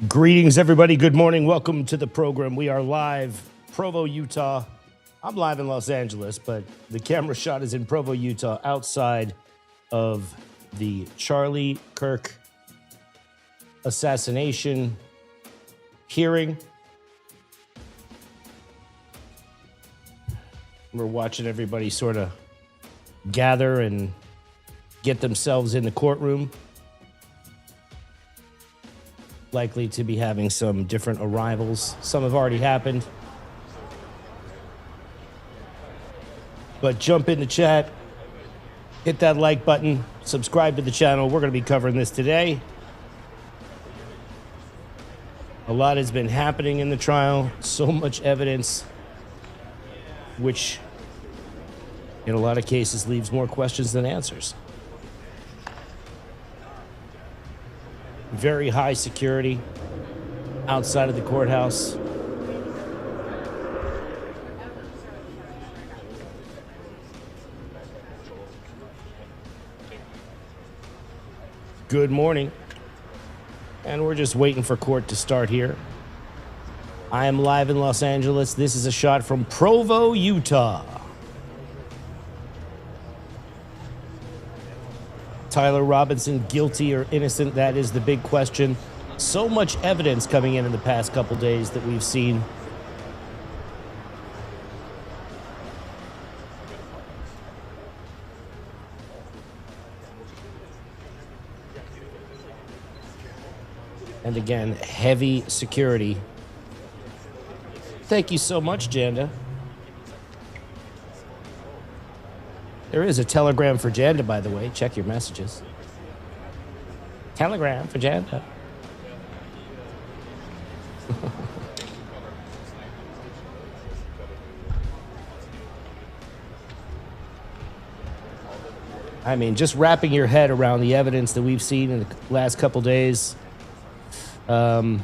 Greetings, everybody. Good morning. Welcome to the program. We are live, Provo, Utah. I'm live in Los Angeles, but the camera shot is in Provo, Utah, outside of the Charlie Kirk assassination hearing. We're watching everybody sort of gather and get themselves in the courtroom. Likely to be having some different arrivals. Some have already happened. But jump in the chat, hit that like button, subscribe to the channel. We're going to be covering this today. A lot has been happening in the trial. So much evidence, which in a lot of cases leaves more questions than answers. Very high security outside of the courthouse. Good morning. And we're just waiting for court to start here. I am live in Los Angeles. This is a shot from Provo, Utah. Tyler Robinson, guilty or innocent? That is the big question. So much evidence coming in the past couple days that we've seen. And again, heavy security. Thank you so much, Janda. There is a telegram for Janda, by the way. Check your messages. Telegram for Janda. I mean, just wrapping your head around the evidence that we've seen in the last couple days. A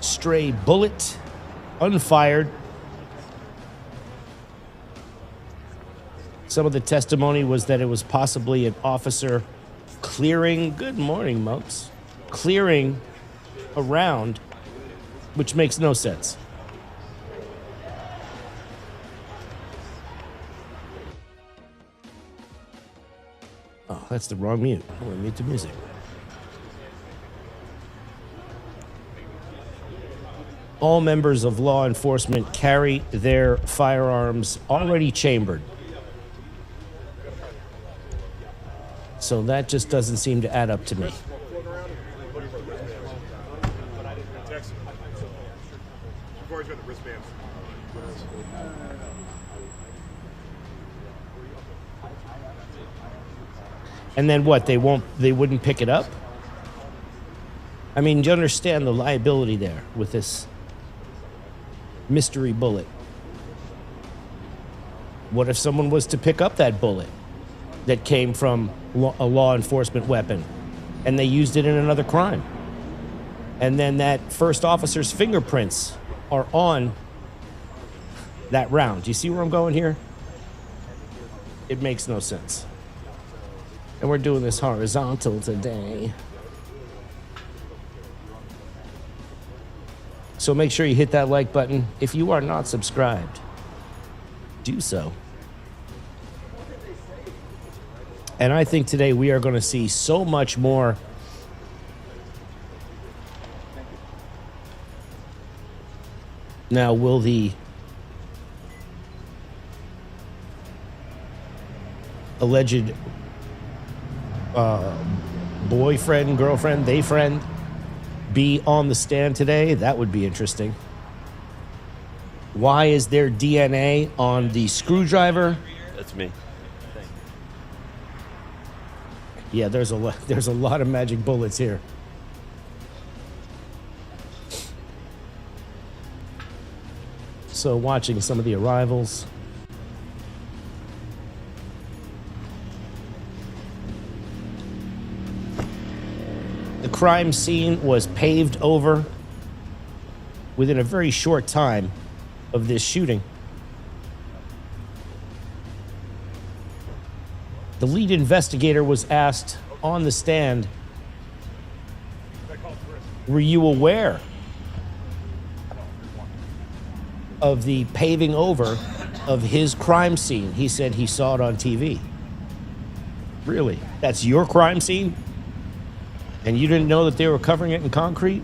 stray bullet, unfired. Some of the testimony was that it was possibly an officer clearing, good morning, Mopes, clearing around, which makes no sense. Oh, that's the wrong mute. I want to mute the music. All members of law enforcement carry their firearms already chambered. So that just doesn't seem to add up to me. And then what? They wouldn't pick it up? I mean, you understand the liability there with this mystery bullet. What if someone was to pick up that bullet that came from a law enforcement weapon and they used it in another crime? And then that first officer's fingerprints are on that round. Do you see where I'm going here? It makes no sense. And we're doing this horizontal today. So make sure you hit that like button. If you are not subscribed, do so. And I think today we are going to see so much more. Now, will the alleged boyfriend, girlfriend, they friend be on the stand today? That would be interesting. Why is there DNA on the screwdriver? That's me. Yeah, there's a lot of magic bullets here. So watching some of the arrivals. The crime scene was paved over within a very short time of this shooting. The lead investigator was asked on the stand, were you aware of the paving over of his crime scene? He said he saw it on TV. Really? That's your crime scene? And you didn't know that they were covering it in concrete?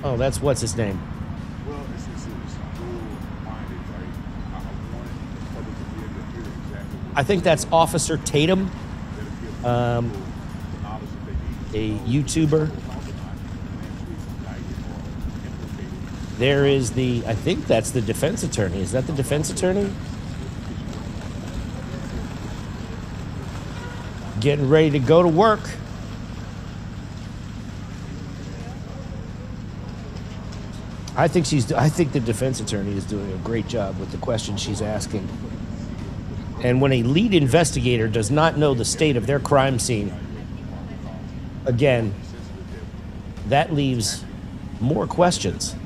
Oh, that's what's his name? Well, it's dual-minded, right? I want the public to be able to hear exactly what I think that's Officer Tatum, the knowledge that they need. a YouTuber. There is the, I think that's the defense attorney. Is that the defense attorney? Getting ready to go to work. I think the defense attorney is doing a great job with the questions she's asking. And when a lead investigator does not know the state of their crime scene, again, that leaves more questions.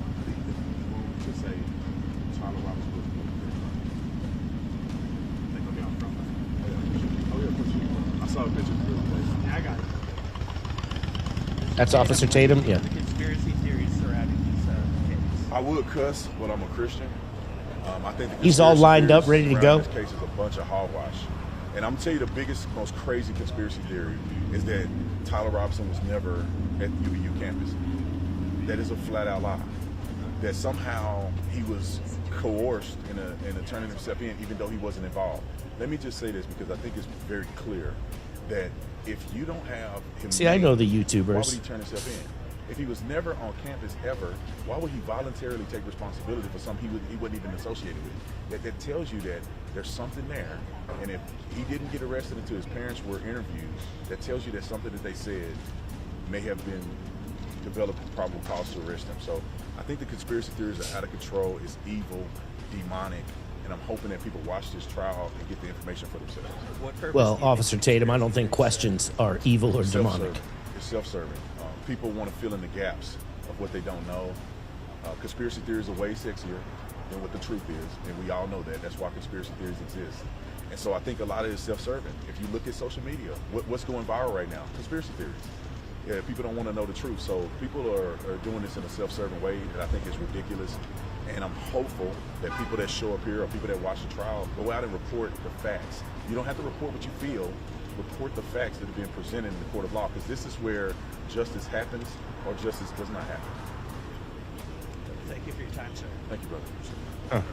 That's Officer Tatum? Yeah. Conspiracy theories surrounding these cases. I would cuss, but I'm a Christian. I think the He's all lined up, ready to go. This case is a bunch of hogwash. And I'm gonna tell you the biggest, most crazy conspiracy theory is that Tyler Robinson was never at the UVU campus. That is a flat out lie. That somehow he was coerced into turning himself in, even though he wasn't involved. Let me just say this because I think it's very clear that if you don't have him, See, I know the why would YouTubers. he turn himself in? If he was never on campus ever, why would he voluntarily take responsibility for something he wasn't even associated with? That tells you that there's something there, and if he didn't get arrested until his parents were interviewed, that tells you that something that they said may have been developed probable cause to arrest him. So I think the conspiracy theories are out of control. It's evil, demonic, and I'm hoping that people watch this trial and get the information for themselves. What purpose Well, do you Officer Tatum, I don't think questions are evil or demonic. It's self-serving. People want to fill in the gaps of what they don't know. Conspiracy theories are way sexier than what the truth is, and we all know that. That's why conspiracy theories exist. And so I think a lot of it is self-serving. If you look at social media, what's going viral right now? Conspiracy theories. Yeah, people don't want to know the truth. So people are doing this in a self-serving way that I think is ridiculous. And I'm hopeful that people that show up here or people that watch the trial go out and report the facts. You don't have to report what you feel. Report the facts that have been presented in the court of law, because this is where justice happens or justice does not happen. Thank you for your time, sir. Thank you, brother.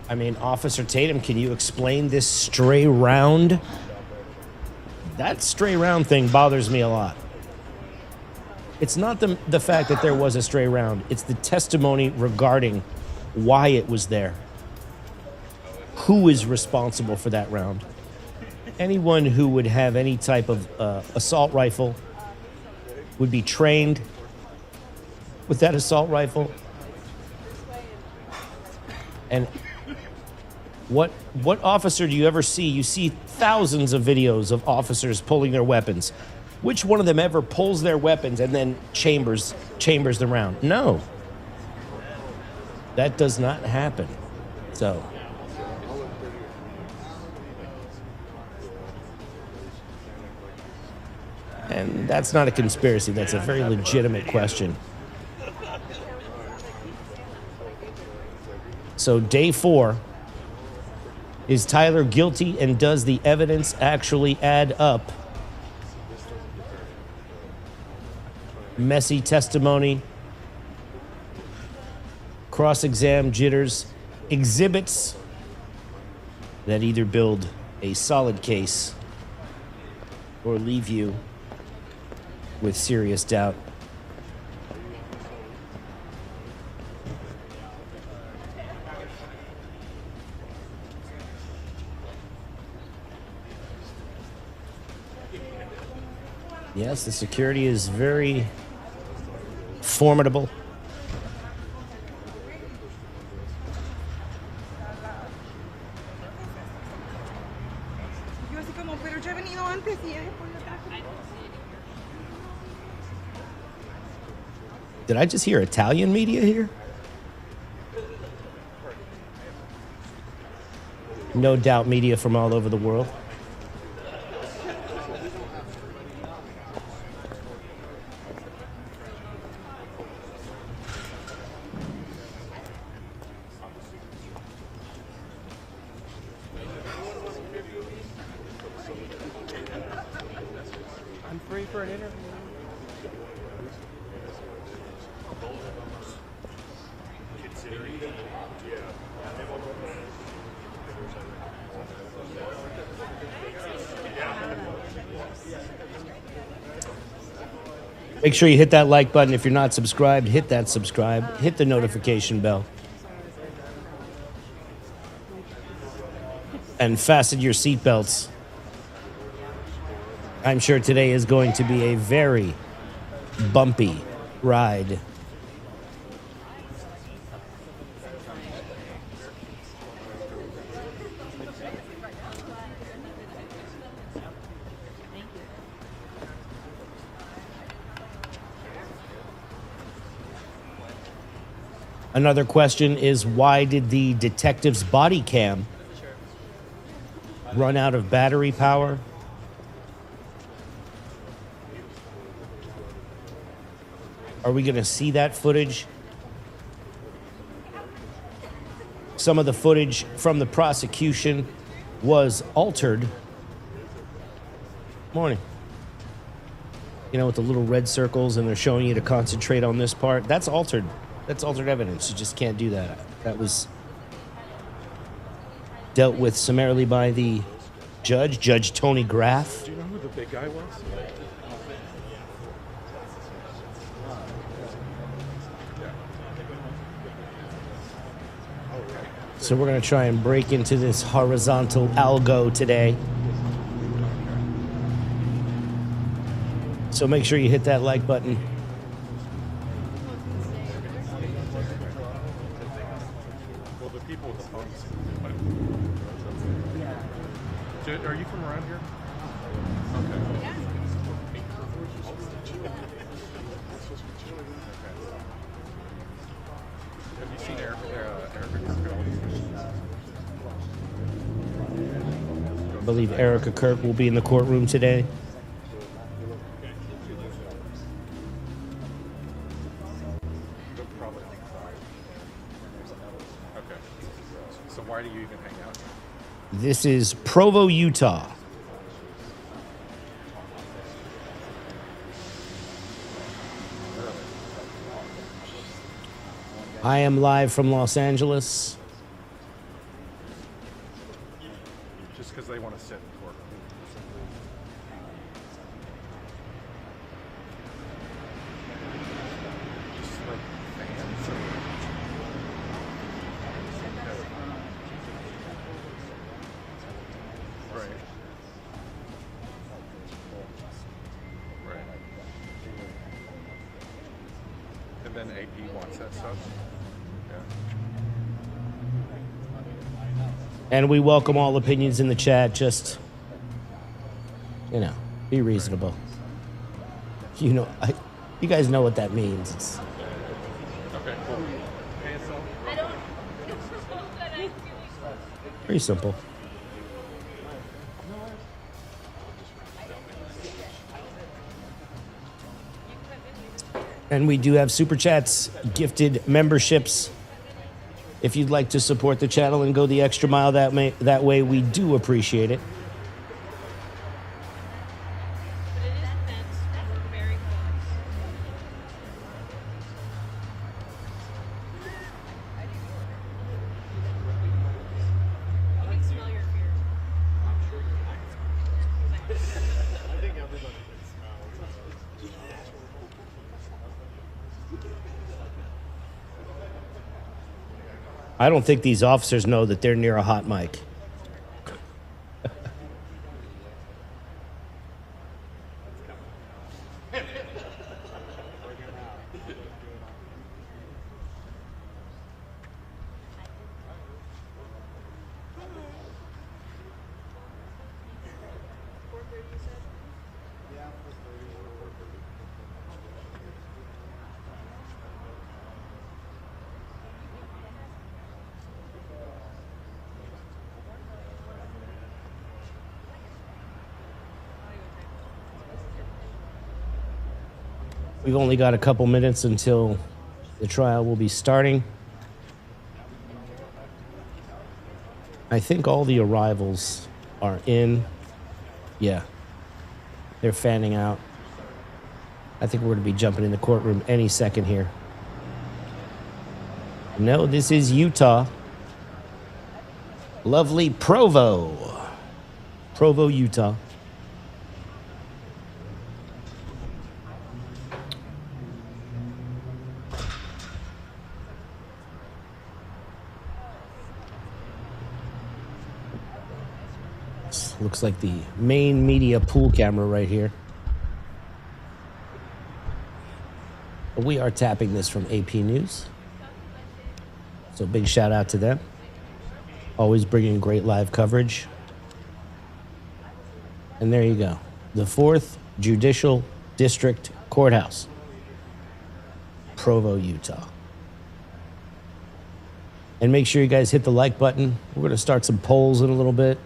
I mean, Officer Tatum, can you explain this stray round? That stray round thing bothers me a lot. It's not the fact that there was a stray round. It's the testimony regarding why it was there. Who is responsible for that round? Anyone who would have any type of assault rifle would be trained with that assault rifle. And what officer do you ever see? You see thousands of videos of officers pulling their weapons. Which one of them ever pulls their weapons and then chambers the round? No. That does not happen. So. And that's not a conspiracy. That's a very legitimate question. So day 4, is Tyler guilty, and does the evidence actually add up? Messy testimony, cross-exam jitters, exhibits that either build a solid case or leave you with serious doubt. Yes, the security is very formidable. Yo así como, pero yo he venido antes y después de acá. Did I just hear Italian media here? No doubt media from all over the world. I'm free for an interview. Make sure you hit that like button. If you're not subscribed, hit that subscribe. Hit the notification bell. And fasten your seatbelts. I'm sure today is going to be a very bumpy ride. Another question is, why did the detective's body cam run out of battery power? Are we going to see that footage? Some of the footage from the prosecution was altered. Morning. You know, with the little red circles, and they're showing you to concentrate on this part. That's altered. That's altered evidence. You just can't do that. That was dealt with summarily by the judge, Judge Tony Graff. Do you know who the big guy was? So we're going to try and break into this horizontal algo today. So make sure you hit that like button. Well, the people with the phones. Are you from around here? Okay. Have you seen Erica Kirk? I believe Erica Kirk will be in the courtroom today. Okay. So why do you even hang out here? This is Provo, Utah. I am live from Los Angeles. Just because they want to sit in court. Just like fans or... Right. Right. And then AP wants that stuff. Yeah. And we welcome all opinions in the chat. Just, you know, be reasonable. You know, you guys know what that means. It's Okay, cool. pretty simple. And we do have super chats, gifted memberships. If you'd like to support the channel and go the extra mile that way, we do appreciate it. But it is intense, and we're very close. I can smell your fear. I think everybody can smell. I don't think these officers know that they're near a hot mic. We've only got a couple minutes until the trial will be starting. I think all the arrivals are in. Yeah. They're fanning out. I think we're going to be jumping in the courtroom any second here. No, this is Utah. Lovely Provo. Provo, Utah. This looks like the main media pool camera right here. We are tapping this from AP News. So big shout out to them. Always bringing great live coverage. And there you go. The 4th Judicial District Courthouse. Provo, Utah. And make sure you guys hit the like button. We're going to start some polls in a little bit.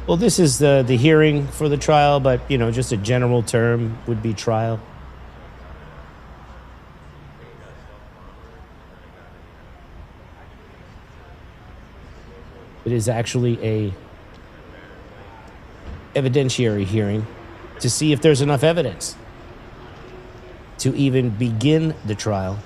Well, this is the hearing for the trial, but, you know, just a general term would be trial. It is actually a evidentiary hearing to see if there's enough evidence to even begin the trial.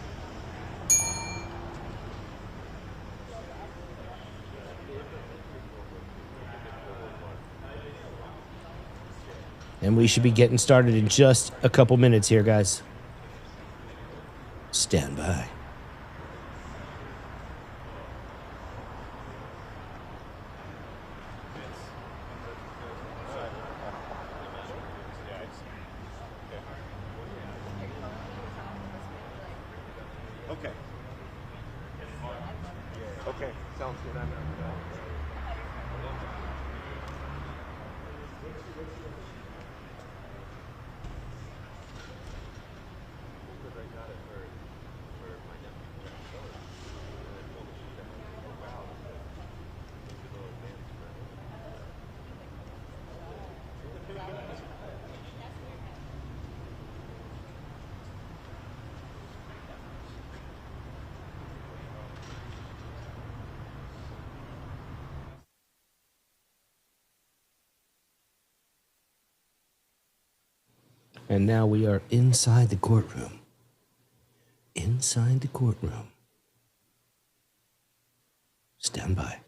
And we should be getting started in just a couple minutes here, guys. Stand by. Okay. Okay, sounds good. I'm And now we are inside the courtroom. Inside the courtroom. Stand by.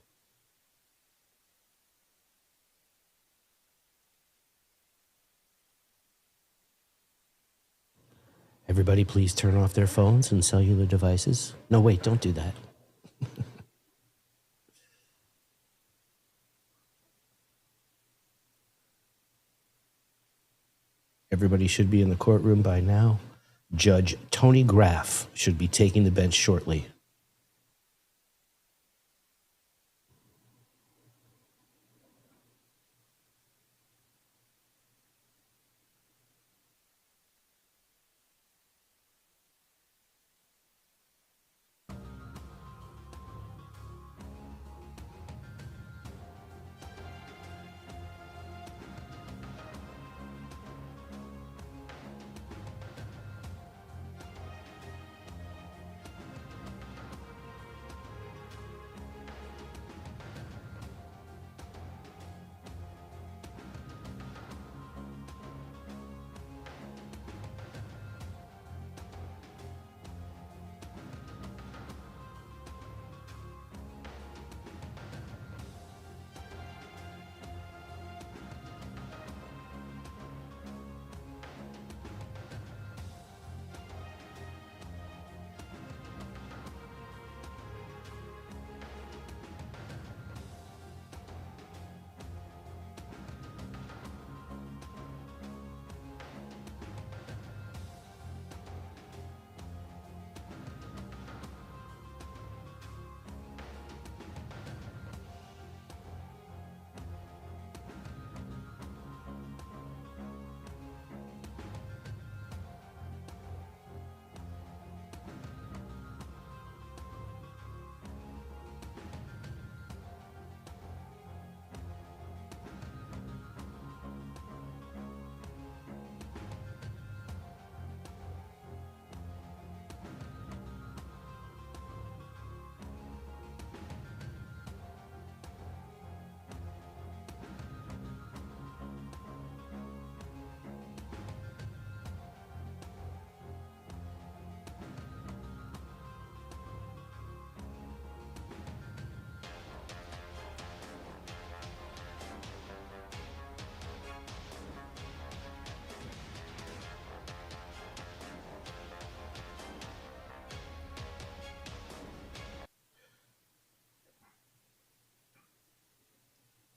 Everybody, please turn off their phones and cellular devices. No, wait, don't do that. Everybody should be in the courtroom by now. Judge Tony Graff should be taking the bench shortly.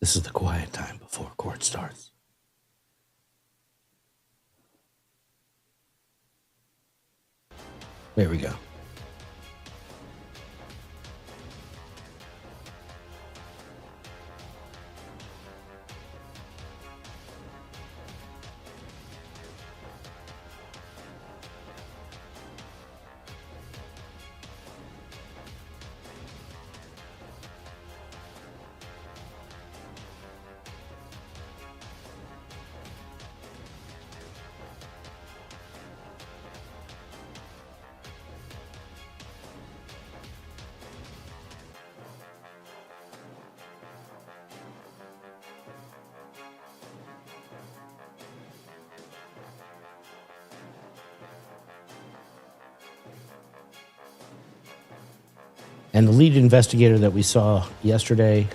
This is the quiet time before court starts. There we go. And the lead investigator that we saw yesterday,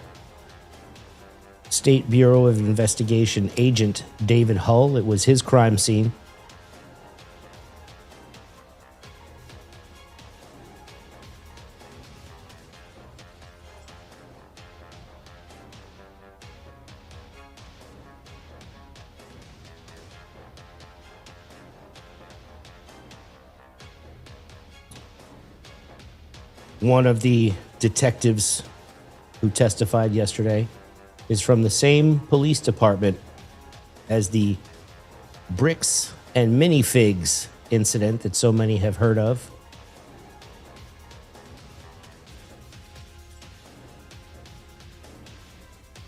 State Bureau of Investigation agent David Hull, it was his crime scene. One of the detectives who testified yesterday is from the same police department as the bricks and minifigs incident that so many have heard of.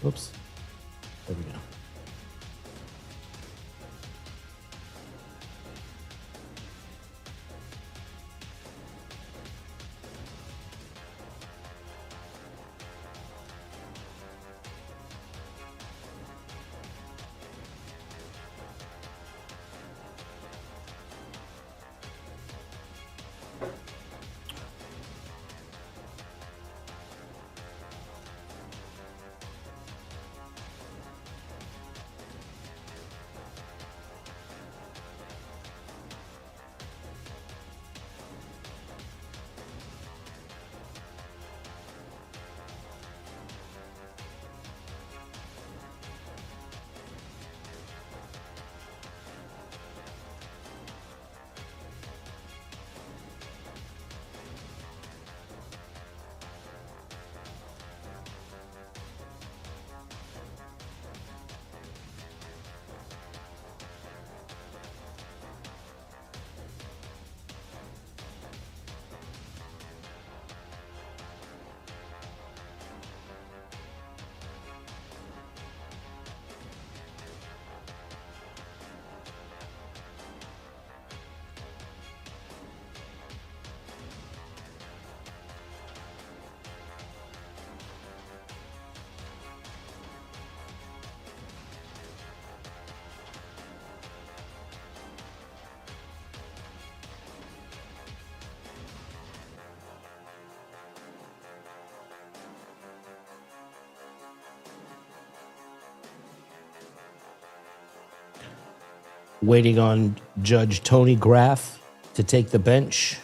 Oops. There we go. Waiting on Judge Tony Graff to take the bench.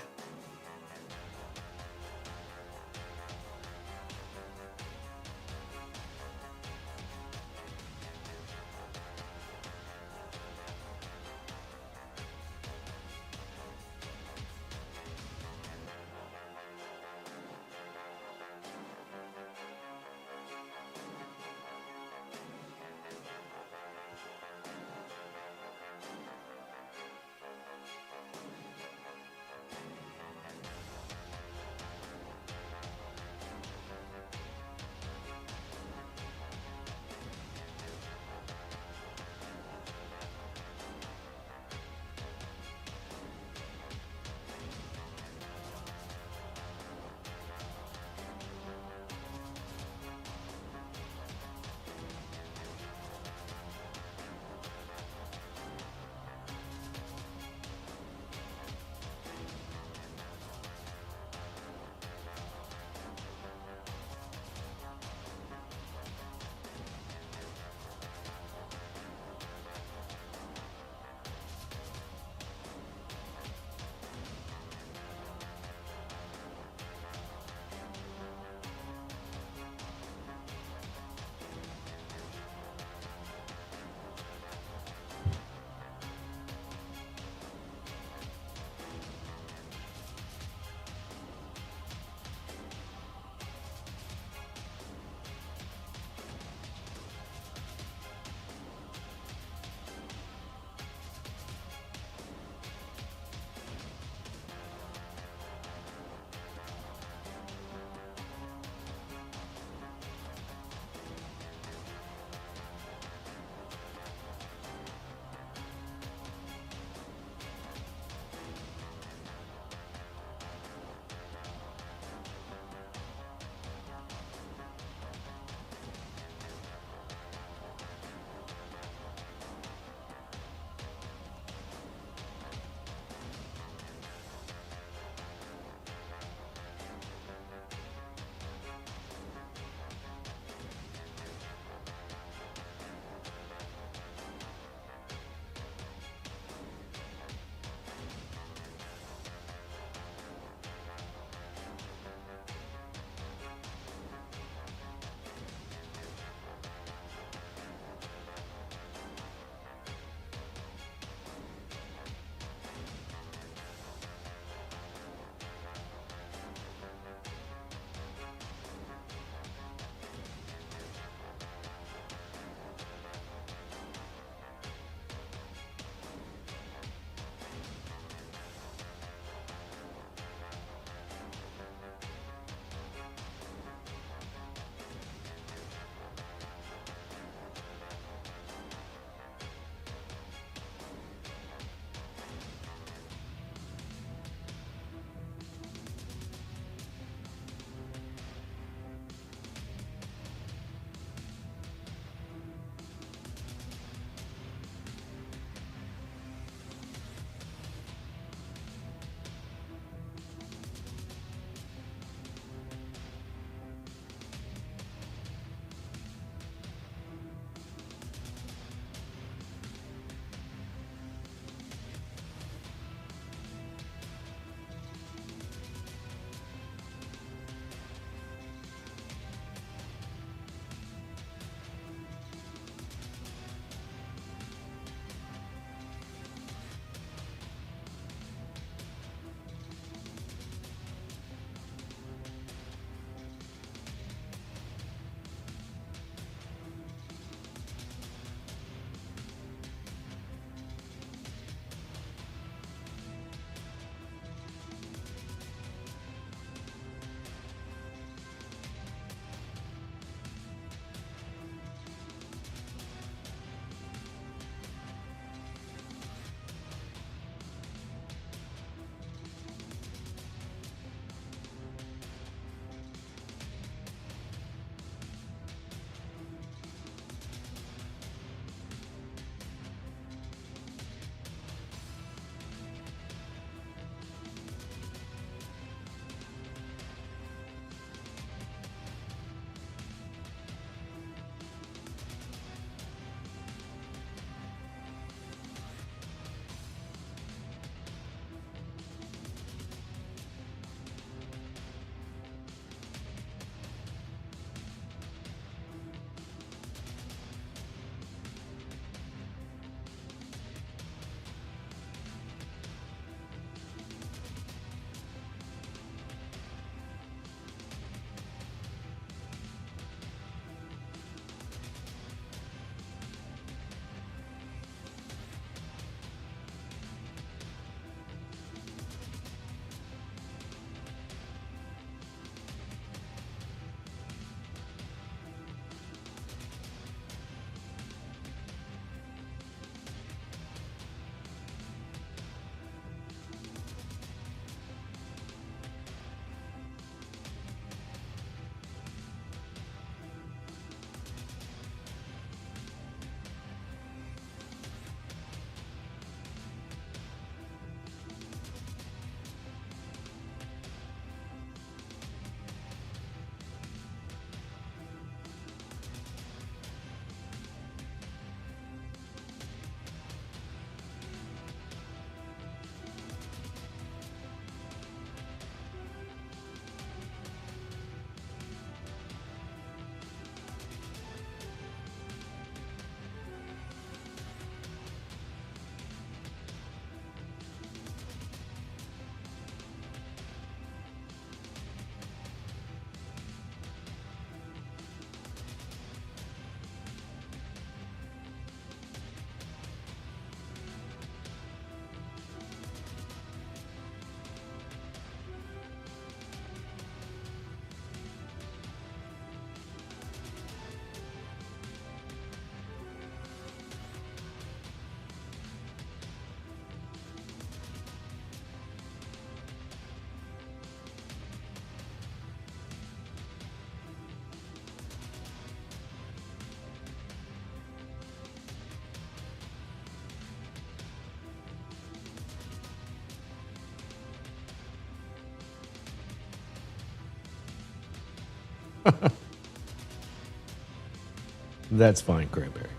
That's fine, Cranberry.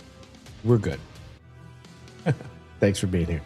We're good. Thanks for being here.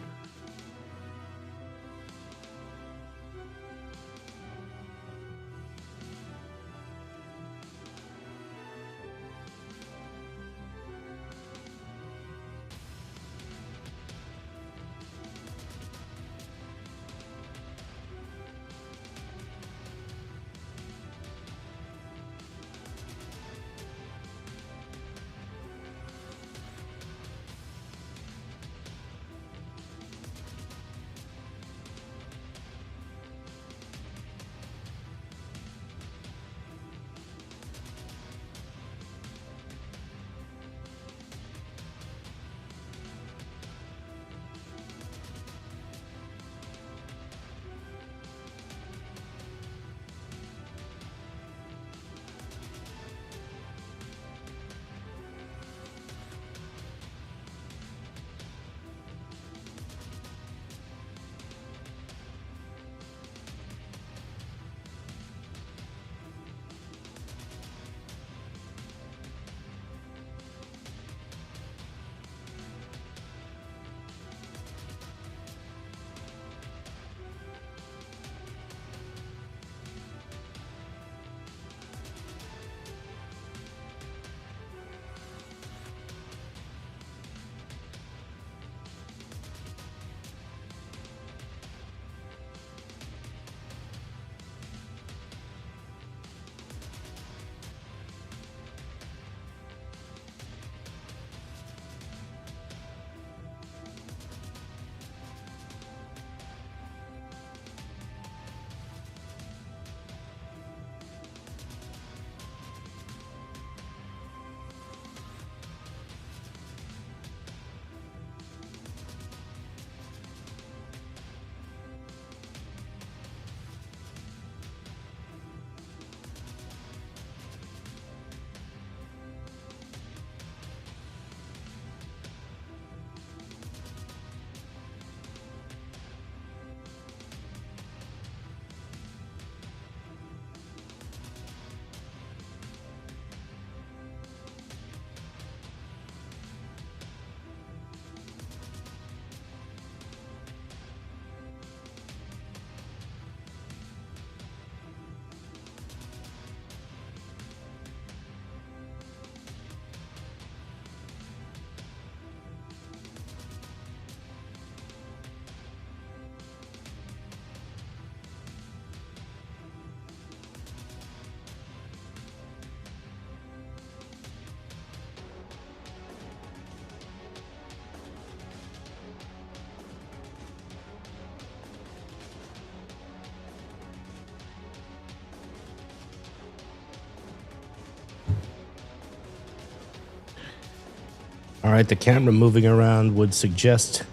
All right, the camera moving around would suggest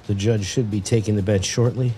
the judge should be taking the bench shortly.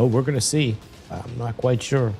Oh, we're going to see. I'm not quite sure.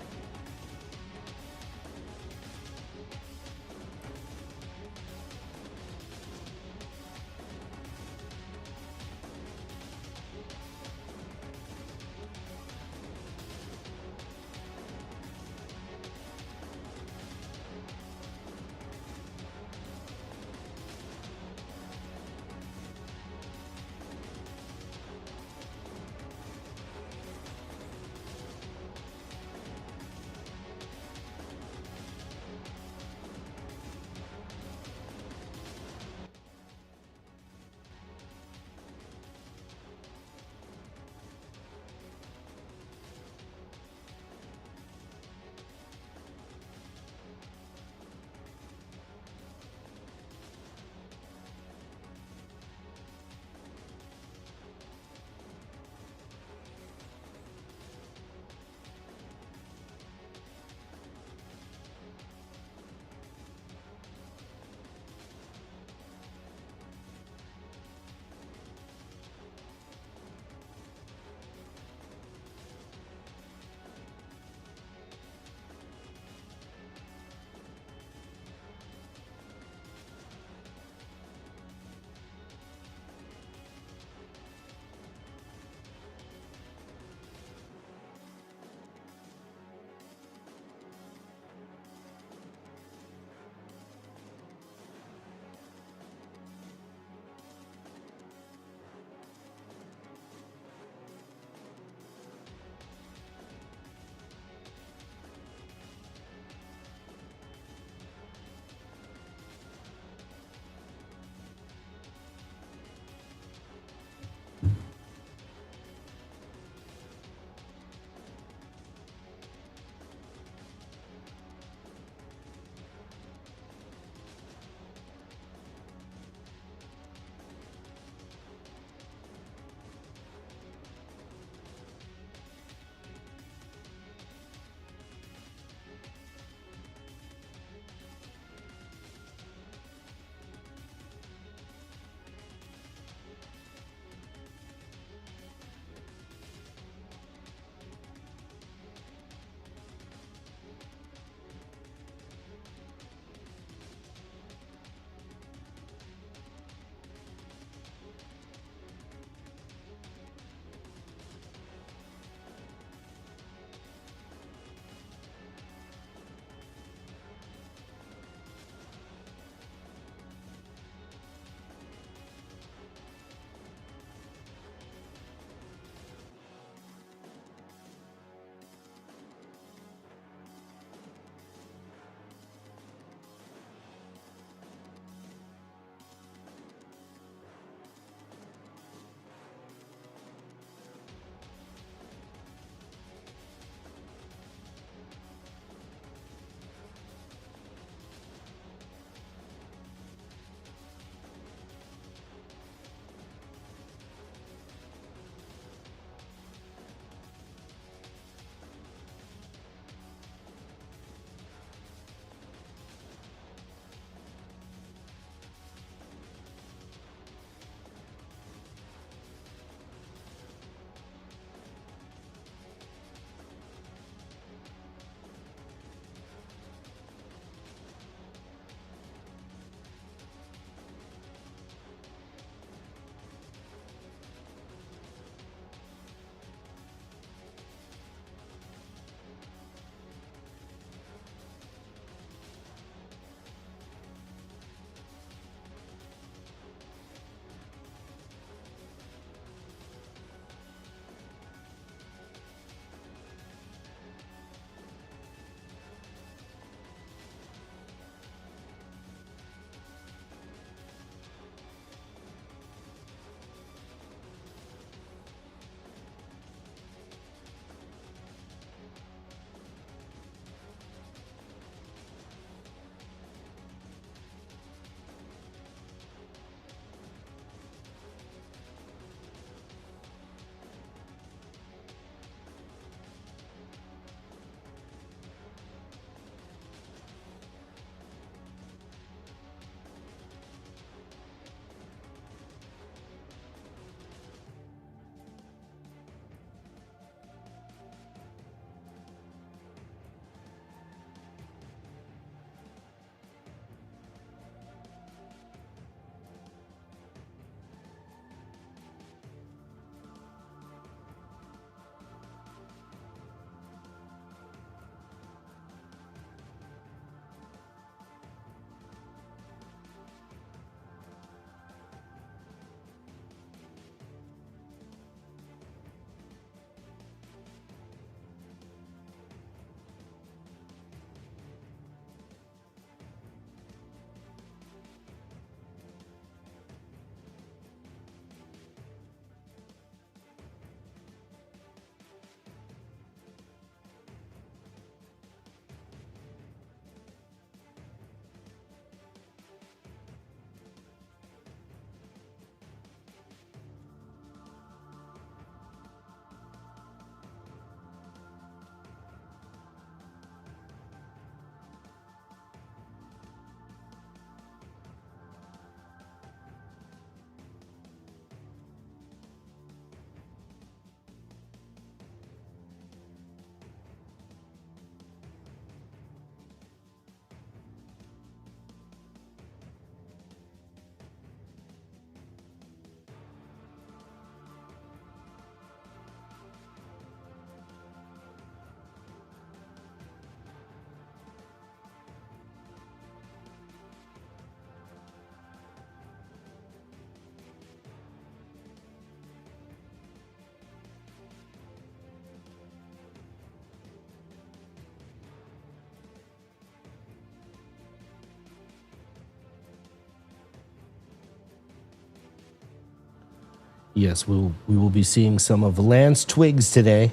Yes, we will be seeing some of Lance Twiggs today.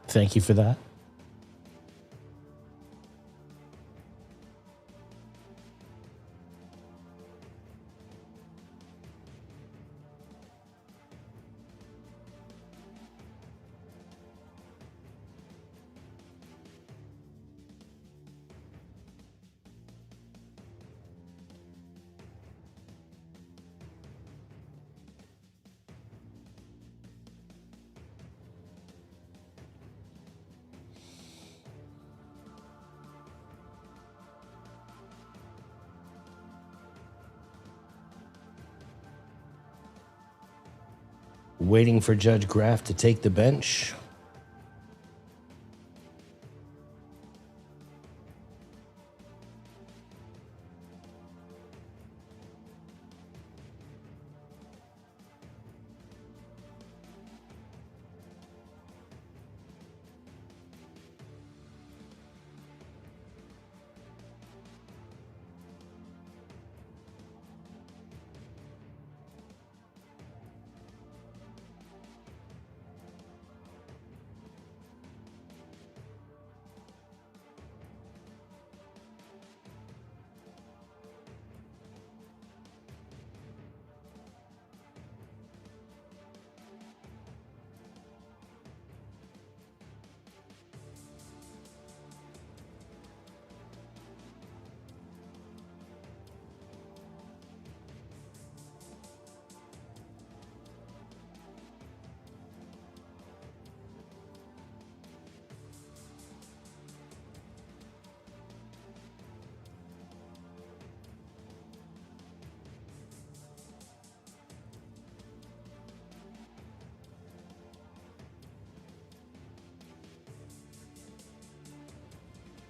Thank you for that. Waiting for Judge Graff to take the bench.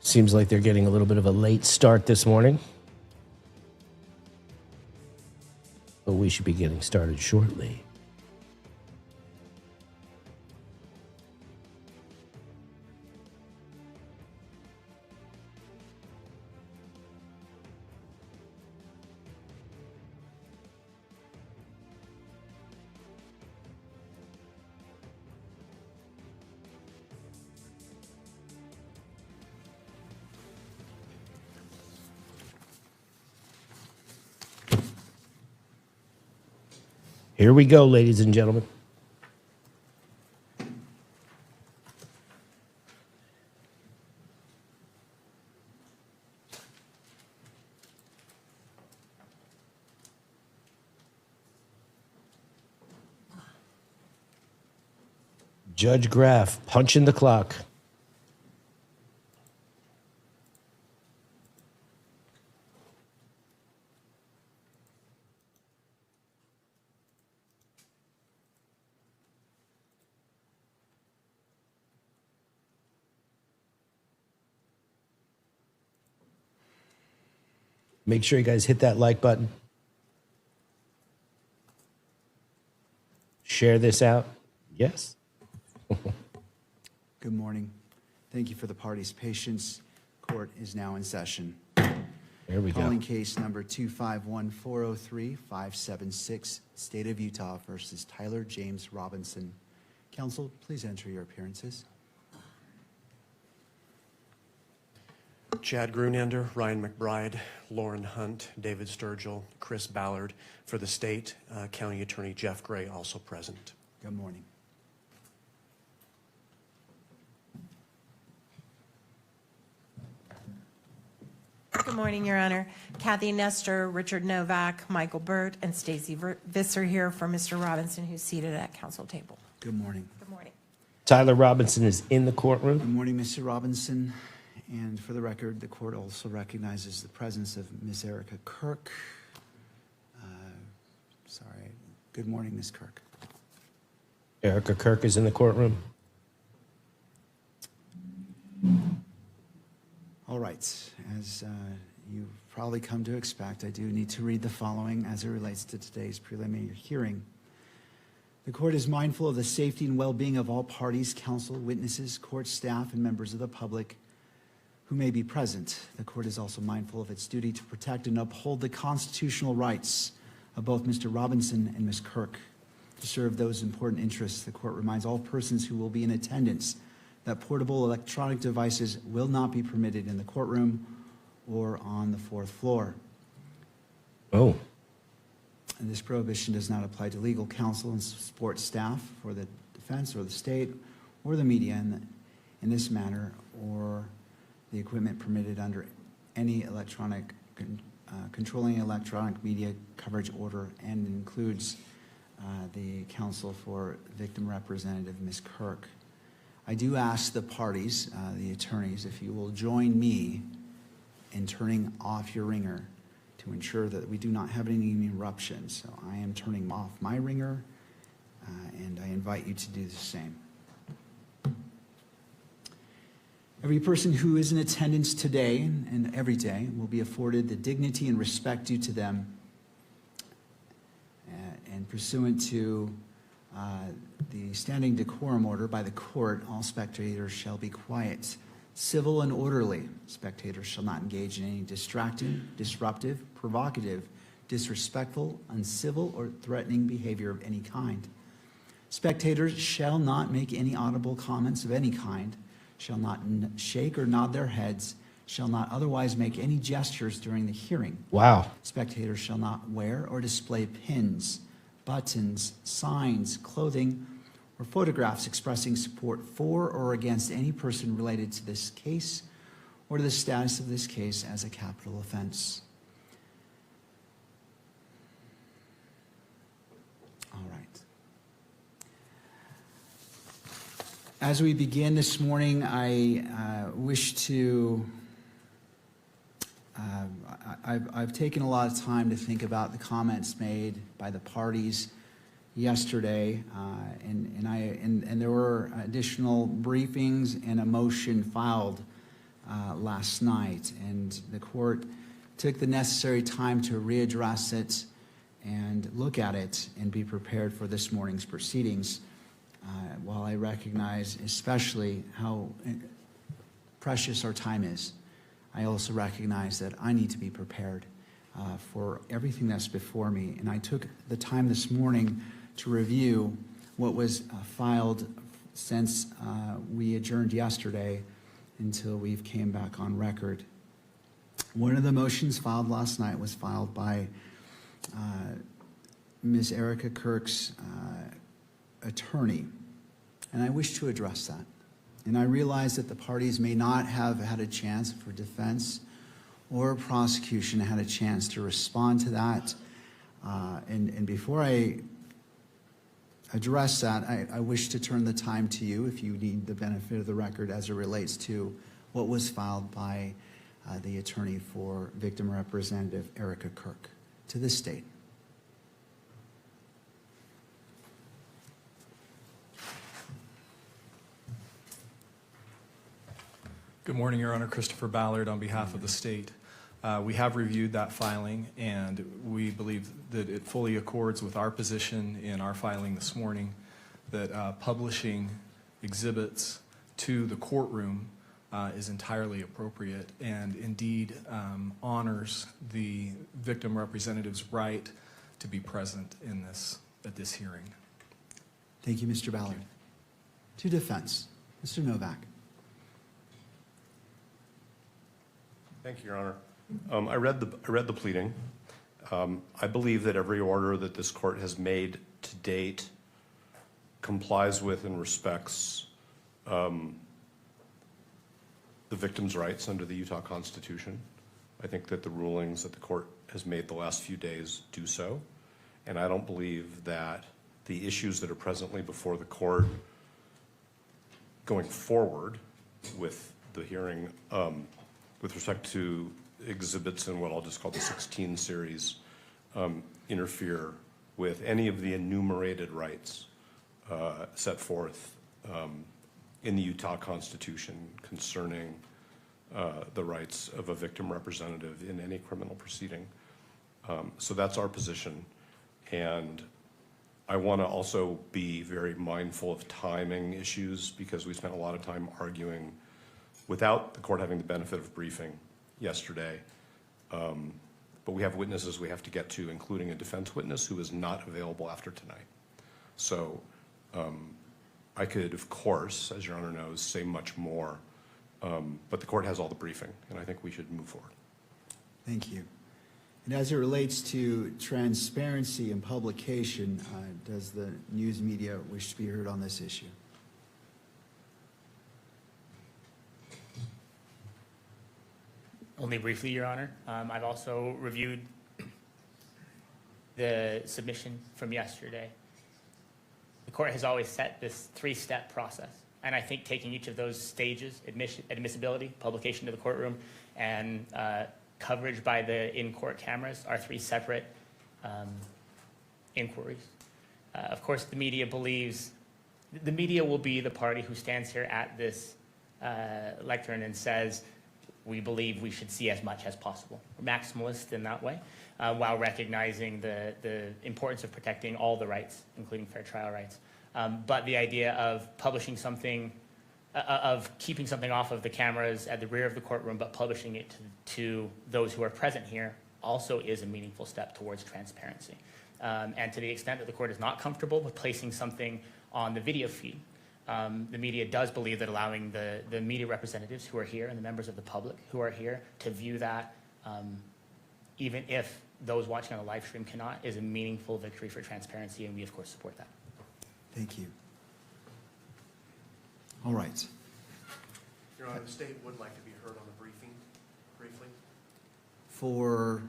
Seems like they're getting a little bit of a late start this morning. But we should be getting started shortly. Here we go, ladies and gentlemen. Judge Graff punching the clock. Make sure you guys hit that like button. Share this out. Yes. Good morning. Thank you for the party's patience. Court is now in session. There we go. Calling case number 251-403-576, State of Utah versus Tyler James Robinson. Counsel, please enter your appearances. Chad Grunender, Ryan McBride, Lauren Hunt, David Sturgill, Chris Ballard. For the state, County Attorney Jeff Gray also present. Good morning. Good morning, Your Honor. Kathy Nestor, Richard Novak, Michael Burt, and Stacy Visser here for Mr. Robinson, who's seated at council table. Good morning. Good morning. Tyler Robinson is in the courtroom. Good morning, Mr. Robinson. And for the record, the court also recognizes the presence of Ms. Erica Kirk. Sorry. Good morning, Ms. Kirk. Erica Kirk is in the courtroom. All right. As you've probably come to expect, I do need to read the following as it relates to today's preliminary hearing. The court is mindful of the safety and well-being of all parties, counsel, witnesses, court staff, and members of the public. who may be present. The court is also mindful of its duty to protect and uphold the constitutional rights of both Mr. Robinson and Ms. Kirk. To serve those important interests, the court reminds all persons who will be in attendance that portable electronic devices will not be permitted in the courtroom or on the fourth floor. Oh. And this prohibition does not apply to legal counsel and support staff for the defense or the state or the media in this manner, or the equipment permitted under any electronic controlling electronic media coverage order, and includes the counsel for victim representative Ms. Kirk. I do ask the parties, the attorneys, if you will join me in turning off your ringer to ensure that we do not have any interruptions. So I am turning off my ringer, and I invite you to do the same. Every person who is in attendance today and every day will be afforded the dignity and respect due to them, and pursuant to the standing decorum order by the court, all spectators shall be quiet, civil, and orderly. Spectators shall not engage in any distracting, disruptive, provocative, disrespectful, uncivil, or threatening behavior of any kind. Spectators shall not make any audible comments of any kind, shall not shake or nod their heads, shall not otherwise make any gestures during the hearing. Wow. Spectators shall not wear or display pins, buttons, signs, clothing, or photographs expressing support for or against any person related to this case or to the status of this case as a capital offense. All right. As we begin this morning, I wish to I've taken a lot of time to think about the comments made by the parties yesterday, and there were additional briefings and a motion filed last night, and the court took the necessary time to readdress it and look at it and be prepared for this morning's proceedings. While I recognize especially how precious our time is, I also recognize that I need to be prepared for everything that's before me. And I took the time this morning to review what was filed since we adjourned yesterday until we've came back on record. One of the motions filed last night was filed by Ms. Erica Kirk's attorney, and I wish to address that. And I realize that the parties may not have had a chance, for defense or prosecution had a chance to respond to that. And before I address that, I wish to turn the time to you if you need the benefit of the record as it relates to what was filed by the attorney for victim representative Erica Kirk to the state. Good morning, Your Honor. Christopher Ballard on behalf of the state. We have reviewed that filing, and we believe that it fully accords with our position in our filing this morning that publishing exhibits to the courtroom is entirely appropriate and indeed honors the victim representative's right to be present in at this hearing. Thank you, Mr. Ballard. To defense, Mr. Novak. Thank you, Your Honor. I read the pleading. I believe that every order that this court has made to date complies with and respects the victim's rights under the Utah Constitution. I think that the rulings that the court has made the last few days do so, and I don't believe that the issues that are presently before the court going forward with the hearing with respect to exhibits in what I'll just call the 16 series interfere with any of the enumerated rights set forth in the Utah Constitution concerning the rights of a victim representative in any criminal proceeding. So that's our position. And I want to also be very mindful of timing issues because we spent a lot of time arguing without the court having the benefit of briefing yesterday. But we have witnesses we have to get to, including a defense witness who is not available after tonight. So I could, of course, as Your Honor knows, say much more, but the court has all the briefing, and I think we should move forward. Thank you. And as it relates to transparency and publication, does the news media wish to be heard on this issue? Only briefly, Your Honor. I've also reviewed the submission from yesterday. The court has always set this three-step process, and I think taking each of those stages, admissibility, publication to the courtroom, and coverage by the in-court cameras are three separate inquiries. Of course, the media believes, the media will be the party who stands here at this lectern and says, we believe we should see as much as possible. We're maximalist in that way, while recognizing the importance of protecting all the rights, including fair trial rights. But the idea of publishing something, of keeping something off of the cameras at the rear of the courtroom, but publishing it to those who are present here also is a meaningful step towards transparency. And to the extent that the court is not comfortable with placing something on the video feed, the media does believe that allowing the media representatives who are here and the members of the public who are here to view that, even if those watching on the live stream cannot, is a meaningful victory for transparency, and we of course support that. Thank you. All right. Your Honor, the state would like to be heard on the briefing, briefly. For,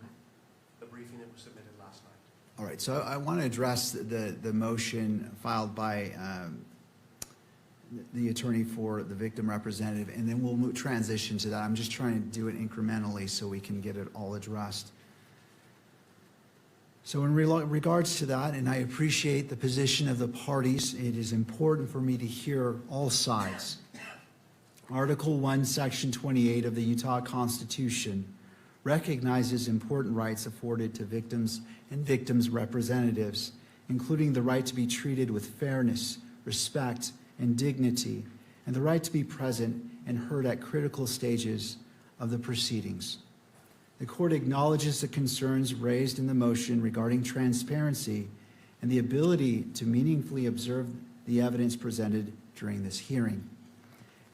The briefing that was submitted last night. all right, so I want to address the motion filed by the attorney for the victim representative, and then we'll transition to that. I'm just trying to do it incrementally so we can get it all addressed. So in regards to that, and I appreciate the position of the parties, it is important for me to hear all sides. Article 1, Section 28 of the Utah Constitution recognizes important rights afforded to victims and victims' representatives, including the right to be treated with fairness, respect, and dignity, and the right to be present and heard at critical stages of the proceedings. The court acknowledges the concerns raised in the motion regarding transparency and the ability to meaningfully observe the evidence presented during this hearing.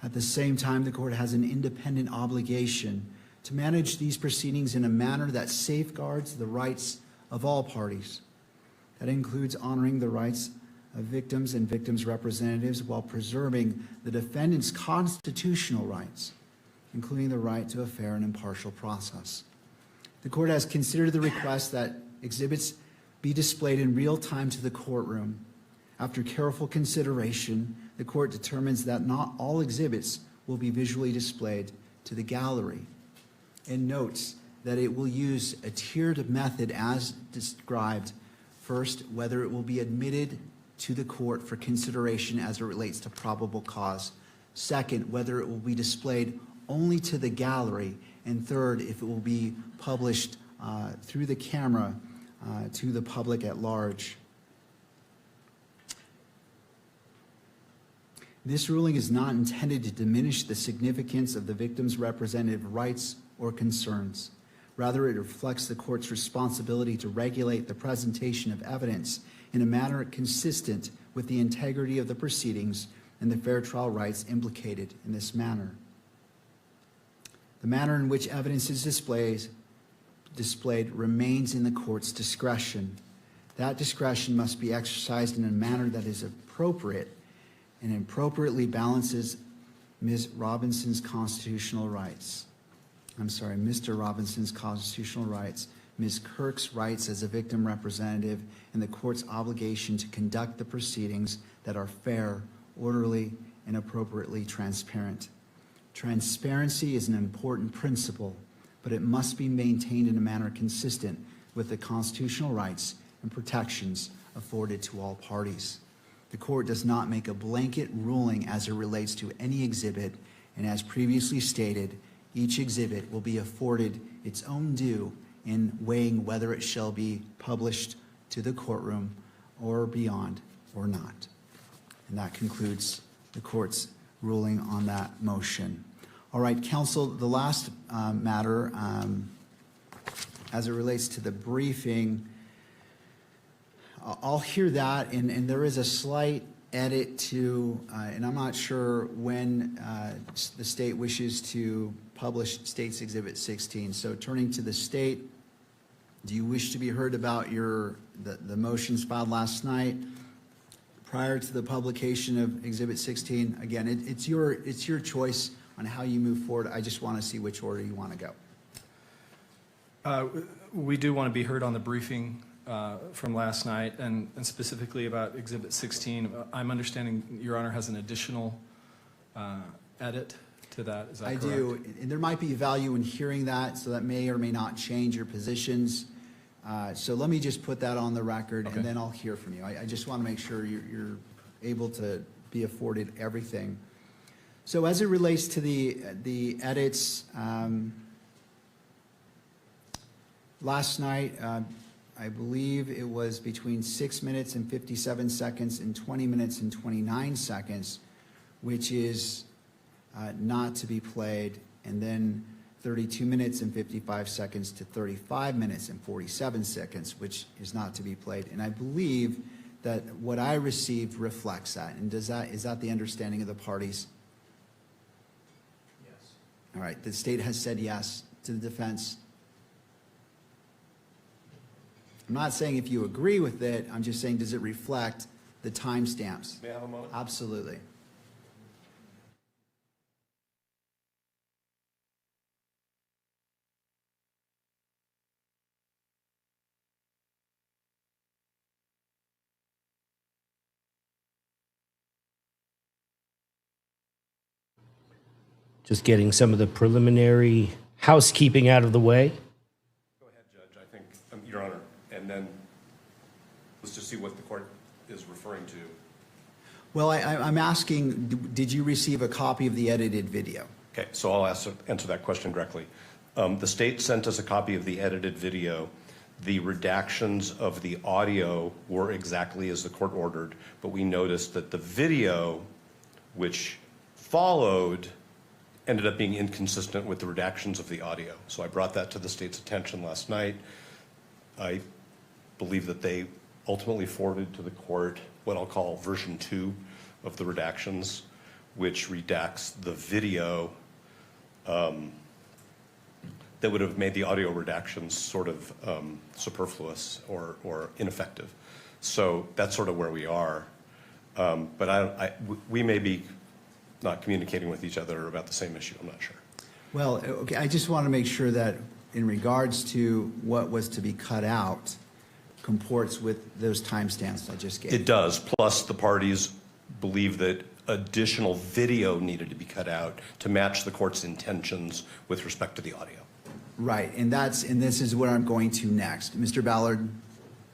At the same time, the court has an independent obligation to manage these proceedings in a manner that safeguards the rights of all parties. That includes honoring the rights of victims and victims' representatives while preserving the defendant's constitutional rights, including the right to a fair and impartial process. The court has considered the request that exhibits be displayed in real time to the courtroom. After careful consideration, the court determines that not all exhibits will be visually displayed to the gallery, and notes that it will use a tiered method as described. First, whether it will be admitted to the court for consideration as it relates to probable cause. Second, whether it will be displayed only to the gallery. And third, if it will be published through the camera to the public at large. This ruling is not intended to diminish the significance of the victim's representative rights or concerns. Rather, it reflects the court's responsibility to regulate the presentation of evidence in a manner consistent with the integrity of the proceedings and the fair trial rights implicated in this manner. The manner in which evidence is displayed remains in the court's discretion. That discretion must be exercised in a manner that is appropriate and appropriately balances Mr. Robinson's constitutional rights, Ms. Kirk's rights as a victim representative, and the court's obligation to conduct the proceedings that are fair, orderly, and appropriately transparent. Transparency is an important principle, but it must be maintained in a manner consistent with the constitutional rights and protections afforded to all parties. The court does not make a blanket ruling as it relates to any exhibit, and as previously stated, each exhibit will be afforded its own due in weighing whether it shall be published to the courtroom or beyond or not. And that concludes the court's ruling on that motion. All right, counsel, the last matter, as it relates to the briefing, I'll hear that, and there is a slight edit to, and I'm not sure when the state wishes to publish State's Exhibit 16. So turning to the state, do you wish to be heard about the motions filed last night prior to the publication of Exhibit 16? Again, it's your choice on how you move forward. I just want to see which order you want to go. We do want to be heard on the briefing from last night, and specifically about Exhibit 16. I'm understanding Your Honor has an additional edit to that. Is that correct? I do, and there might be value in hearing that, so that may or may not change your positions. So let me just put that on the record, Okay. and then I'll hear from you. I just want to make sure you're able to be afforded everything. So as it relates to the edits, last night, I believe it was between 6 minutes and 57 seconds and 20 minutes and 29 seconds, which is not to be played, and then 32 minutes and 55 seconds to 35 minutes and 47 seconds, which is not to be played. And I believe that what I received reflects that. And is that the understanding of the parties? Yes. All right, the state has said yes to the defense. I'm not saying if you agree with it, I'm just saying, does it reflect the timestamps? May I have a moment? Absolutely. Just getting some of the preliminary housekeeping out of the way. Go ahead, Judge. I think, Your Honor, and then let's just see what the court is referring to. Well, I'm asking, did you receive a copy of the edited video? Okay, so I'll answer that question directly. The state sent us a copy of the edited video. The redactions of the audio were exactly as the court ordered, but we noticed that the video, which followed, ended up being inconsistent with the redactions of the audio. So I brought that to the state's attention last night. I believe that they ultimately forwarded to the court what I'll call version 2 of the redactions, which redacts the video that would have made the audio redactions sort of superfluous or ineffective. So that's sort of where we are. But we may be not communicating with each other about the same issue. I'm not sure. Well, okay, I just want to make sure that in regards to what was to be cut out comports with those timestamps I just gave. It does. Plus, the parties believe that additional video needed to be cut out to match the court's intentions with respect to the audio. Right, and this is what I'm going to next. Mr. Ballard?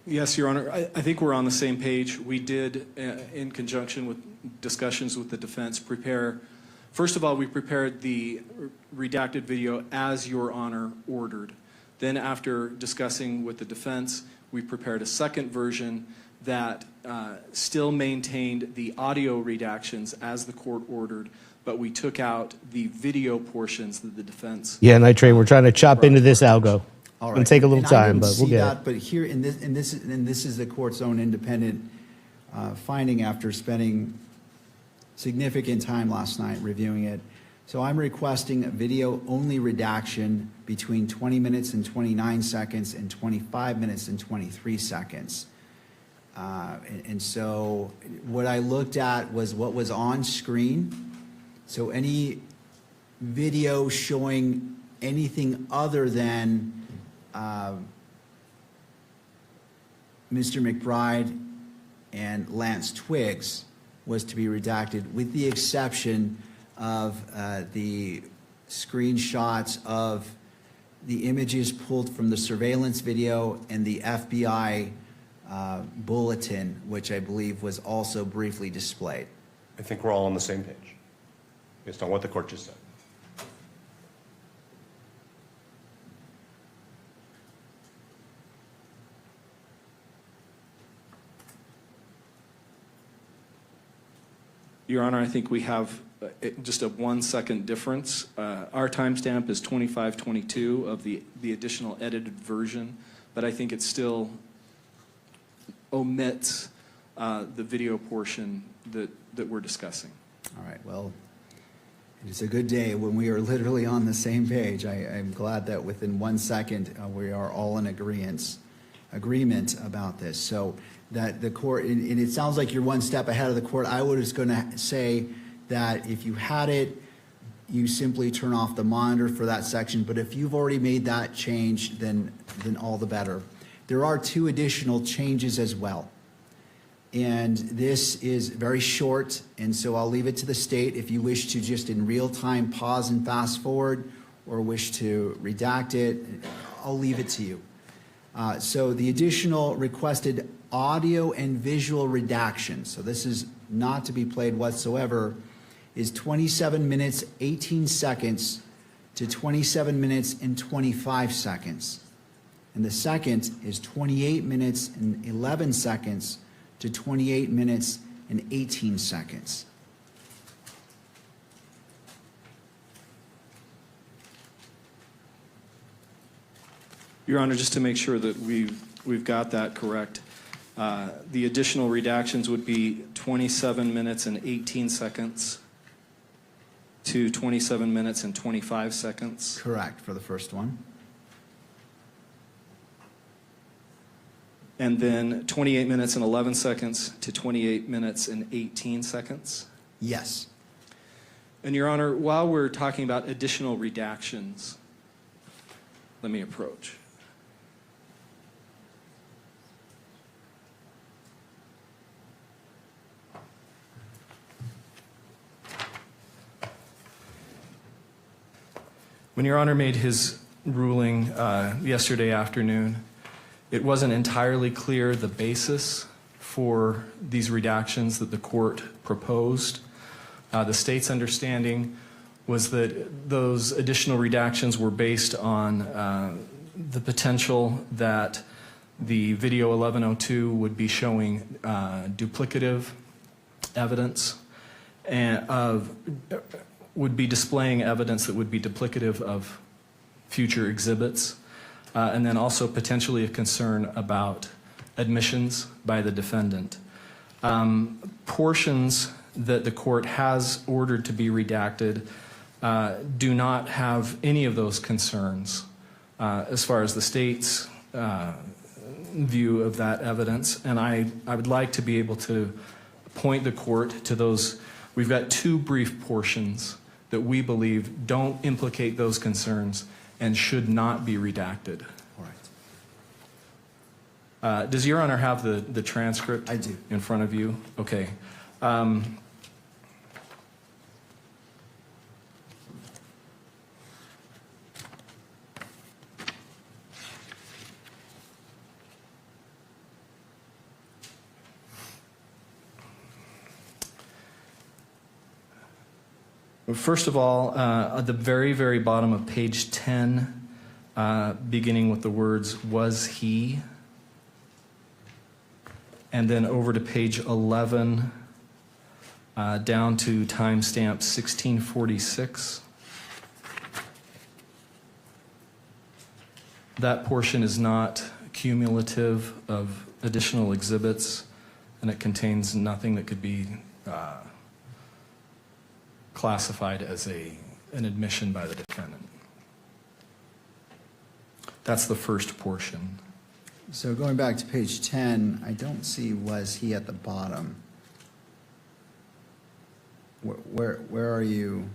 Yes, Your Honor. I think we're on the same page. We did, in conjunction with discussions with the defense, first of all, we prepared the redacted video as Your Honor ordered. Then after discussing with the defense, we prepared a second version that still maintained the audio redactions as the court ordered, but we took out the video portions that the defense. Yeah, Night Train, we're trying to chop into this algo. All It'll take a little time, but we'll get that, it. but here, and this is the court's own independent finding after spending significant time last night reviewing it. So I'm requesting a video-only redaction between 20 minutes and 29 seconds and 25 minutes and 23 seconds. And so what I looked at was what was on screen. So any video showing anything other than Mr. McBride and Lance Twiggs was to be redacted, with the exception of the screenshots of the images pulled from the surveillance video and the FBI bulletin, which I believe was also briefly displayed. I think we're all on the same page, based on what the court just said. Your Honor, I think we have just a 1 second difference. Our timestamp is 25:22 of the additional edited version, but I think it still omits the video portion that we're discussing. All right, well, it's a good day when we are literally on the same page. I'm glad that within 1 second we are all in agreement about this. So that the court, and it sounds like you're one step ahead of the court. I was going to say that if you had it, you simply turn off the monitor for that section. But if you've already made that change, then all the better. There are 2 additional changes as well. And this is very short, and so I'll leave it to the state if you wish to just in real time pause and fast forward or wish to redact it. I'll leave it to you. So the additional requested audio and visual redaction, so this is not to be played whatsoever, is 27 minutes, 18 seconds to 27 minutes and 25 seconds. And the second is 28 minutes and 11 seconds to 28 minutes and 18 seconds. Your Honor, just to make sure that we've got that correct, the additional redactions would be 27 minutes and 18 seconds to 27 minutes and 25 seconds. Correct for the first one. And then 28 minutes and 11 seconds to 28 minutes and 18 seconds. Yes. And Your Honor, while we're talking about additional redactions, let me approach. When Your Honor made his ruling yesterday afternoon, it wasn't entirely clear the basis for these redactions that the court proposed. The state's understanding was that those additional redactions were based on the potential that the video 1102 would be showing duplicative evidence and would be displaying evidence that would be duplicative of future exhibits. And then also potentially a concern about admissions by the defendant. Portions that the court has ordered to be redacted do not have any of those concerns as far as the state's view of that evidence. And I would like to be able to point the court to those. We've got 2 brief portions that we believe don't implicate those concerns and should not be redacted. All right. Does Your Honor have the transcript? I do. In front of you? Okay. First of all, at the very, very bottom of page 10, beginning with the words, "was he," and then over to page 11, down to timestamp 1646. That portion is not cumulative of additional exhibits, and it contains nothing that could be classified as an admission by the defendant. That's the first portion. So going back to page 10, I don't see "was he" at the bottom. Where are you?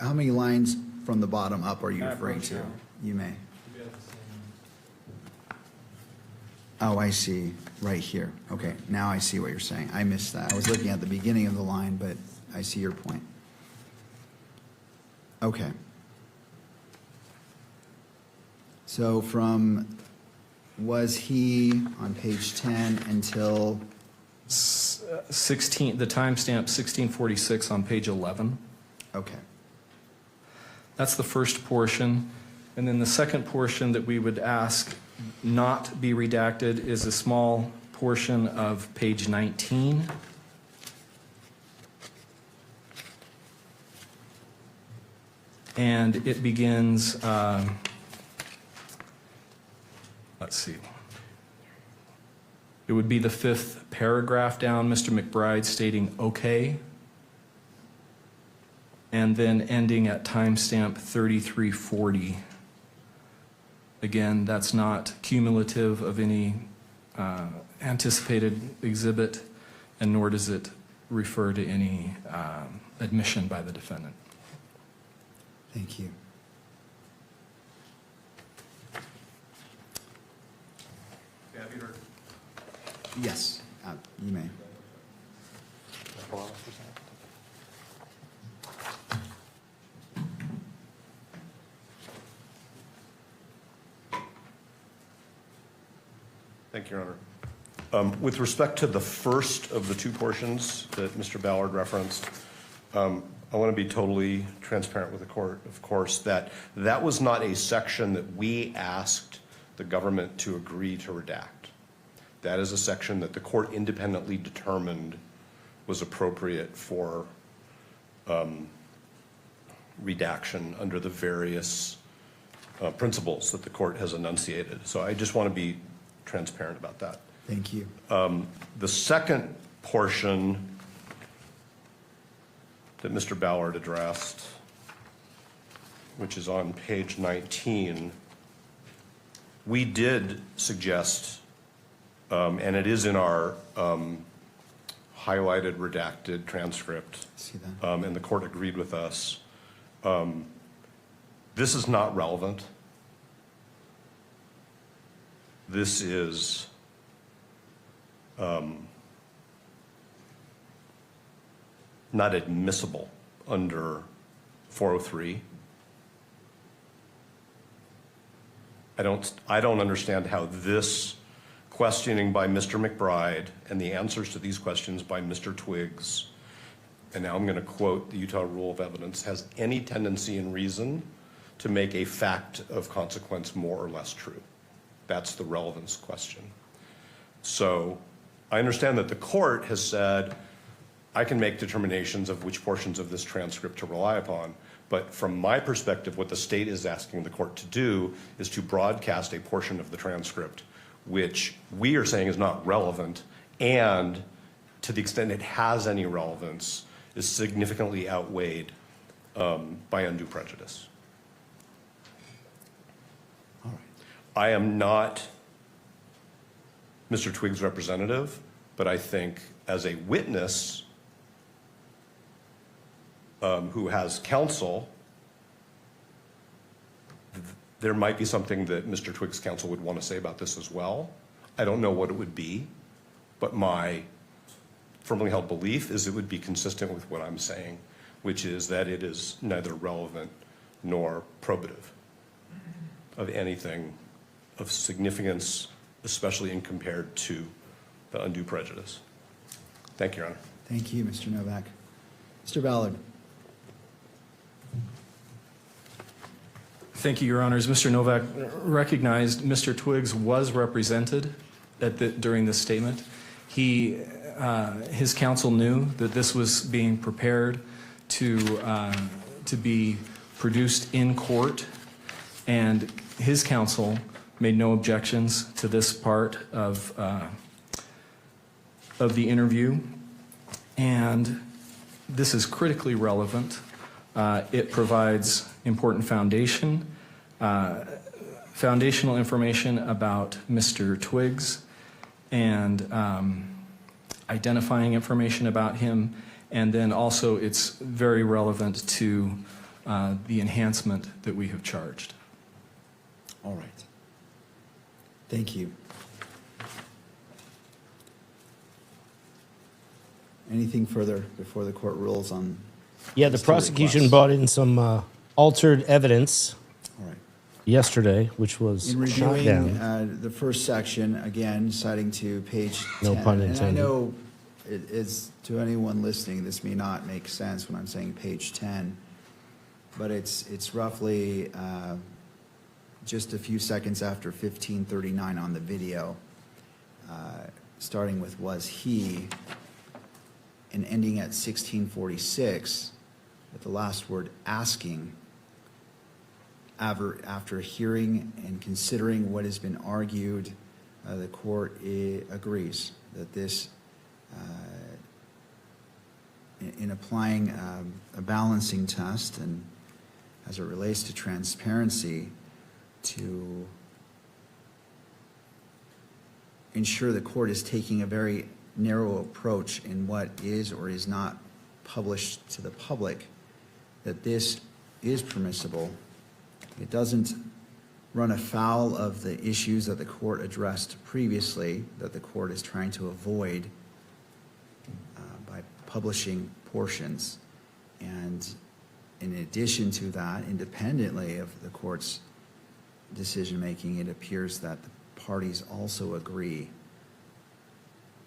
How many lines from the bottom up are you referring to? You may. Oh, I see. Right here. Okay, now I see what you're saying. I missed that. I was looking at the beginning of the line, but I see your point. Okay. So from "was he" on page 10 until 16, the timestamp 1646 on page 11. Okay. That's the first portion. And then the second portion that we would ask not be redacted is a small portion of page 19. And it begins, let's see. It would be the 5th paragraph down, Mr. McBride stating, "Okay," and then ending at timestamp 3340. Again, that's not cumulative of any anticipated exhibit, and nor does it refer to any admission by the defendant. Thank you. Have you heard? Yes, you may. Thank you, Your Honor. With respect to the first of the two portions that Mr. Ballard referenced, I want to be totally transparent with the court, of course, that that was not a section that we asked the government to agree to redact. That is a section that the court independently determined was appropriate for redaction under the various principles that the court has enunciated. So I just want to be transparent about that. Thank you. The second portion that Mr. Ballard addressed, which is on page 19, we did suggest, and it is in our highlighted, redacted transcript, See that? and the court agreed with us. This is not relevant. This is not admissible under 403. I don't understand how this questioning by Mr. McBride and the answers to these questions by Mr. Twiggs, and now I'm going to quote the Utah Rule of Evidence, has any tendency in reason to make a fact of consequence more or less true. That's the relevance question. So I understand that the court has said, I can make determinations of which portions of this transcript to rely upon, but from my perspective, what the state is asking the court to do is to broadcast a portion of the transcript which we are saying is not relevant, and to the extent it has any relevance, is significantly outweighed by undue prejudice. All right. I am not Mr. Twiggs' representative, but I think as a witness who has counsel, there might be something that Mr. Twiggs' counsel would want to say about this as well. I don't know what it would be, but my firmly held belief is it would be consistent with what I'm saying, which is that it is neither relevant nor probative of anything of significance, especially in compared to the undue prejudice. Thank you, Your Honor. Thank you, Mr. Novak. Mr. Ballard. Thank you, Your Honors. Mr. Novak recognized Mr. Twiggs was represented during this statement. His counsel knew that this was being prepared to be produced in court, and his counsel made no objections to this part of the interview. And this is critically relevant. It provides important foundational information about Mr. Twiggs and identifying information about him, and then also it's very relevant to the enhancement that we have charged. All right. Thank you. Anything further before the court rules on? Yeah, the these two prosecution requests? brought in some altered evidence All right. yesterday, which was In shot reviewing down. the first section, again, citing to page 10. No pun And I intended. know it is, to anyone listening, this may not make sense when I'm saying page 10, but it's roughly just a few seconds after 15:39 on the video, starting with "was he," and ending at 16:46 with the last word "asking," after hearing and considering what has been argued, the court agrees that this, in applying a balancing test and as it relates to transparency, to ensure the court is taking a very narrow approach in what is or is not published to the public, that this is permissible. It doesn't run afoul of the issues that the court addressed previously, that the court is trying to avoid by publishing portions. And in addition to that, independently of the court's decision-making, it appears that the parties also agree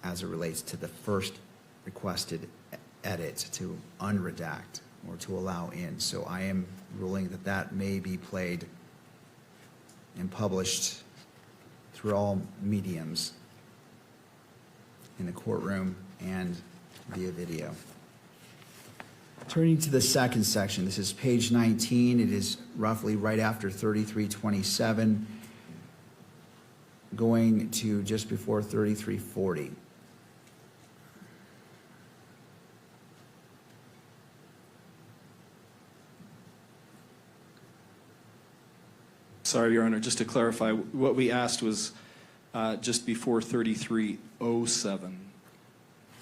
as it relates to the first requested edit to unredact or to allow in. So I am ruling that that may be played and published through all mediums in the courtroom and via video. Turning to the second section, this is page 19. It is roughly right after 3327, going to just before 3340. Sorry, Your Honor, just to clarify, what we asked was just before 3307.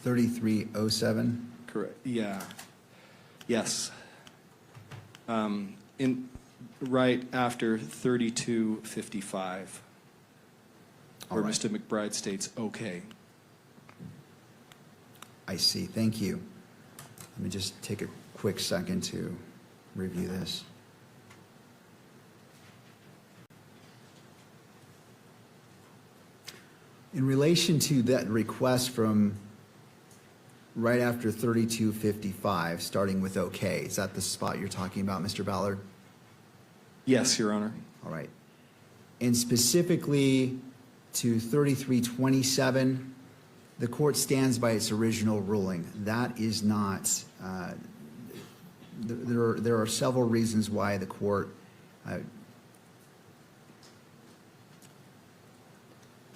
3307? Correct, yeah. Yes. Right after 3255, where All right. Mr. McBride states, okay. I see, thank you. Let me just take a quick second to review this. In relation to that request from right after 3255, starting with okay, is that the spot you're talking about, Mr. Ballard? Yes, Your Honor. All right. And specifically to 3327, the court stands by its original ruling. That is not, there are several reasons why the court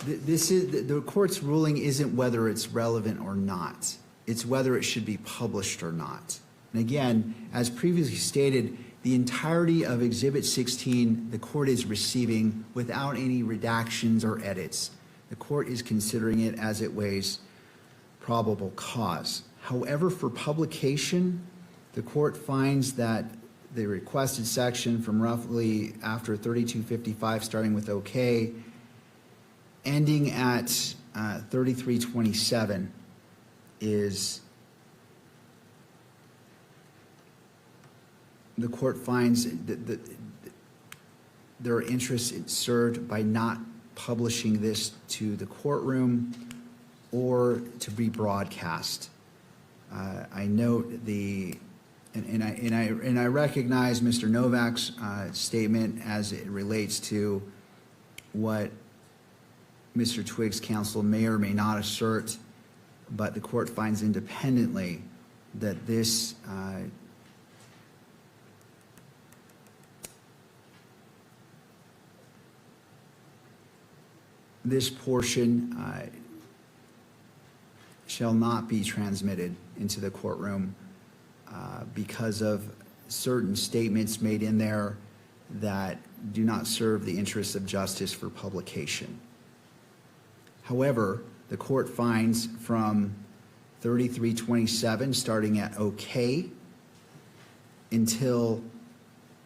the court's ruling isn't whether it's relevant or not. It's whether it should be published or not. And again, as previously stated, the entirety of Exhibit 16, the court is receiving without any redactions or edits. The court is considering it as it weighs probable cause. However, for publication, the court finds that the requested section from roughly after 3255, starting with okay, ending at 3327 is, the court finds that there are interests served by not publishing this to the courtroom or to be broadcast. I note the, and I recognize Mr. Novak's statement as it relates to what Mr. Twiggs' counsel may or may not assert, but the court finds independently that this this portion shall not be transmitted into the courtroom because of certain statements made in there that do not serve the interests of justice for publication. However, the court finds from 3327, starting at okay, until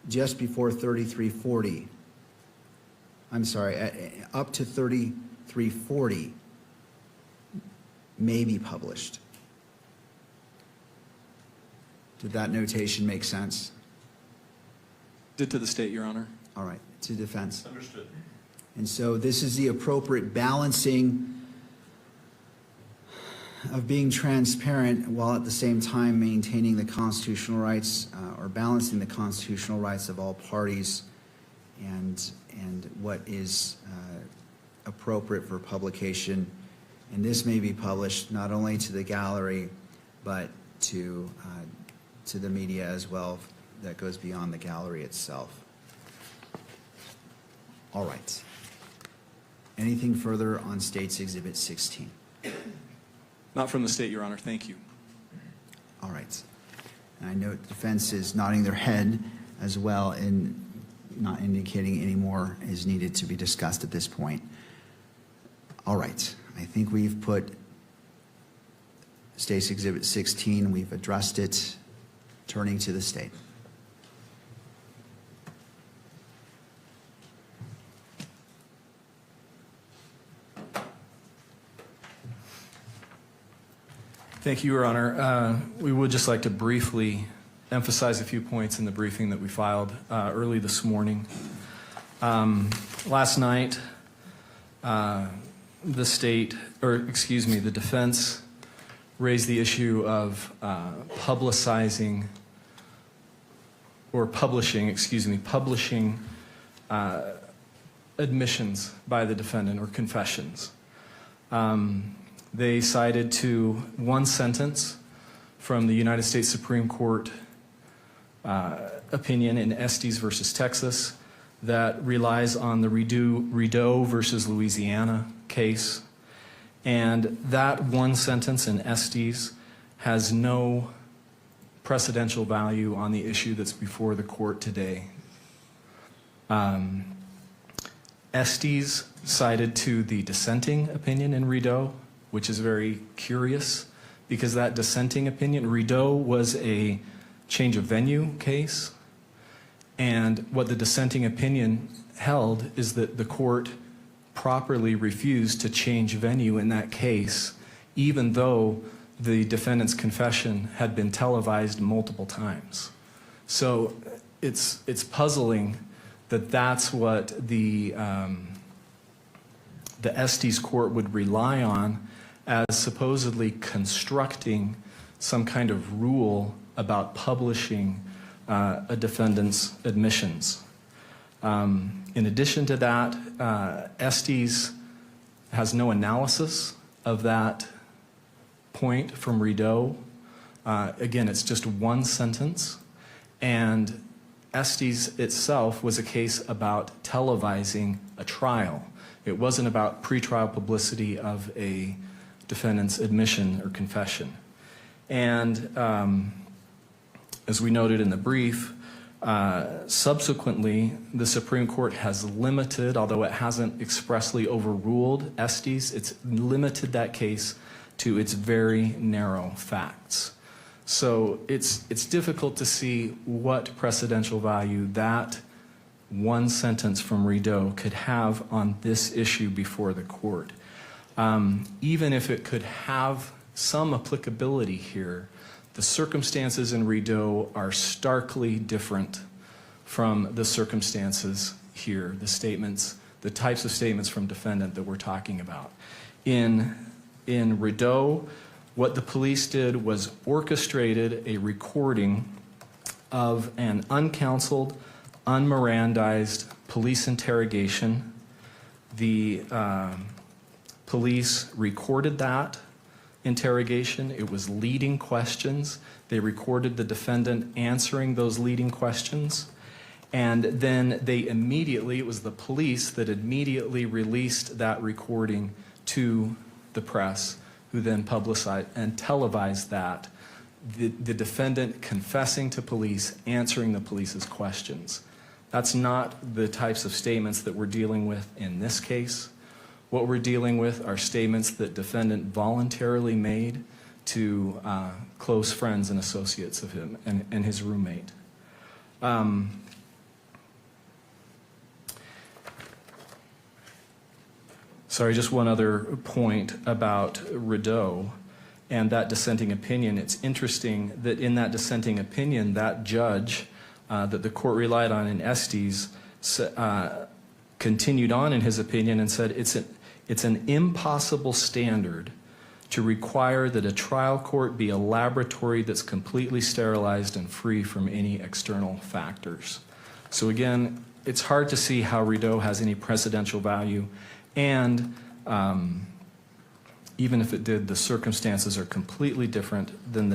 just before 3340, I'm sorry, up to 3340 may be published. Did that notation make sense? Did to the state, Your Honor. All right, to defense. Understood. And so this is the appropriate balancing of being transparent while at the same time maintaining the constitutional rights or balancing the constitutional rights of all parties and what is appropriate for publication. And this may be published not only to the gallery but to the media as well that goes beyond the gallery itself. All right. Anything further on State's Exhibit 16? Not from the state, Your Honor. Thank you. All right. And I note the defense is nodding their head as well and not indicating any more is needed to be discussed at this point. All right. I think we've put State's Exhibit 16, we've addressed it. Turning to the state. Thank you, Your Honor. We would just like to briefly emphasize a few points in the briefing that we filed early this morning. Last night, the defense raised the issue of publishing admissions by the defendant or confessions. They cited to one sentence from the United States Supreme Court opinion in Estes versus Texas that relies on the Rideau versus Louisiana case. And that one sentence in Estes has no precedential value on the issue that's before the court today. Estes cited to the dissenting opinion in Rideau, which is very curious because that dissenting opinion, Rideau was a change of venue case. And what the dissenting opinion held is that the court properly refused to change venue in that case, even though the defendant's confession had been televised multiple times. So it's puzzling that that's what the Estes court would rely on as supposedly constructing some kind of rule about publishing a defendant's admissions. In addition to that, Estes has no analysis of that point from Rideau. Again, it's just one sentence, and Estes itself was a case about televising a trial. It wasn't about pretrial publicity of a defendant's admission or confession. And as we noted in the brief, subsequently, the Supreme Court has limited, although it hasn't expressly overruled Estes, it's limited that case to its very narrow facts. So it's difficult to see what precedential value that one sentence from Rideau could have on this issue before the court. Even if it could have some applicability here, the circumstances in Rideau are starkly different from the circumstances here, the statements, the types of statements from defendant that we're talking about. In Rideau, what the police did was orchestrated a recording of an uncounseled, unmirandized police interrogation. The police recorded that interrogation. It was leading questions. They recorded the defendant answering those leading questions. And then they immediately, it was the police that immediately released that recording to the press, who then publicized and televised that. The defendant confessing to police, answering the police's questions. That's not the types of statements that we're dealing with in this case. What we're dealing with are statements that defendant voluntarily made to close friends and associates of him and his roommate. Sorry, just one other point about Rideau and that dissenting opinion. It's interesting that in that dissenting opinion, that judge that the court relied on in Estes continued on in his opinion and said it's an impossible standard to require that a trial court be a laboratory that's completely sterilized and free from any external factors. So again, it's hard to see how Rideau has any precedential value, and even if it did, the circumstances are completely different than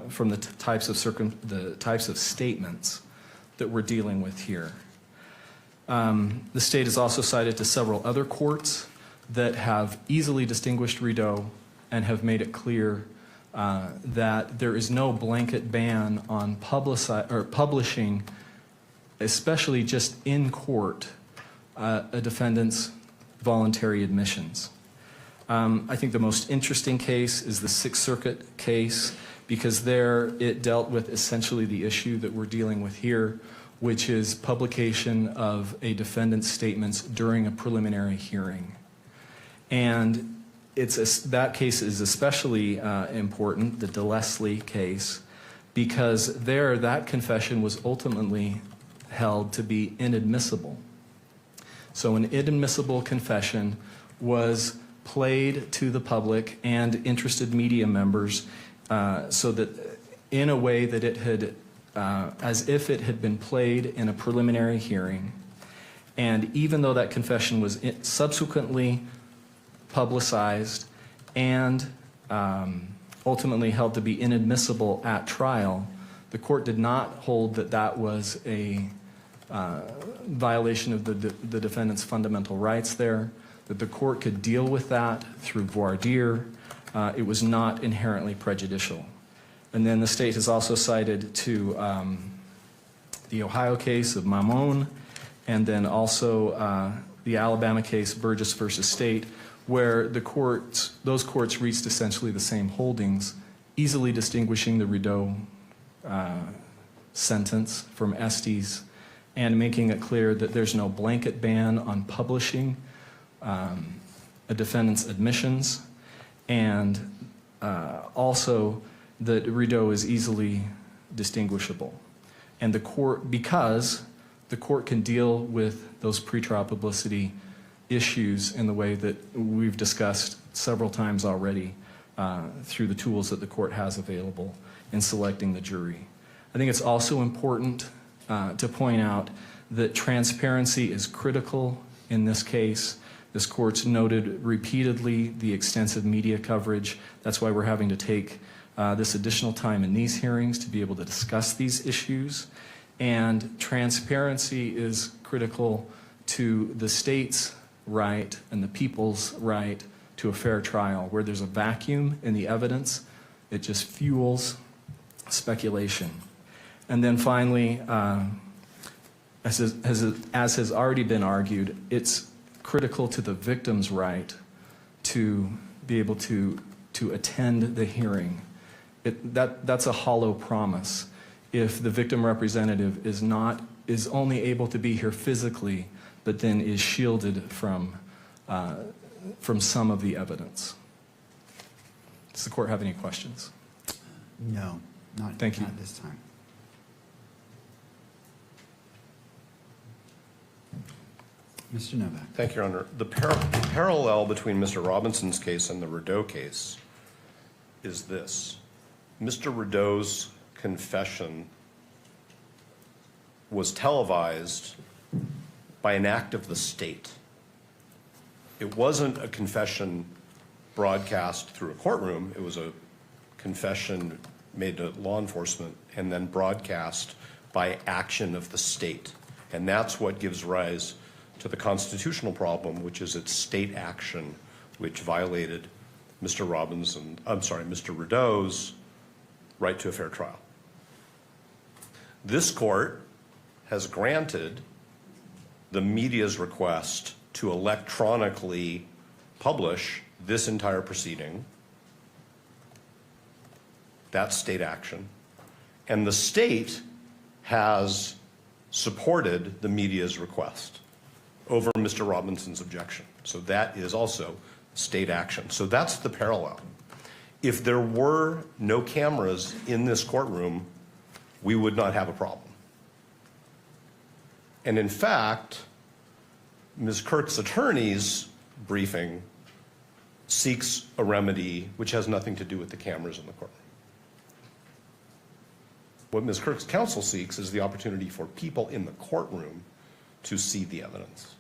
from the types of statements that we're dealing with here. The state has also cited to several other courts that have easily distinguished Rideau and have made it clear that there is no blanket ban on publishing, especially just in court, a defendant's voluntary admissions. I think the most interesting case is the Sixth Circuit case, because there it dealt with essentially the issue that we're dealing with here, which is publication of a defendant's statements during a preliminary hearing. And that case is especially important, the DeLeslie case, because there that confession was ultimately held to be inadmissible. So an inadmissible confession was played to the public and interested media members so that in a way that it had, as if it had been played in a preliminary hearing. And even though that confession was subsequently publicized and ultimately held to be inadmissible at trial, the court did not hold that that was a violation of the defendant's fundamental rights there, that the court could deal with that through voir dire. It was not inherently prejudicial. And then the state has also cited to the Ohio case of Mamon, and then also the Alabama case, Burgess versus State, where those courts reached essentially the same holdings, easily distinguishing the Rideau sentence from Estes and making it clear that there's no blanket ban on publishing a defendant's admissions, and also that Rideau is easily distinguishable. And the court, because the court can deal with those pretrial publicity issues in the way that we've discussed several times already through the tools that the court has available in selecting the jury. I think it's also important to point out that transparency is critical in this case. This court's noted repeatedly the extensive media coverage. That's why we're having to take this additional time in these hearings to be able to discuss these issues. And transparency is critical to the state's right and the people's right to a fair trial. Where there's a vacuum in the evidence, it just fuels speculation. And then finally, as has already been argued, it's critical to the victim's right to be able to attend the hearing. That's a hollow promise if the victim representative is only able to be here physically, but then is shielded from some of the evidence. Does the court have any questions? No, not Thank you. at this time. Mr. Novak. Thank you, Your Honor. The parallel between Mr. Robinson's case and the Rideau case is this. Mr. Rideau's confession was televised by an act of the state. It wasn't a confession broadcast through a courtroom. It was a confession made to law enforcement and then broadcast by action of the state. And that's what gives rise to the constitutional problem, which is its state action, which violated Mr. Rideau's right to a fair trial. This court has granted the media's request to electronically publish this entire proceeding. That's state action. And the state has supported the media's request over Mr. Robinson's objection. So that is also state action. So that's the parallel. If there were no cameras in this courtroom, we would not have a problem. And in fact, Ms. Kirk's attorney's briefing seeks a remedy which has nothing to do with the cameras in the courtroom. What Ms. Kirk's counsel seeks is the opportunity for people in the courtroom to see the evidence.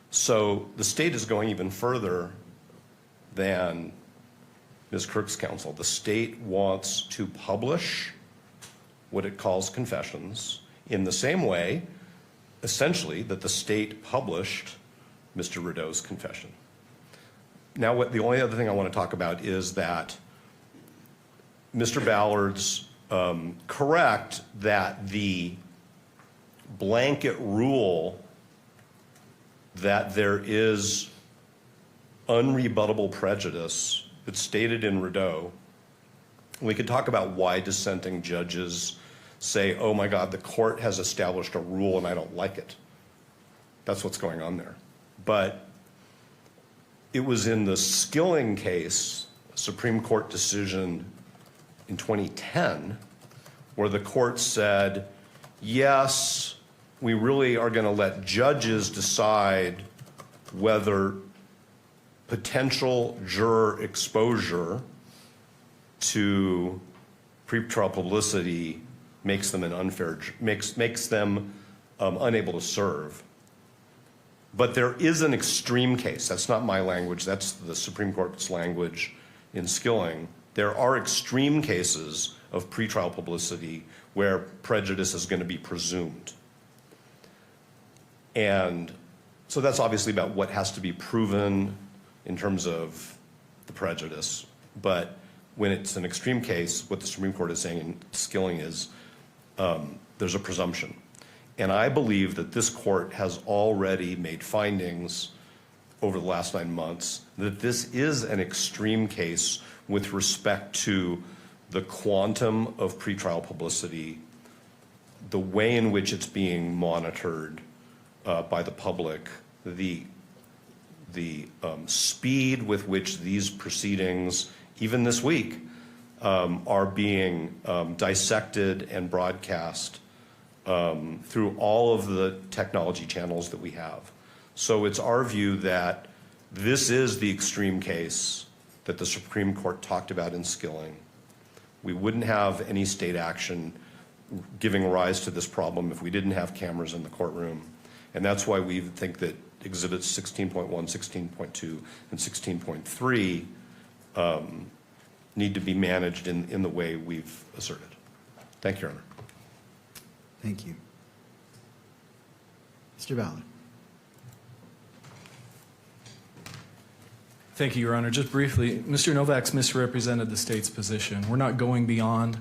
So the state is going even further than Ms. Kirk's counsel. The state wants to publish what it calls confessions in the same way essentially that the state published Mr. Rideau's confession. Now, the only other thing I want to talk about is that Mr. Ballard's correct that the blanket rule that there is unrebuttable prejudice that's stated in Rideau. We could talk about why dissenting judges say, oh my God, the court has established a rule and I don't like it. That's what's going on there. But it was in the Skilling case, a Supreme Court decision in 2010, where the court said, yes, we really are going to let judges decide whether potential juror exposure to pretrial publicity makes them makes them unable to serve. But there is an extreme case. That's not my language. That's the Supreme Court's language in Skilling. There are extreme cases of pretrial publicity where prejudice is going to be presumed. And so that's obviously about what has to be proven in terms of the prejudice. But when it's an extreme case, what the Supreme Court is saying in Skilling is there's a presumption. And I believe that this court has already made findings over the last 9 months that this is an extreme case with respect to the quantum of pretrial publicity, the way in which it's being monitored by the public, the speed with which these proceedings, even this week, are being dissected and broadcast through all of the technology channels that we have. So it's our view that this is the extreme case that the Supreme Court talked about in Skilling. We wouldn't have any state action giving rise to this problem if we didn't have cameras in the courtroom. And that's why we think that Exhibits 16.1, 16.2, and 16.3 need to be managed in the way we've asserted. Thank you, Your Honor. Thank you. Mr. Ballard. Thank you, Your Honor. Just briefly, Mr. Novak's misrepresented the state's position. We're not going beyond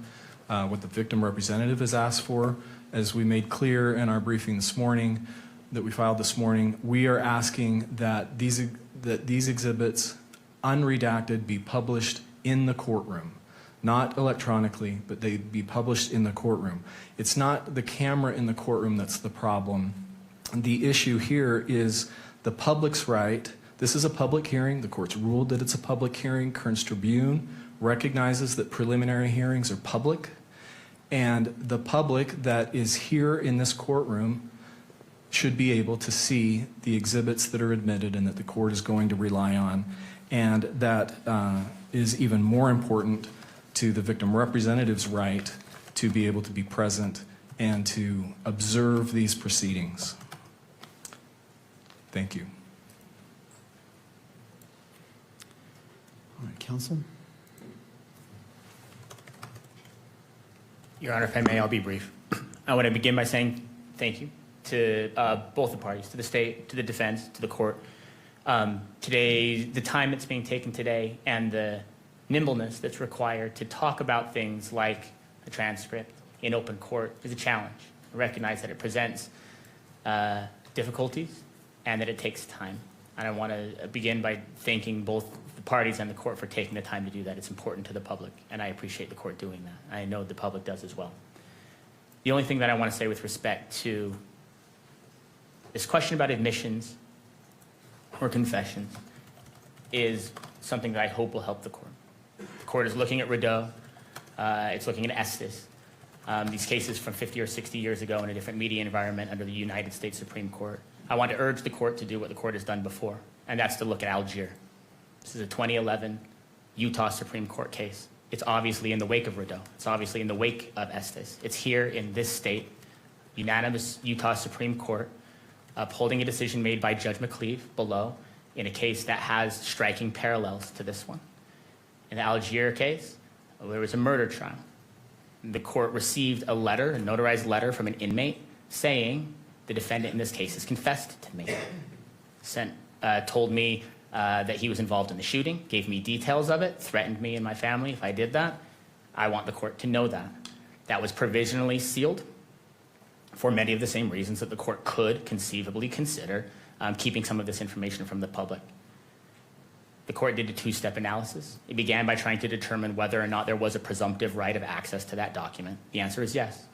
what the victim representative has asked for. As we made clear in our briefing this morning, that we filed this morning, we are asking that these exhibits, unredacted, be published in the courtroom. Not electronically, but they be published in the courtroom. It's not the camera in the courtroom that's the problem. The issue here is the public's right. This is a public hearing. The court's ruled that it's a public hearing. Kearns Tribune recognizes that preliminary hearings are public. And the public that is here in this courtroom should be able to see the exhibits that are admitted and that the court is going to rely on. And that is even more important to the victim representative's right to be able to be present and to observe these proceedings. Thank you. All right, counsel. Your Honor, if I may, I'll be brief. I want to begin by saying thank you to both the parties, to the state, to the defense, to the court. Today, the time that's being taken today and the nimbleness that's required to talk about things like a transcript in open court is a challenge. I recognize that it presents difficulties and that it takes time. And I want to begin by thanking both the parties and the court for taking the time to do that. It's important to the public, and I appreciate the court doing that. I know the public does as well. The only thing that I want to say with respect to this question about admissions or confessions is something that I hope will help the court. The court is looking at Rideau. It's looking at Estes. These cases from 50 or 60 years ago in a different media environment under the United States Supreme Court. I want to urge the court to do what the court has done before, and that's to look at Algier. This is a 2011 Utah Supreme Court case. It's obviously in the wake of Rideau. It's obviously in the wake of Estes. It's here in this state, unanimous Utah Supreme Court, upholding a decision made by Judge McCleave below in a case that has striking parallels to this one. In the Algier case, there was a murder trial. The court received a letter, a notarized letter from an inmate saying The defendant in this case has confessed to me, told me that he was involved in the shooting, gave me details of it, threatened me and my family if I did that. I want the court to know that. That was provisionally sealed for many of the same reasons that the court could conceivably consider keeping some of this information from the public. The court did a two-step analysis. It began by trying to determine whether or not there was a presumptive right of access to that document. The answer is yes.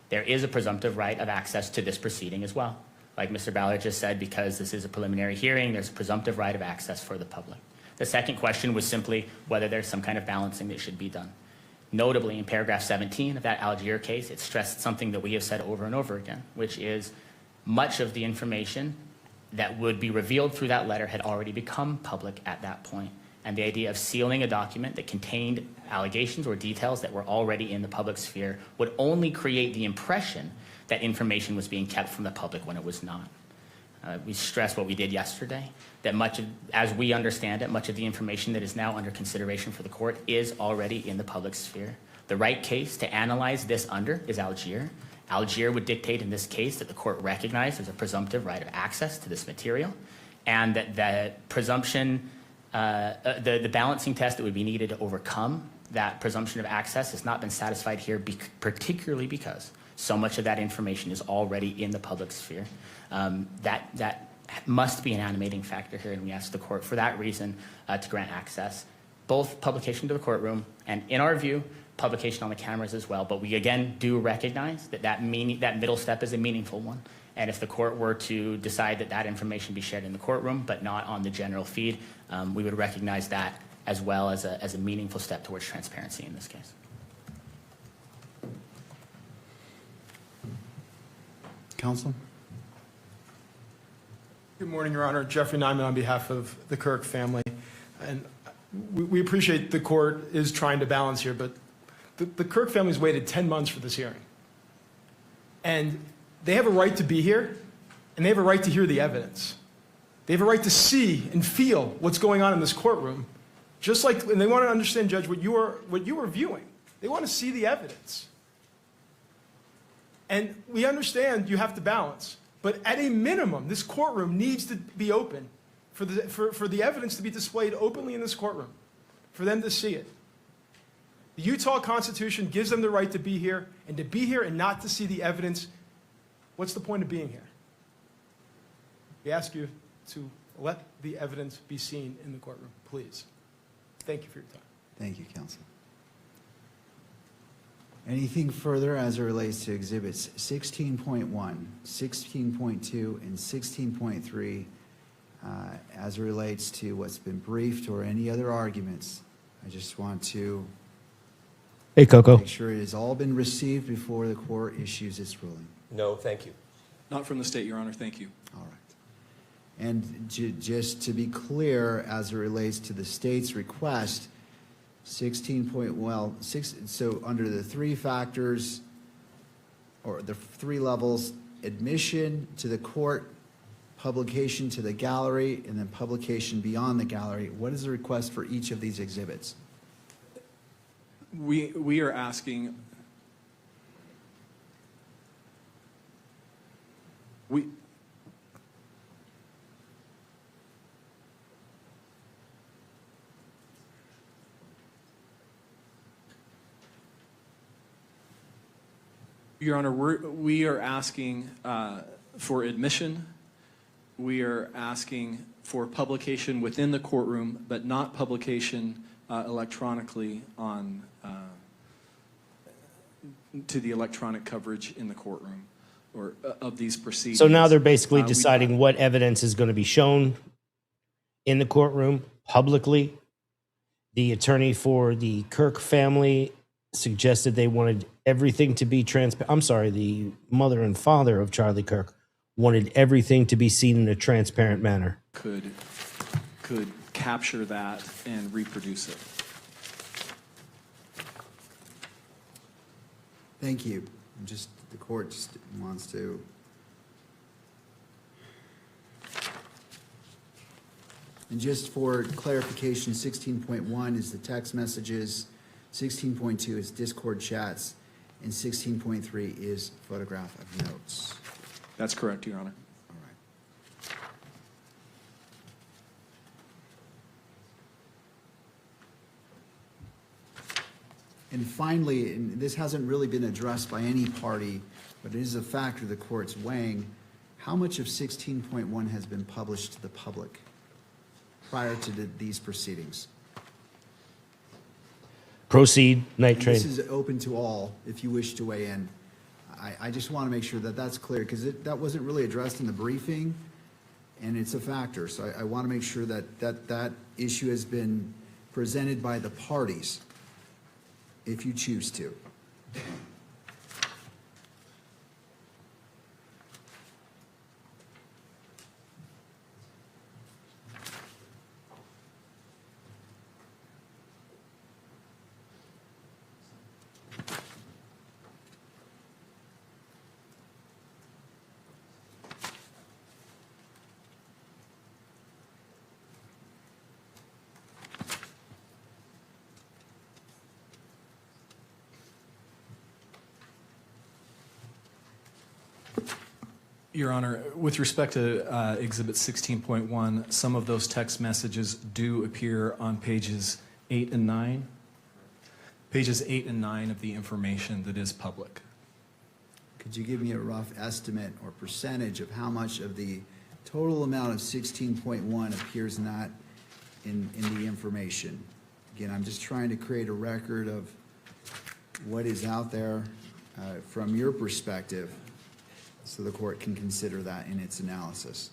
There is a presumptive right of access to this proceeding as well. Like Mr. Ballard just said, because this is a preliminary hearing, there's a presumptive right of access for the public. The second question was simply whether there's some kind of balancing that should be done. Notably, in paragraph 17 of that Algier case, it stressed something that we have said over and over again, which is much of the information that would be revealed through that letter had already become public at that point. And the idea of sealing a document that contained allegations or details that were already in the public sphere would only create the impression that information was being kept from the public when it was not. We stress what we did yesterday, that much of, as we understand it, much of the information that is now under consideration for the court is already in the public sphere. The right case to analyze this under is Algier. Algier would dictate in this case that the court recognized there's a presumptive right of access to this material, and that the presumption, the balancing test that would be needed to overcome that presumption of access has not been satisfied here, particularly because so much of that information is already in the public sphere. That must be an animating factor here, and we ask the court for that reason to grant access, both publication to the courtroom and, in our view, publication on the cameras as well. But we again do recognize that that middle step is a meaningful one. And if the court were to decide that that information be shared in the courtroom but not on the general feed, we would recognize that as well as a meaningful step towards transparency in this case. Counsel? Good morning, Your Honor. Jeffrey Nyman on behalf of the Kirk family. And we appreciate the court is trying to balance here, but the Kirk family's waited 10 months for this hearing. And they have a right to be here, and they have a right to hear the evidence. They have a right to see and feel what's going on in this courtroom, just like, and they want to understand, Judge, what you are viewing. They want to see the evidence. And we understand you have to balance, but at a minimum, this courtroom needs to be open for the evidence to be displayed openly in this courtroom, for them to see it. The Utah Constitution gives them the right to be here, and to be here and not to see the evidence, what's the point of being here? We ask you to let the evidence be seen in the courtroom, please. Thank you for your time. Thank you, counsel. Anything further as it relates to exhibits 16.1, 16.2, and 16.3 as it relates to what's been briefed or any other arguments? I just want to make sure it has all been received before the court issues its ruling. No, thank you. Not from the state, Your Honor. Thank you. All right. And just to be clear, as it relates to the state's request, 16 point, well, so under the three factors, or the three levels, admission to the court, publication to the gallery, and then publication beyond the gallery, what is the request for each of these exhibits? We are asking, Your Honor, we are asking for admission. We are asking for publication within the courtroom, but not publication electronically on to the electronic coverage in the courtroom or of these proceedings. So now they're basically deciding what evidence is going to be shown in the courtroom publicly. The attorney for the Kirk family suggested they wanted everything to be transparent. I'm sorry, the mother and father of Charlie Kirk wanted everything to be seen in a transparent manner. Could capture that and reproduce it. Thank you. Just the court just wants to. And just for clarification, 16.1 is the text messages, 16.2 is Discord chats, and 16.3 is photograph of notes. That's correct, Your Honor. All right. And finally, and this hasn't really been addressed by any party, but it is a factor the court's weighing, how much of 16.1 has been published to the public prior to these proceedings? Proceed, night And train. this is open to all, if you wish to weigh in. I just want to make sure that that's clear, because that wasn't really addressed in the briefing, and it's a factor. So I want to make sure that that issue has been presented by the parties, if you choose to. Your Honor, with respect to Exhibit 16.1, some of those text messages do appear on pages 8 and 9. Pages 8 and 9 of the information that is public. Could you give me a rough estimate or percentage of how much of the total amount of 16.1 appears not in the information? Again, I'm just trying to create a record of what is out there from your perspective, so the court can consider that in its analysis.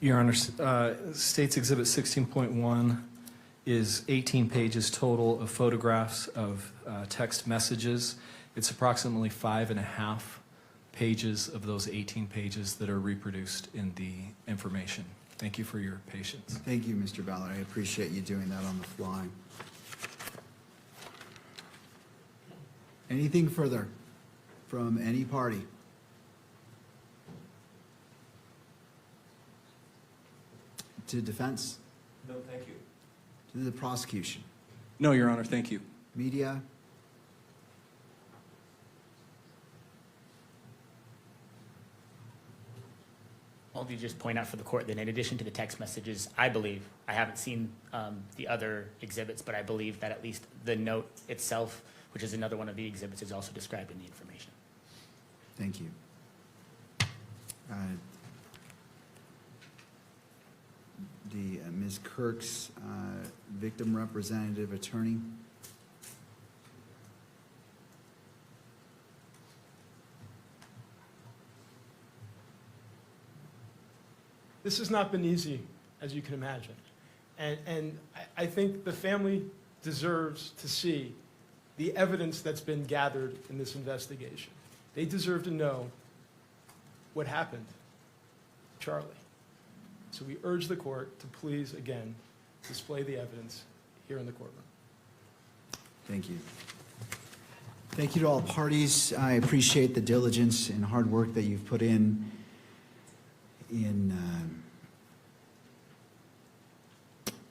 Your Honor, State's Exhibit 16.1 is 18 pages total of photographs of text messages. It's approximately 5.5 pages of those 18 pages that are reproduced in the information. Thank you for your patience. Thank you, Mr. Ballard. I appreciate you doing that on the fly. Anything further from any party? To defense? No, thank you. To the prosecution? No, Your Honor, thank you. Media? I'll just point out for the court that in addition to the text messages, I believe, I haven't seen the other exhibits, but I believe that at least the note itself, which is another one of the exhibits, is also described in the information. Thank you. Ms. Kirk's victim representative attorney. This has not been easy, as you can imagine. And I think the family deserves to see the evidence that's been gathered in this investigation. They deserve to know what happened to Charlie. So we urge the court to please, again, display the evidence here in the courtroom. Thank you. Thank you to all parties. I appreciate the diligence and hard work that you've put in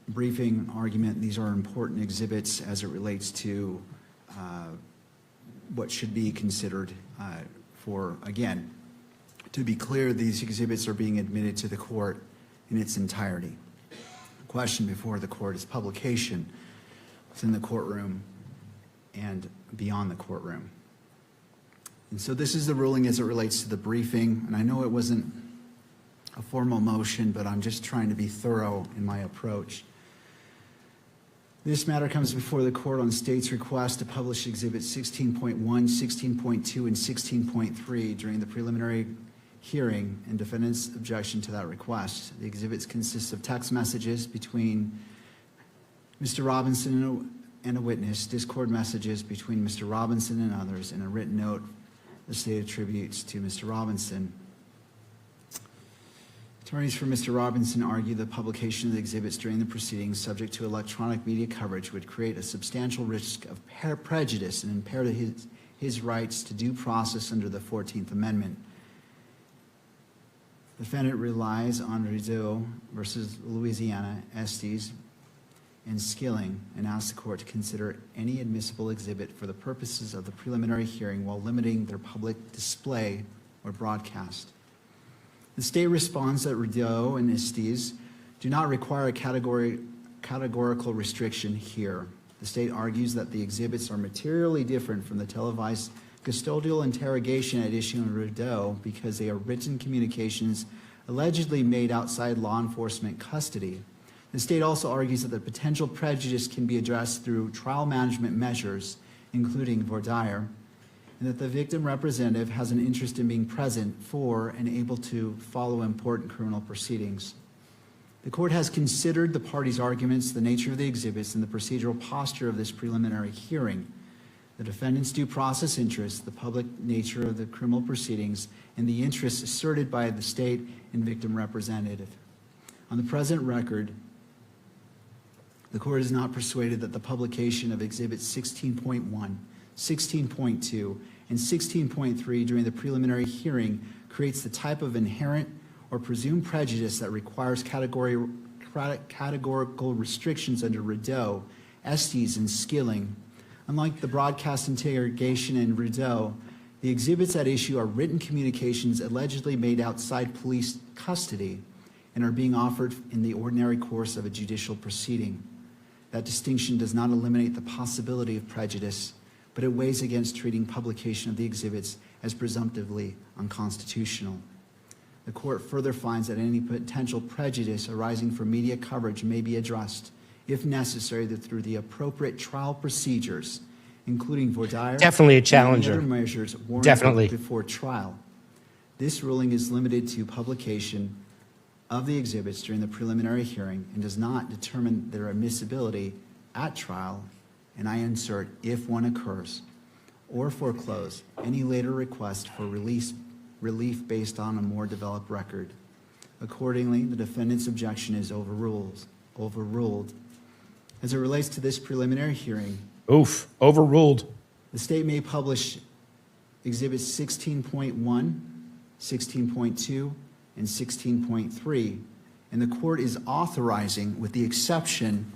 briefing, argument. These are important exhibits as it relates to what should be considered for, again, to be clear, these exhibits are being admitted to the court in its entirety. The question before the court is publication within the courtroom and beyond the courtroom. And so this is the ruling as it relates to the briefing, and I know it wasn't a formal motion, but I'm just trying to be thorough in my approach. This matter comes before the court on state's request to publish exhibits 16.1, 16.2, and 16.3 during the preliminary hearing and defendant's objection to that request. The exhibits consist of text messages between Mr. Robinson and a witness, Discord messages between Mr. Robinson and others, and a written note the state attributes to Mr. Robinson. Attorneys for Mr. Robinson argue the publication of the exhibits during the proceedings subject to electronic media coverage would create a substantial risk of prejudice and impair his rights to due process under the 14th Amendment. The defendant relies on Rideau versus Louisiana, Estes, and Skilling, and asks the court to consider any admissible exhibit for the purposes of the preliminary hearing while limiting their public display or broadcast. The state responds that Rideau and Estes do not require a categorical restriction here. The state argues that the exhibits are materially different from the televised custodial interrogation at issue in Rideau because they are written communications allegedly made outside law enforcement custody. The state also argues that the potential prejudice can be addressed through trial management measures, including voir dire, and that the victim representative has an interest in being present for and able to follow important criminal proceedings. The court has considered the parties' arguments, the nature of the exhibits, and the procedural posture of this preliminary hearing, the defendant's due process interests, the public nature of the criminal proceedings, and the interests asserted by the state and victim representative. On the present record, the court is not persuaded that the publication of exhibits 16.1, 16.2, and 16.3 during the preliminary hearing creates the type of inherent or presumed prejudice that requires categorical restrictions under Rideau, Estes, and Skilling. Unlike the broadcast interrogation in Rideau, the exhibits at issue are written communications allegedly made outside police custody and are being offered in the ordinary course of a judicial proceeding. That distinction does not eliminate the possibility of prejudice, but it weighs against treating publication of the exhibits as presumptively unconstitutional. The court further finds that any potential prejudice arising from media coverage may be addressed, if necessary, through the appropriate trial procedures, including voir dire, Definitely a challenger. and other measures warranted Definitely. before trial. This ruling is limited to publication of the exhibits during the preliminary hearing and does not determine their admissibility at trial, and I insert if one occurs, or foreclose any later request for relief based on a more developed record. Accordingly, the defendant's objection is overruled. As it relates to this preliminary hearing, Oof, overruled. the state may publish exhibits 16.1, 16.2, and 16.3, and the court is authorizing, with the exception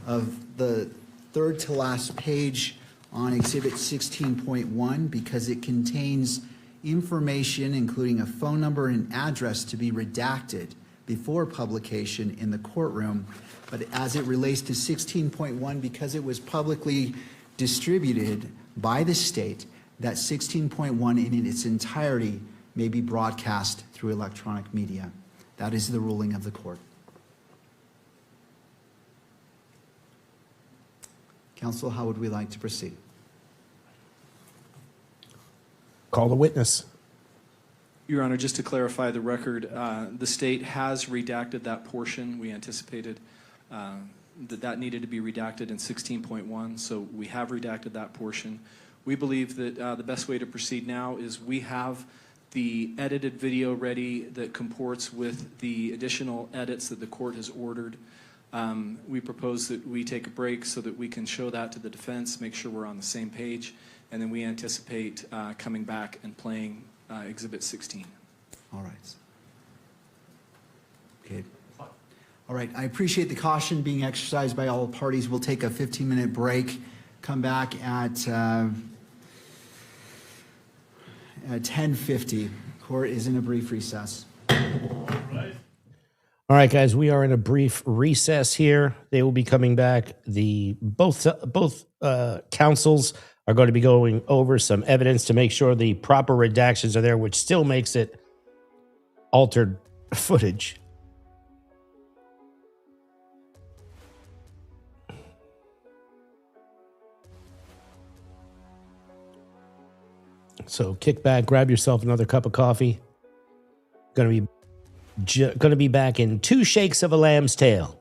of the third to last page on exhibit 16.1, because it contains information including a phone number and address to be redacted before publication in the courtroom. But as it relates to 16.1, because it was publicly distributed by the state, that 16.1 in its entirety may be broadcast through electronic media. That is the ruling of the court. Counsel, how would we like to proceed? Call the witness. Your Honor, just to clarify the record, the state has redacted that portion. We anticipated that needed to be redacted in 16.1, so we have redacted that portion. We believe that the best way to proceed now is we have the edited video ready that comports with the additional edits that the court has ordered. We propose that we take a break so that we can show that to the defense, make sure we're on the same page, and then we anticipate coming back and playing Exhibit 16. All right. Okay. All right. I appreciate the caution being exercised by all parties. We'll take a 15-minute break, come back at 10:50. Court is in a brief recess. All right, guys, we are in a brief recess here. They will be coming back. Both counsels are going to be going over some evidence to make sure the proper redactions are there, which still makes it altered footage. So kick back, grab yourself another cup of coffee. Going to be back in 2 shakes of a lamb's tail.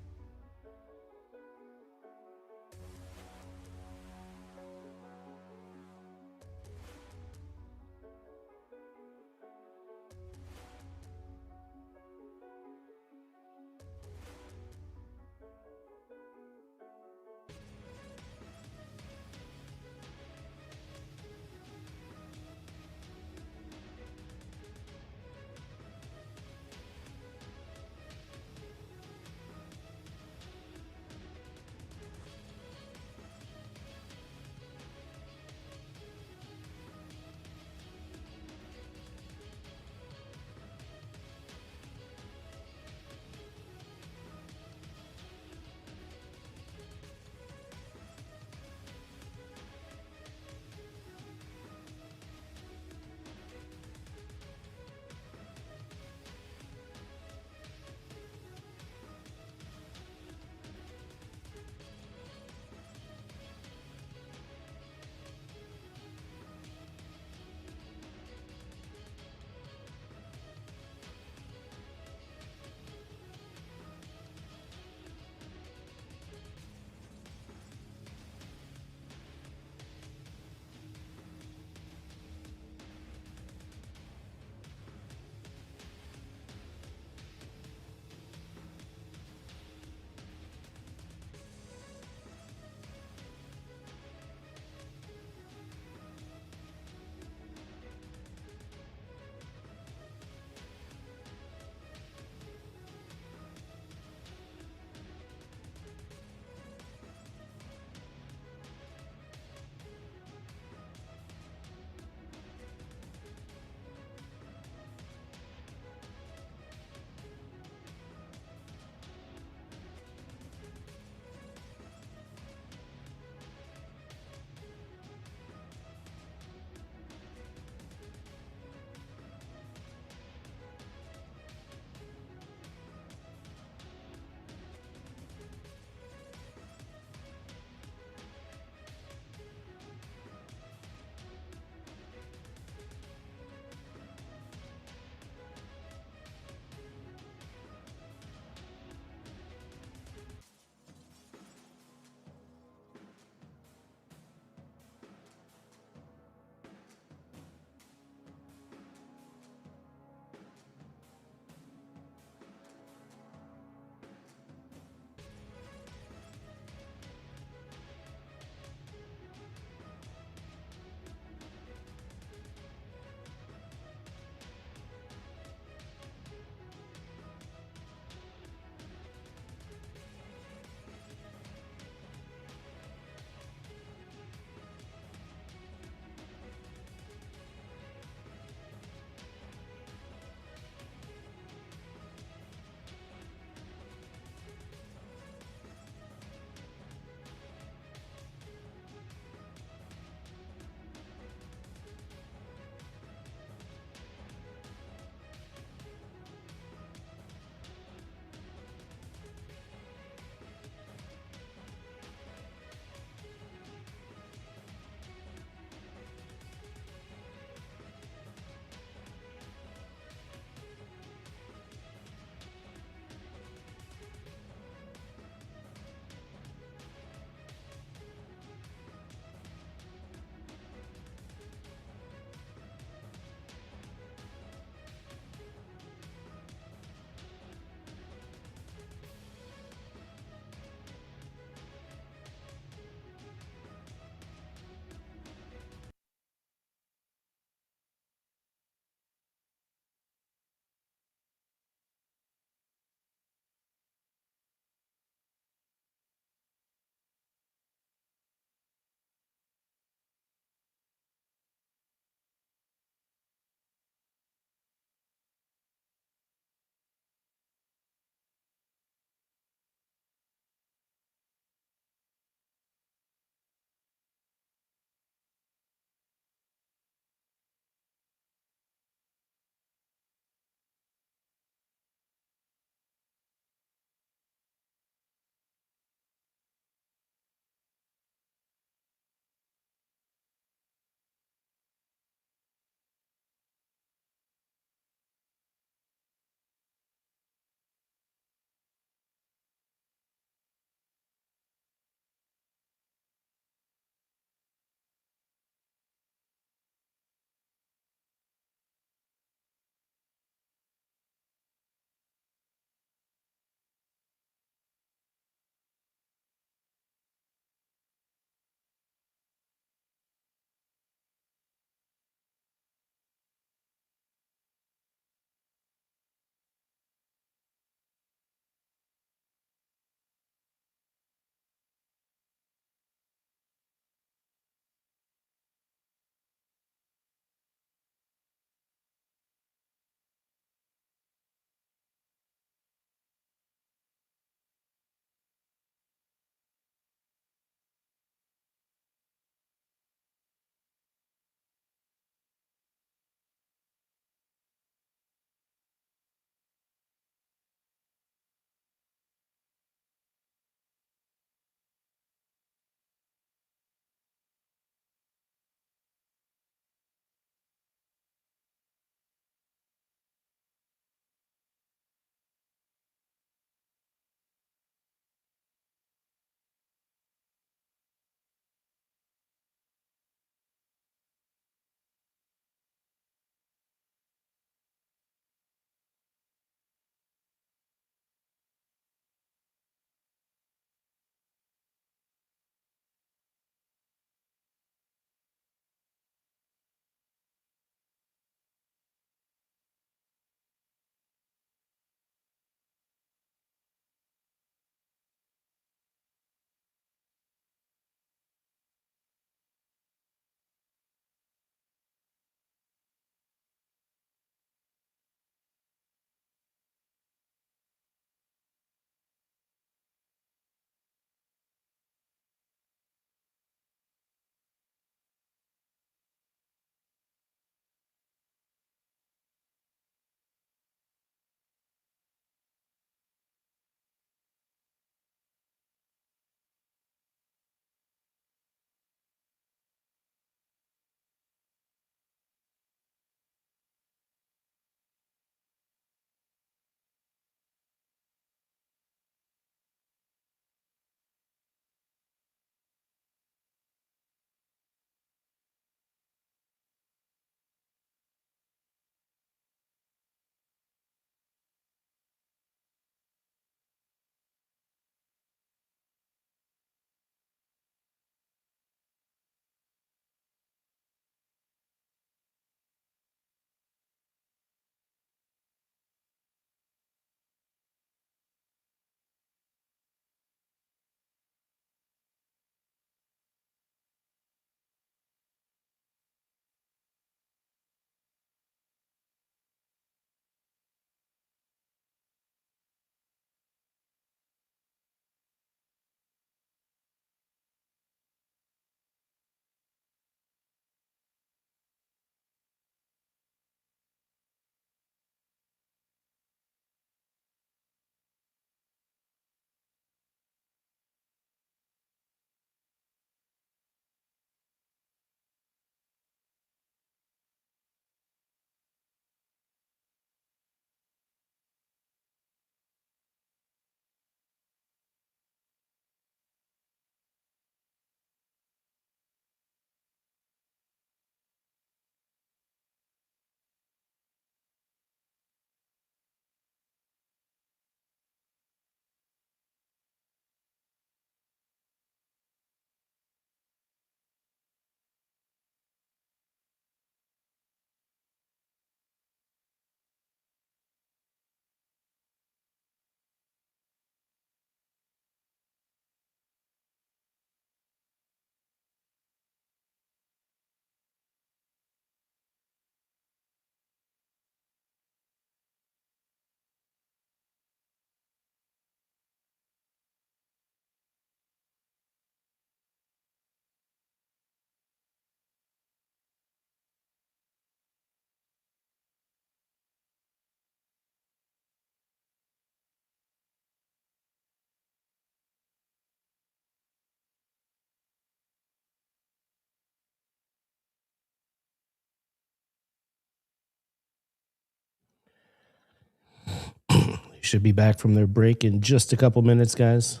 Should be back from their break in just a couple minutes, guys.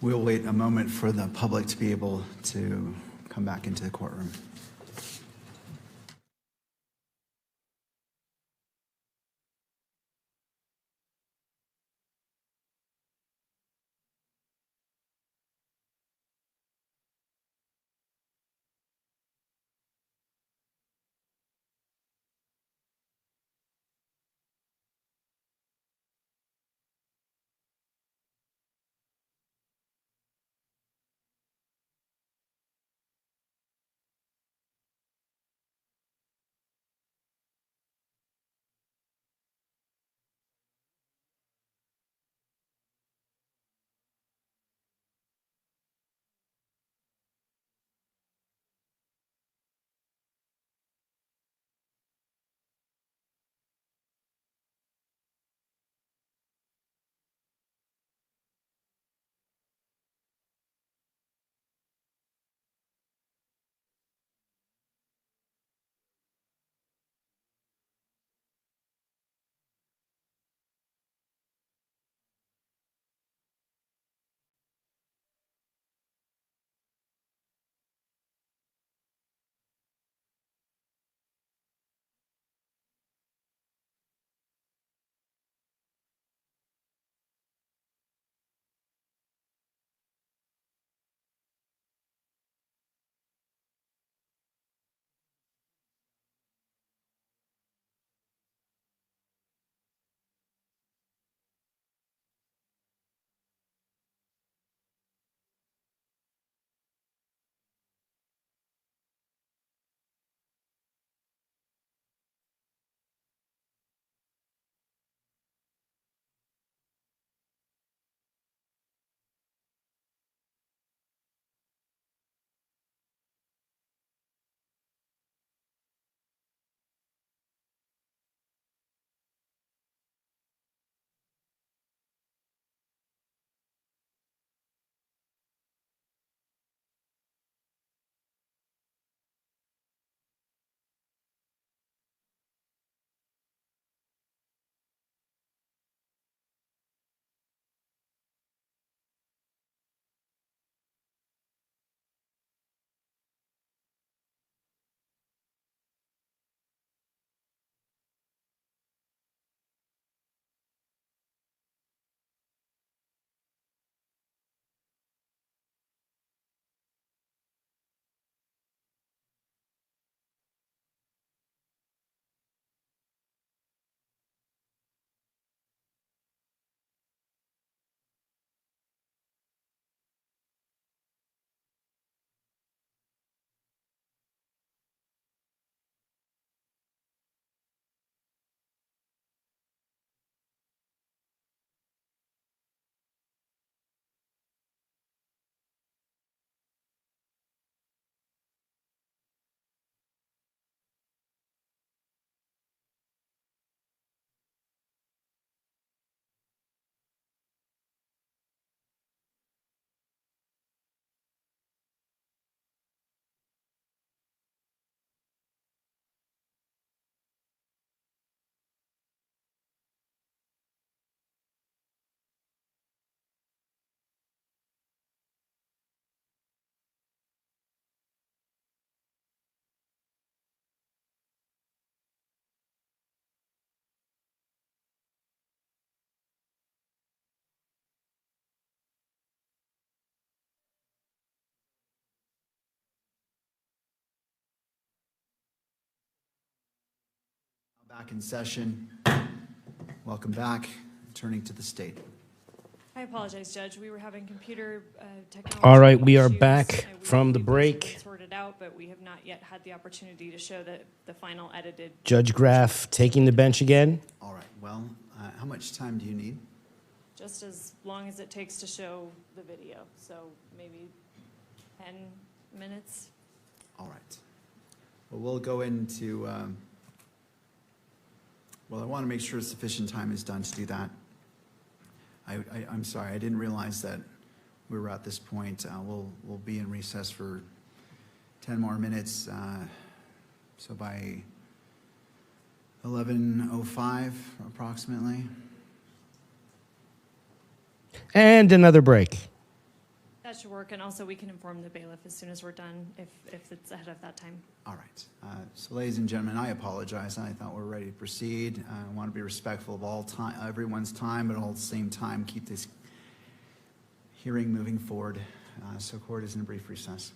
We'll wait a moment for the public to be able to come back into the courtroom. Back in session. Welcome back. Turning to the state. I apologize, Judge. We were having computer technology. All right, we are issues. back We from the believe those have break. been sorted out, but we have not yet had the opportunity to show the final edited. Judge Graff taking the bench again. All right, well, how much time do you need? Just as long as it takes to show the video, so maybe 10 minutes. All right. Well, we'll go into, well, I want to make sure sufficient time is done to do that. I'm sorry, I didn't realize that we were at this point. We'll be in recess for 10 more minutes. So by 11:05 approximately. And another break. That should work, and also we can inform the bailiff as soon as we're done if it's ahead of that time. All right. So ladies and gentlemen, I apologize. I thought we were ready to proceed. I want to be respectful of all time, everyone's time, but all at the same time keep this hearing moving forward. So court is in a brief recess.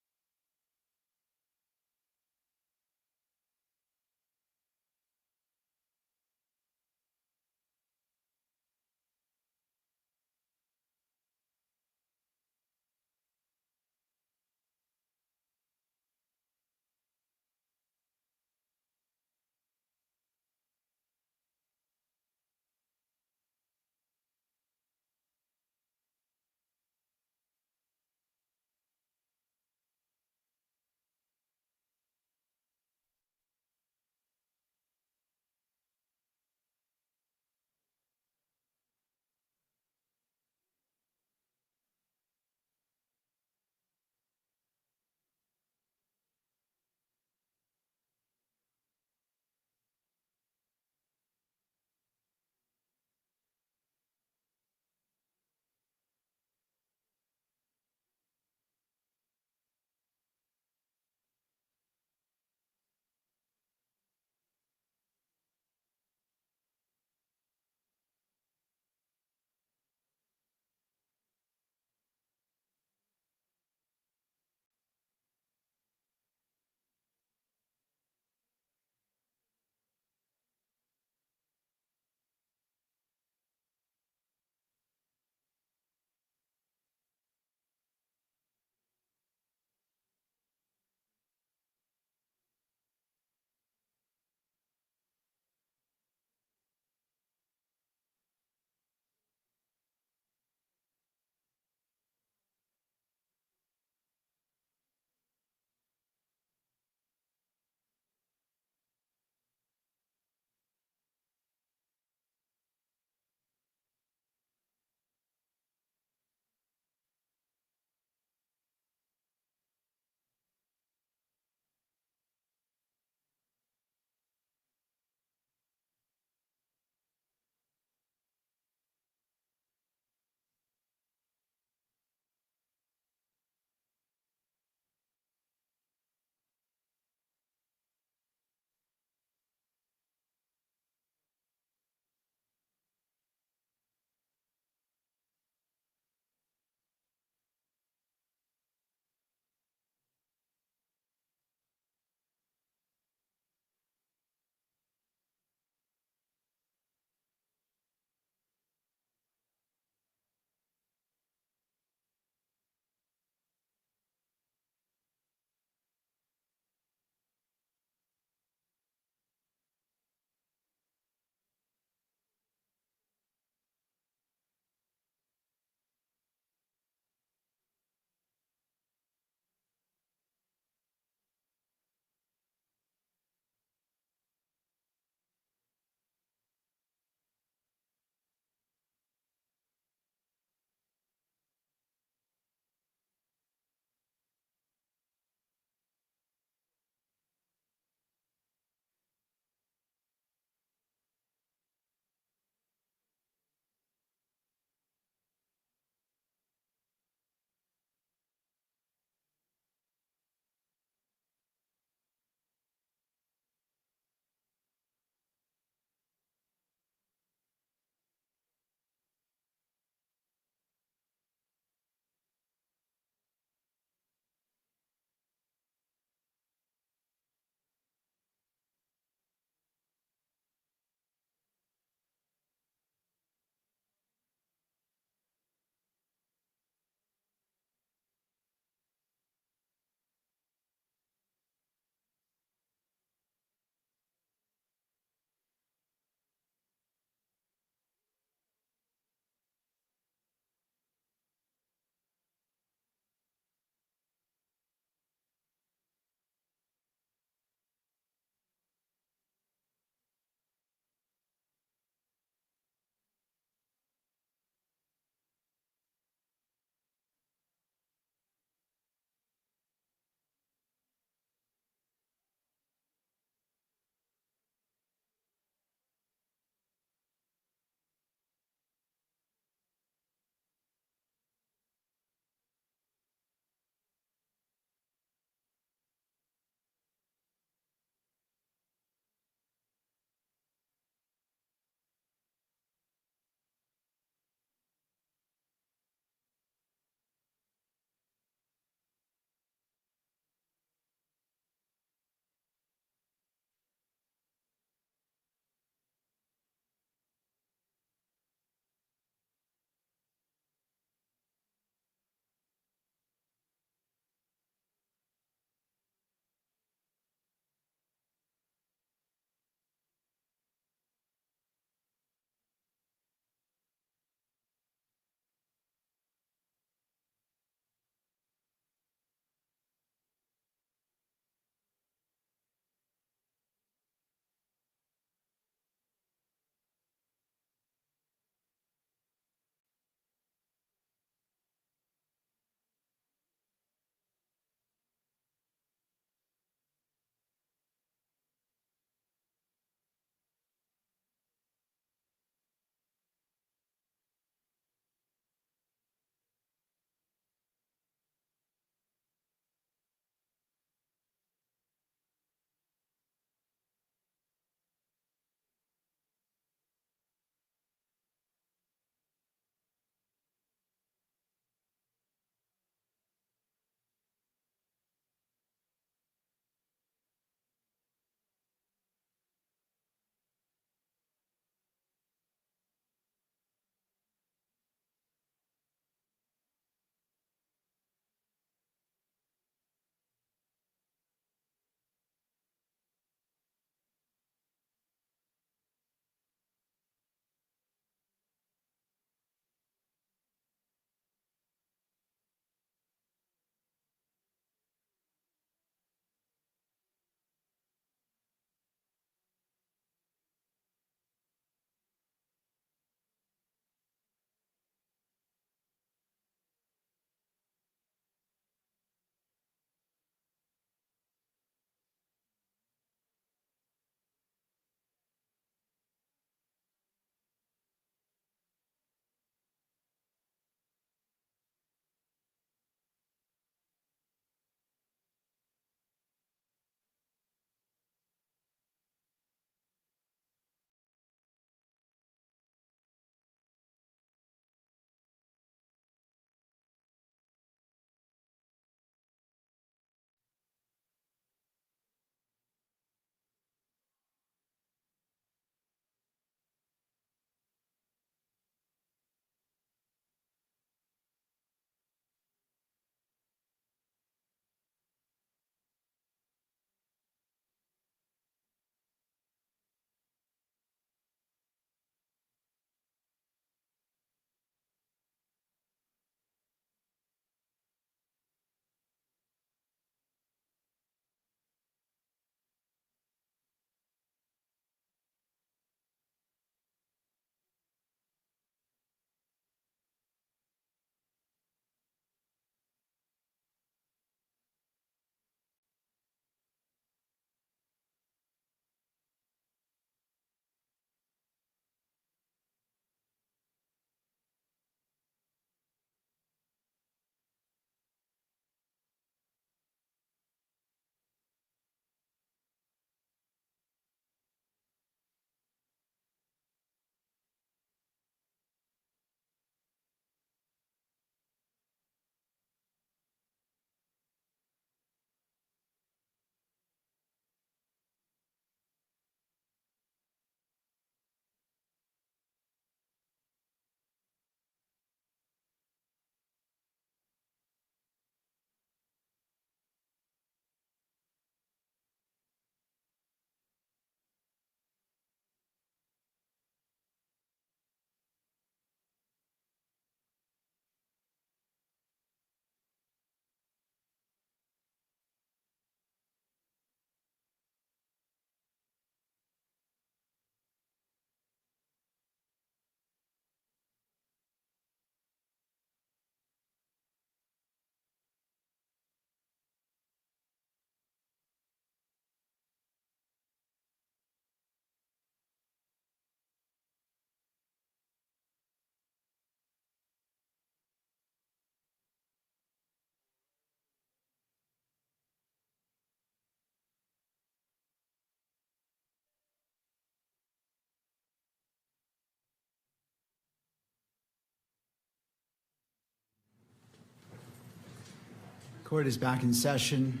Court is back in session,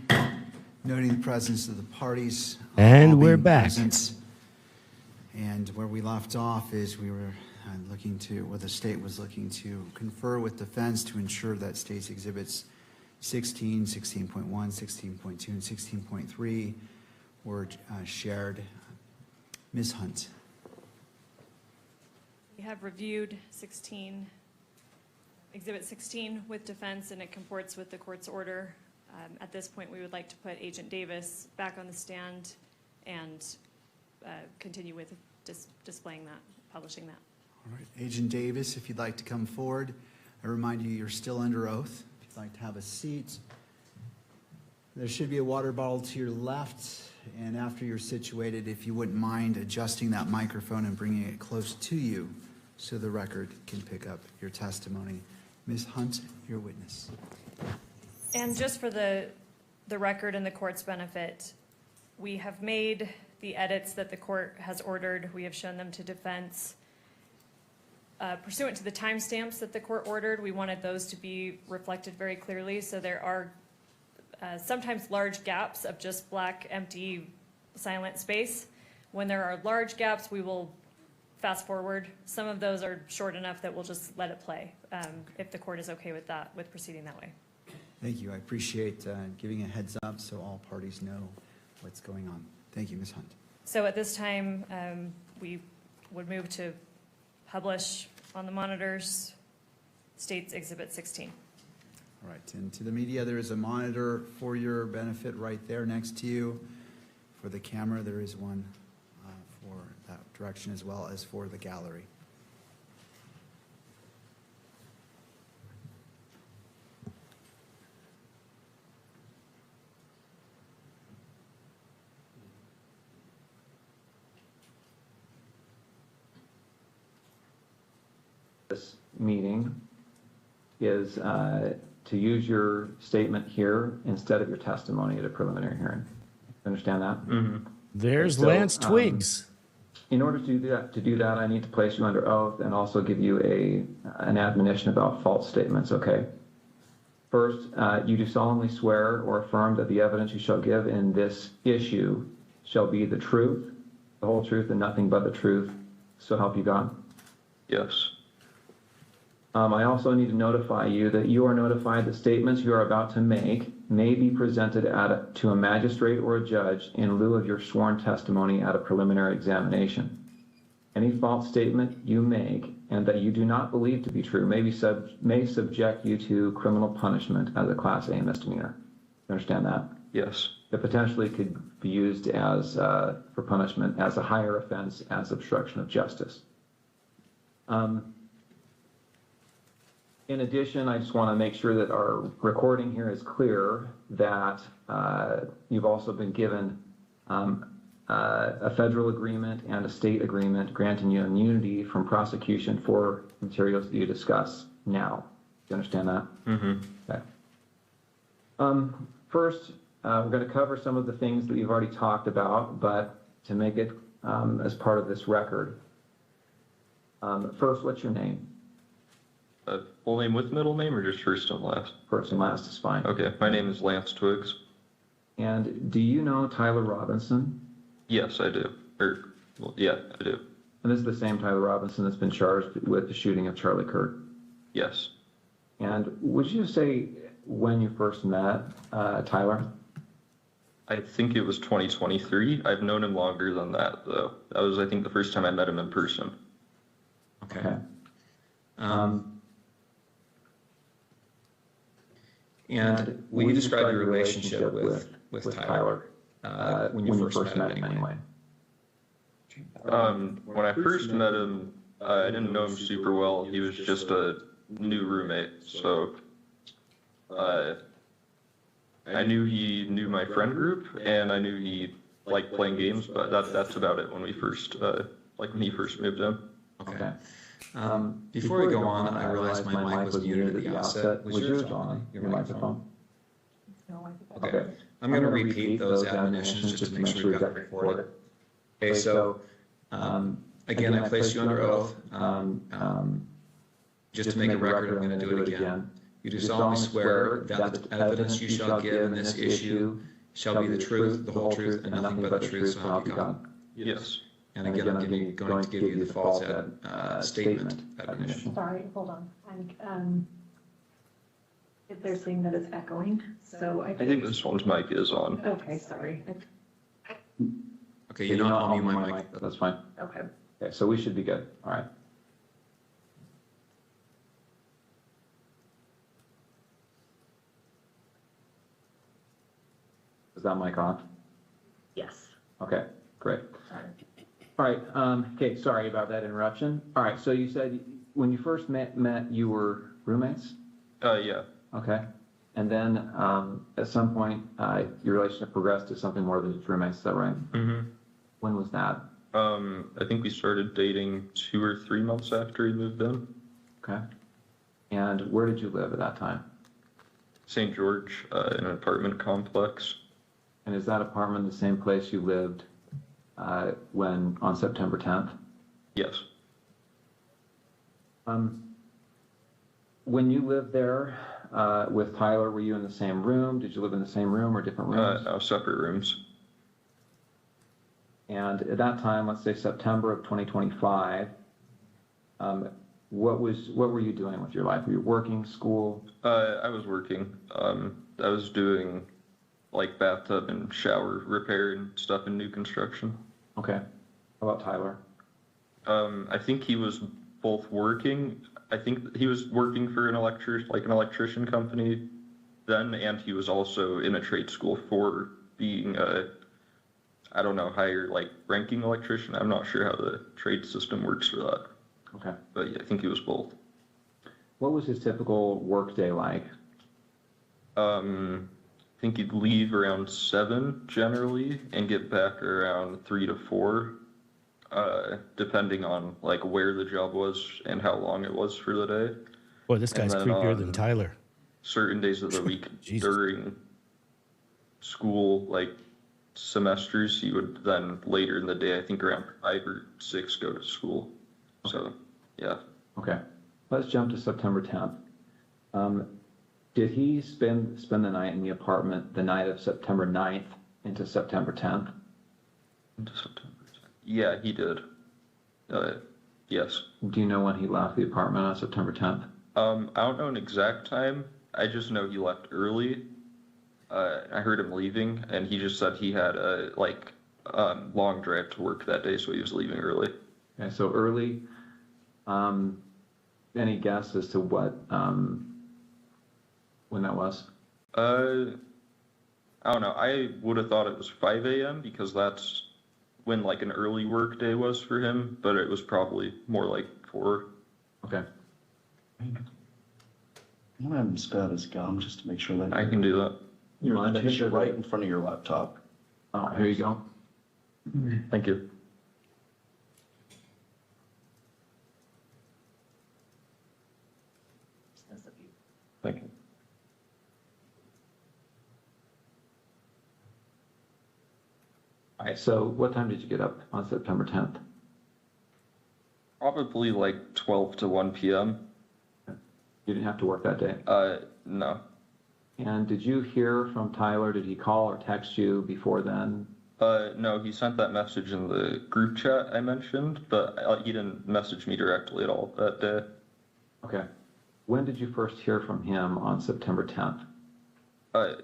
noting the presence of the parties. And all we're being back. present. And where we left off is we were looking to, the state was looking to confer with defense to ensure that state's exhibits 16, 16.1, 16.2, and 16.3 were shared. Ms. Hunt. We have reviewed Exhibit 16 with defense, and it comports with the court's order. At this point, we would like to put Agent Davis back on the stand and continue with displaying that, publishing that. All right, Agent Davis, if you'd like to come forward. I remind you, you're still under oath. If you'd like to have a seat. There should be a water bottle to your left, and after you're situated, if you wouldn't mind adjusting that microphone and bringing it close to you so the record can pick up your testimony. Ms. Hunt, your witness. And just for the record and the court's benefit, we have made the edits that the court has ordered. We have shown them to defense. Pursuant to the timestamps that the court ordered, we wanted those to be reflected very clearly. So there are sometimes large gaps of just black, empty, silent space. When there are large gaps, we will fast forward. Some of those are short enough that we'll just let it play, if the court is okay with that, with proceeding that way. Thank you. I appreciate giving a heads up so all parties know what's going on. Thank you, Ms. Hunt. So at this time, we would move to publish on the monitors State's Exhibit 16. All right, and to the media, there is a monitor for your benefit right there next to you. For the camera, there is one for that direction as well as for the gallery. This meeting is to use your statement here instead of your testimony at a preliminary hearing. Understand that? Mm-hmm. There's So, Lance Twiggs. In order to do that, I need to place you under oath and also give you an admonition about false statements, okay? First, you do solemnly swear or affirm that the evidence you shall give in this issue shall be the truth, the whole truth, and nothing but the truth, so help you God? Yes. I also need to notify you that you are notified that statements you are about to make may be presented to a magistrate or a judge in lieu of your sworn testimony at a preliminary examination. Any false statement you make and that you do not believe to be true may subject you to criminal punishment as a Class A misdemeanor. You understand that? Yes. It potentially could be used as for punishment as a higher offense as obstruction of justice. In addition, I just want to make sure that our recording here is clear that you've also been given a federal agreement and a state agreement granting you immunity from prosecution for materials that you discuss now. Do you understand that? Mm-hmm. Okay. First, we're going to cover some of the things that you've already talked about, but to make it as part of this record. First, what's your name? Full name with middle name or just first and last? First and last is fine. Okay, my name is Lance Twiggs. And do you know Tyler Robinson? Yes, I do. Yeah, I do. And this is the same Tyler Robinson that's been charged with the shooting of Charlie Kirk? Yes. And would you say when you first met Tyler? I think it was 2023. I've known him longer than that, though. That was, I think, the first time I met him in person. Okay. And will you describe your relationship with Tyler when you first met him anyway? When I first met him, I didn't know him super well. He was just a new roommate, so I knew he knew my friend group, and I knew he liked playing games, but that's about it when we first, when he first moved in. Okay. Before we go on, I realized my mic was muted at the outset. Was yours on, your microphone? Okay. I'm going to repeat those admonitions just to make sure we've got it recorded. Okay, so again, I placed you under oath. Just to make a record, I'm going to do it again. You do solemnly swear that the evidence you shall give in this issue shall be the truth, the whole truth, and nothing but the truth, so help you God? Yes. And again, I'm going to give you the false statement admonition. Sorry, hold on. If they're saying that it's echoing, so I think this one's mic is on. Okay, sorry. Okay, you're not on my mic. That's fine. Okay. Okay, so we should be good. All right. Is that mic on? Yes. Okay, great. All right, okay, sorry about that interruption. All right, so you said when you first met you were roommates? Yeah. Okay. And then at some point, your relationship progressed to something more than just roommates, is that right? Mm-hmm. When was that? I think we started dating 2 or 3 months after he moved in. Okay. And where did you live at that time? St. George, in an apartment complex. And is that apartment the same place you lived when on September 10th? Yes. When you lived there with Tyler, were you in the same room? Did you live in the same room or different rooms? No, separate rooms. And at that time, let's say September of 2025, what were you doing with your life? Were you working, school? I was working. I was doing like bathtub and shower repair and stuff in new construction. Okay. How about Tyler? I think he was both working. I think he was working for an electrician company then, and he was also in a trade school for being I don't know, higher ranking electrician. I'm not sure how the trade system works for that. Okay. But yeah, I think he was both. What was his typical work day like? I think he'd leave around 7 generally and get back around 3 to 4, depending on where the job was and how long it was for the day. Boy, this guy's creepier than Tyler. Certain days of the week during school, semesters, he would then later in the day, I think around 5 or 6, go to school. So, yeah. Okay. Let's jump to September 10th. Did he spend the night in the apartment the night of September 9th into September 10th? Into September 10th. Yeah, he did. Yes. Do you know when he left the apartment on September 10th? I don't know an exact time. I just know he left early. I heard him leaving, and he just said he had a long drive to work that day, so he was leaving early. Okay, so early. Any guess as to what when that was? I don't know. I would have thought it was 5 a.m. because that's when an early work day was for him, but it was probably more like 4. Okay. I'm gonna have him spit out his gum just to make sure that I can do that. You mind? I think you're right in front of your laptop. Oh, here you go. Thank you. Thank you. All right, so what time did you get up on September 10th? Probably 12 to 1 p.m. You didn't have to work that day? No. And did you hear from Tyler? Did he call or text you before then? No, he sent that message in the group chat I mentioned, but he didn't message me directly at all that day. Okay. When did you first hear from him on September 10th?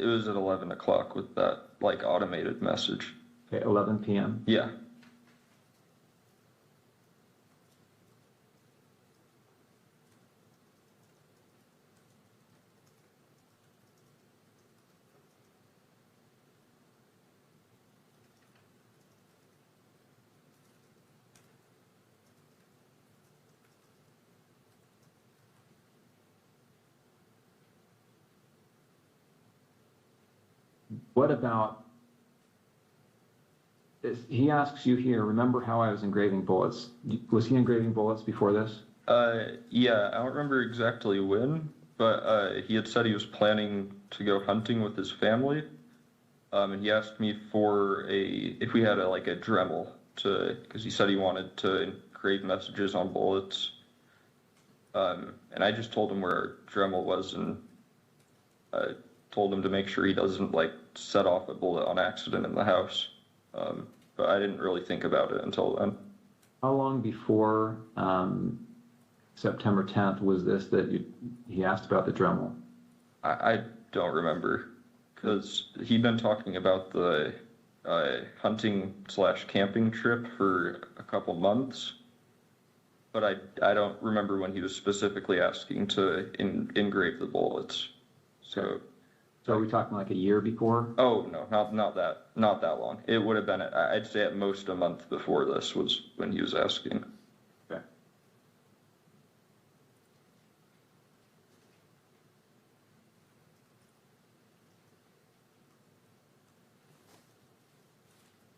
It was at 11 o'clock with that automated message. Okay, 11 p.m.? Yeah. What about, he asks you here, remember how I was engraving bullets? Was he engraving bullets before this? Yeah, I don't remember exactly when, but he had said he was planning to go hunting with his family. And he asked me if we had a Dremel because he said he wanted to engrave messages on bullets. And I just told him where our Dremel was, and told him to make sure he doesn't like set off a bullet on accident in the house. But I didn't really think about it until then. How long before September 10th was this that he asked about the Dremel? I don't remember, because he'd been talking about the hunting/camping trip for a couple months, but I don't remember when he was specifically asking to engrave the bullets. So are we talking like a year before? Oh no, not that long. It would have been, I'd say at most a month before this was when he was asking. Okay.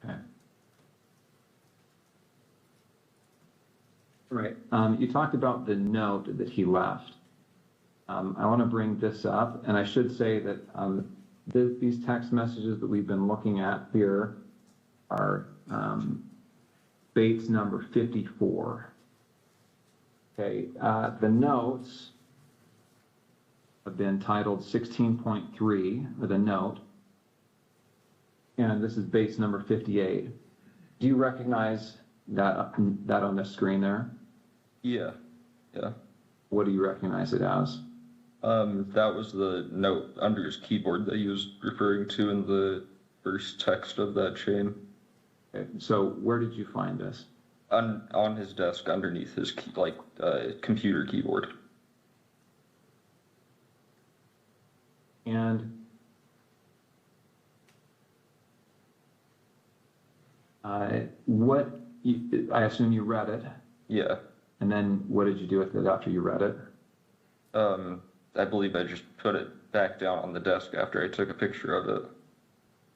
Okay. Right. You talked about the note that he left. I want to bring this up, and I should say that these text messages that we've been looking at here are Bates number 54. Okay, the notes have been titled 16.3 with a note, and this is Bates number 58. Do you recognize that on the screen there? Yeah. What do you recognize it as? That was the note under his keyboard that he was referring to in the first text of that chain. Okay, so where did you find this? On his desk underneath his computer keyboard. And I assume you read it. Yeah. And then what did you do with it after you read it? I believe I just put it back down on the desk after I took a picture of it.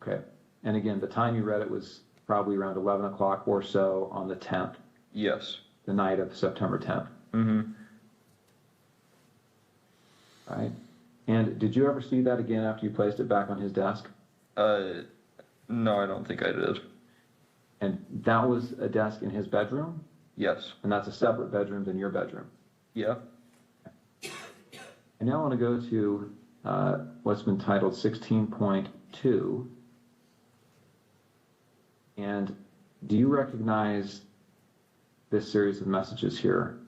Okay. And again, the time you read it was probably around 11 o'clock or so on the 10th. Yes. The night of September 10th. Mm-hmm. Right. And did you ever see that again after you placed it back on his desk? No, I don't think I did. And that was a desk in his bedroom? Yes. And that's a separate bedroom than your bedroom? Yeah. And now I want to go to what's been titled 16.2. And do you recognize this series of messages here?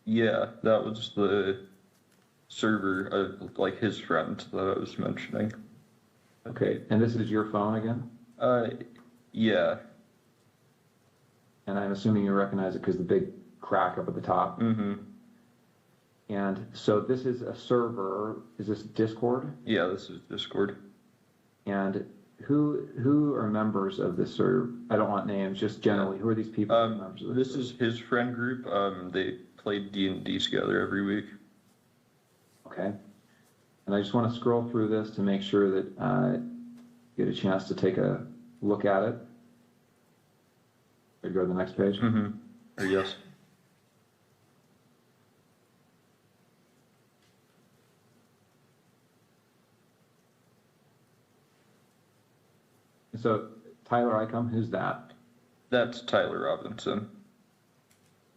Yeah, that was the server of like his friend that I was mentioning. Okay, and this is your phone again? Yeah. And I'm assuming you recognize it because the big crack up at the top. Mm-hmm. And so this is a server. Is this Discord? Yeah, this is Discord. And who are members of this server? I don't want names, just generally. Who are these people? Members of this is his friend group. They played D&D together every week. Okay. And I just want to scroll through this to make sure that you get a chance to take a look at it. Go to the next page. Mm-hmm. Or yes. So Tyler Icom, who's that? That's Tyler Robinson. And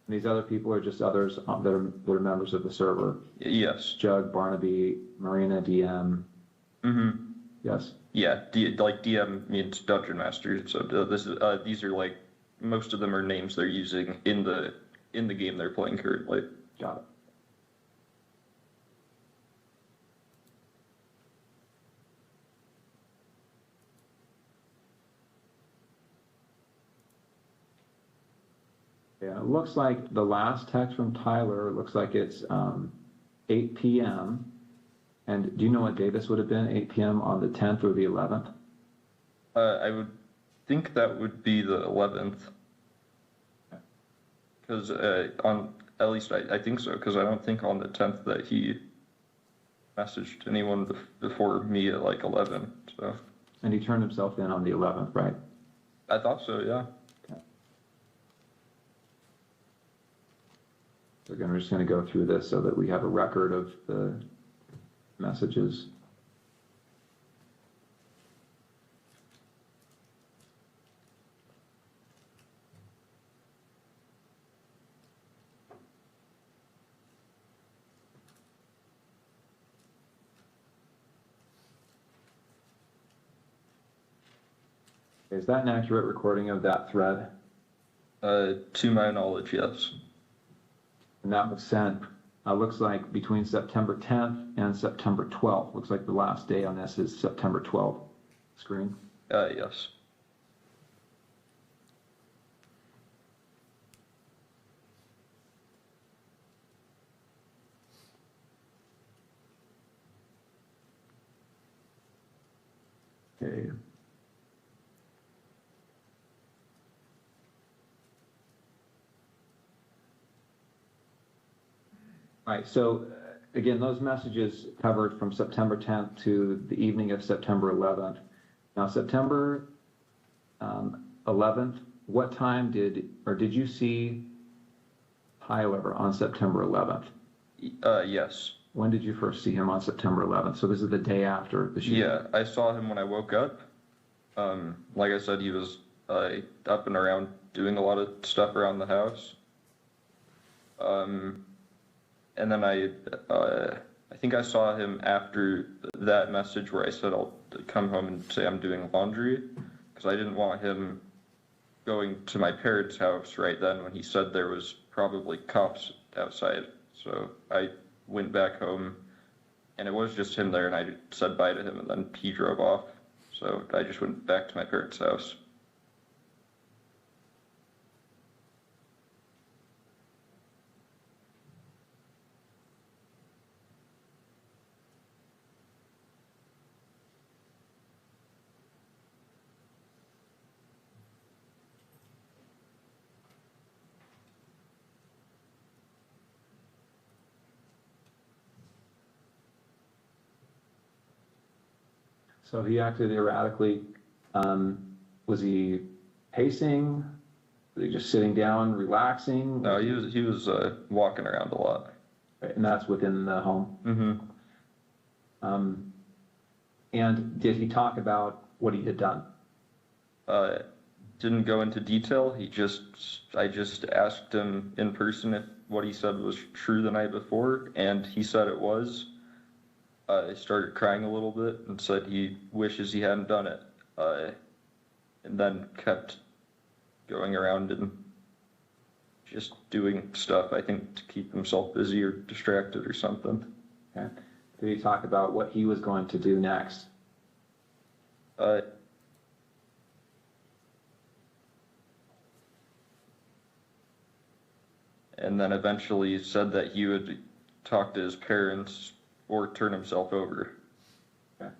these other people are just others that are members of the server. Yes. Jug, Barnaby, Marina, DM. Mm-hmm. Yes. Yeah. DM means Dungeon Master. So these are like, most of them are names they're using in the game they're playing currently. Got it. Yeah, it looks like the last text from Tyler looks like it's 8 p.m. And do you know what day this would have been? 8 p.m. on the 10th or the 11th? I would think that would be the 11th. Because at least I think so, because I don't think on the 10th that he messaged anyone before me at like 11. So. And he turned himself in on the 11th, right? I thought so, yeah. Okay. So again, we're just going to go through this so that we have a record of the messages. Is that an accurate recording of that thread? To my knowledge, yes. And that was sent, looks like between September 10th and September 12th. Looks like the last day on this is September 12th. Screen? Yes. Okay. Right, so again, those messages covered from September 10th to the evening of September 11th. Now, September 11th, what time did you see Tyler on September 11th? Yes. When did you first see him on September 11th? So this is the day after the shooting? Yeah, I saw him when I woke up. Like I said, he was up and around doing a lot of stuff around the house. And then I think I saw him after that message where I said I'll come home and say I'm doing laundry, because I didn't want him going to my parents' house right then when he said there was probably cops outside. So I went back home, and it was just him there, and I said bye to him, and then he drove off. So I just went back to my parents' house. So he acted erratically. Was he pacing? Was he just sitting down, relaxing? No, he was walking around a lot. Right, and that's within the home? Mm-hmm. And did he talk about what he had done? Didn't go into detail. I just asked him in person if what he said was true the night before, and he said it was. He started crying a little bit and said he wishes he hadn't done it, and then kept going around and just doing stuff, I think, to keep himself busy or distracted or something. Okay. Did he talk about what he was going to do next? And then eventually said that he would talk to his parents or turn himself over. Okay.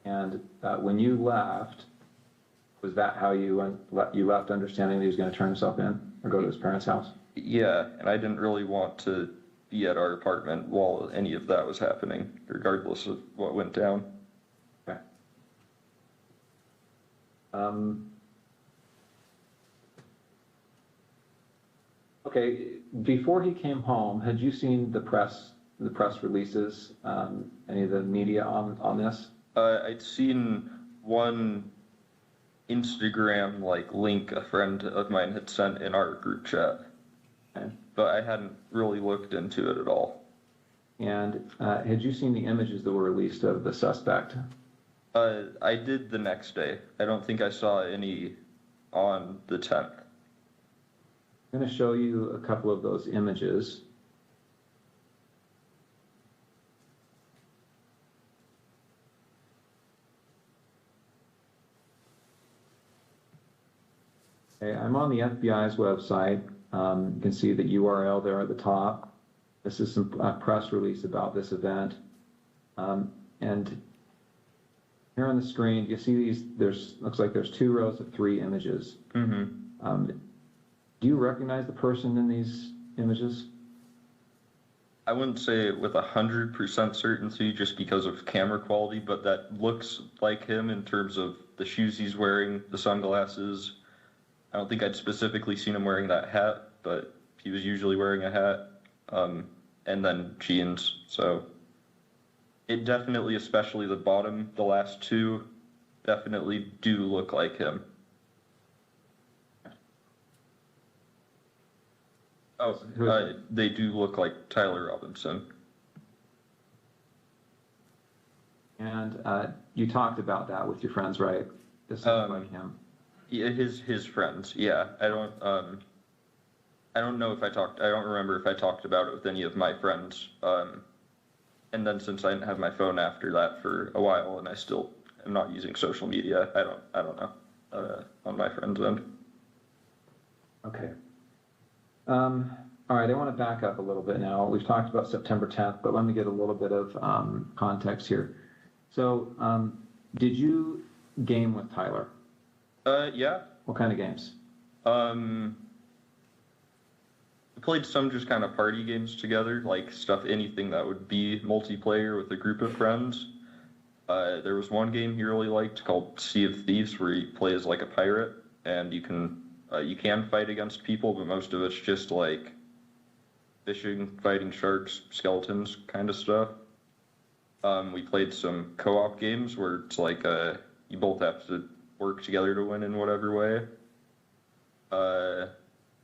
And when you left, was that how you left, understanding that he was going to turn himself in or go to his parents' house? Yeah, and I didn't really want to be at our apartment while any of that was happening, regardless of what went down. Okay. Okay, before he came home, had you seen the press releases, any of the media on this? I'd seen one Instagram link a friend of mine had sent in our group chat, Okay. but I hadn't really looked into it at all. And had you seen the images that were released of the suspect? I did the next day. I don't think I saw any on the 10th. I'm going to show you a couple of those images. Okay, I'm on the FBI's website. You can see the URL there at the top. This is some press release about this event. And here on the screen, you see these, looks like there's 2 rows of 3 images. Mm-hmm. Do you recognize the person in these images? I wouldn't say it with 100% certainty just because of camera quality, but that looks like him in terms of the shoes he's wearing, the sunglasses. I don't think I'd specifically seen him wearing that hat, but he was usually wearing a hat, and then jeans. So it definitely, especially the bottom, the last 2, definitely do look like him. Oh, they do look like Tyler Robinson. And you talked about that with your friends, right? This is like him. Yeah, his friends. Yeah, I don't know if I don't remember if I talked about it with any of my friends. And then since I didn't have my phone after that for a while, and I still am not using social media, I don't know on my friends' end. Okay. All right, I want to back up a little bit now. We've talked about September 10th, but let me get a little bit of context here. So, did you game with Tyler? Yeah. What kind of games? We played some just kind of party games together, like anything that would be multiplayer with a group of friends. There was one game he really liked called Sea of Thieves, where you play as like a pirate, and you can fight against people, but most of it's just like fishing, fighting sharks, skeletons kind of stuff. We played some co-op games where it's like you both have to work together to win in whatever way.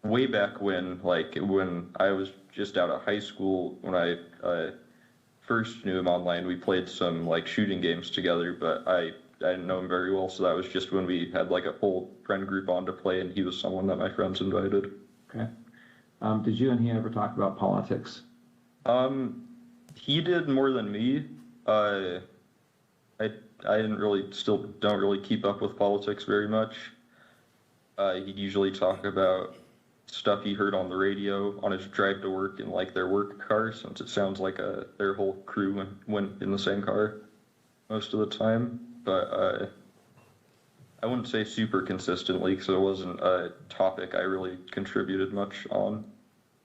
Way back when I was just out of high school, when I first knew him online, we played some like shooting games together, but I didn't know him very well, so that was just when we had like a whole friend group on to play, and he was someone that my friends invited. Okay. Did you and he ever talk about politics? He did more than me. I don't really keep up with politics very much. He'd usually talk about stuff he heard on the radio on his drive to work in like their work car, since it sounds like their whole crew went in the same car most of the time. But I wouldn't say super consistently, because it wasn't a topic I really contributed much on.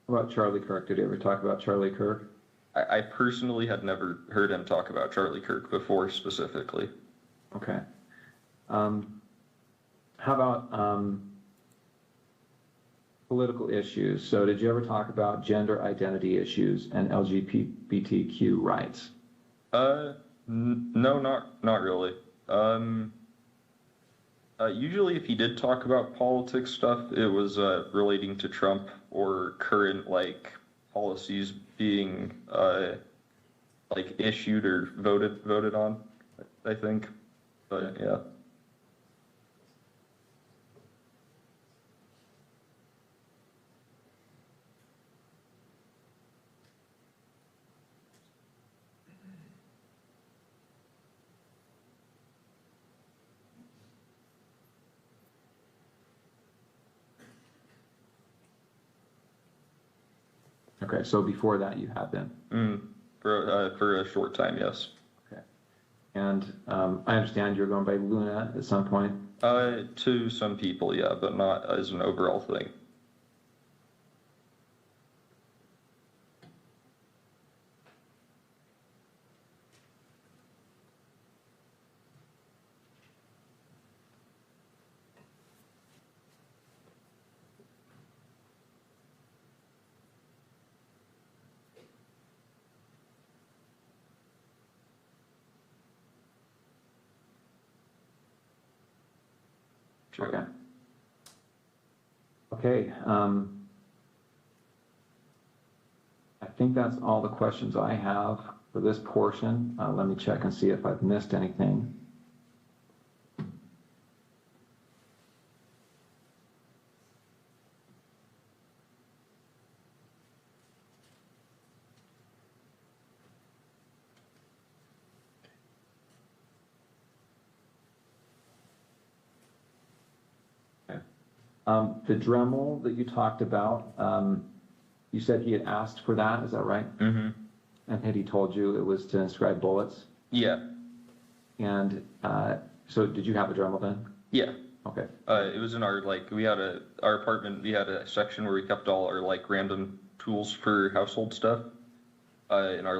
What about Charlie Kirk? Did you ever talk about Charlie Kirk? I personally had never heard him talk about Charlie Kirk before specifically. Okay. How about political issues? So did you ever talk about gender identity issues and LGBTQ rights? No, not really. Usually if he did talk about politics stuff, it was relating to Trump or current like policies being like issued or voted on, I think. But yeah. Okay, so before that you have been? For a short time, yes. Okay. And I understand you're going by Luna at some point? To some people, yeah, but not as an overall thing. Sure. Okay. Okay. I think that's all the questions I have for this portion. Let me check and see if I've missed anything. The Dremel that you talked about, you said he had asked for that, is that right? Mm-hmm. And had he told you it was to inscribe bullets? Yeah. And so did you have a Dremel then? Yeah. Okay. It was in our, our apartment, we had a section where we kept all our, random tools for household stuff in our,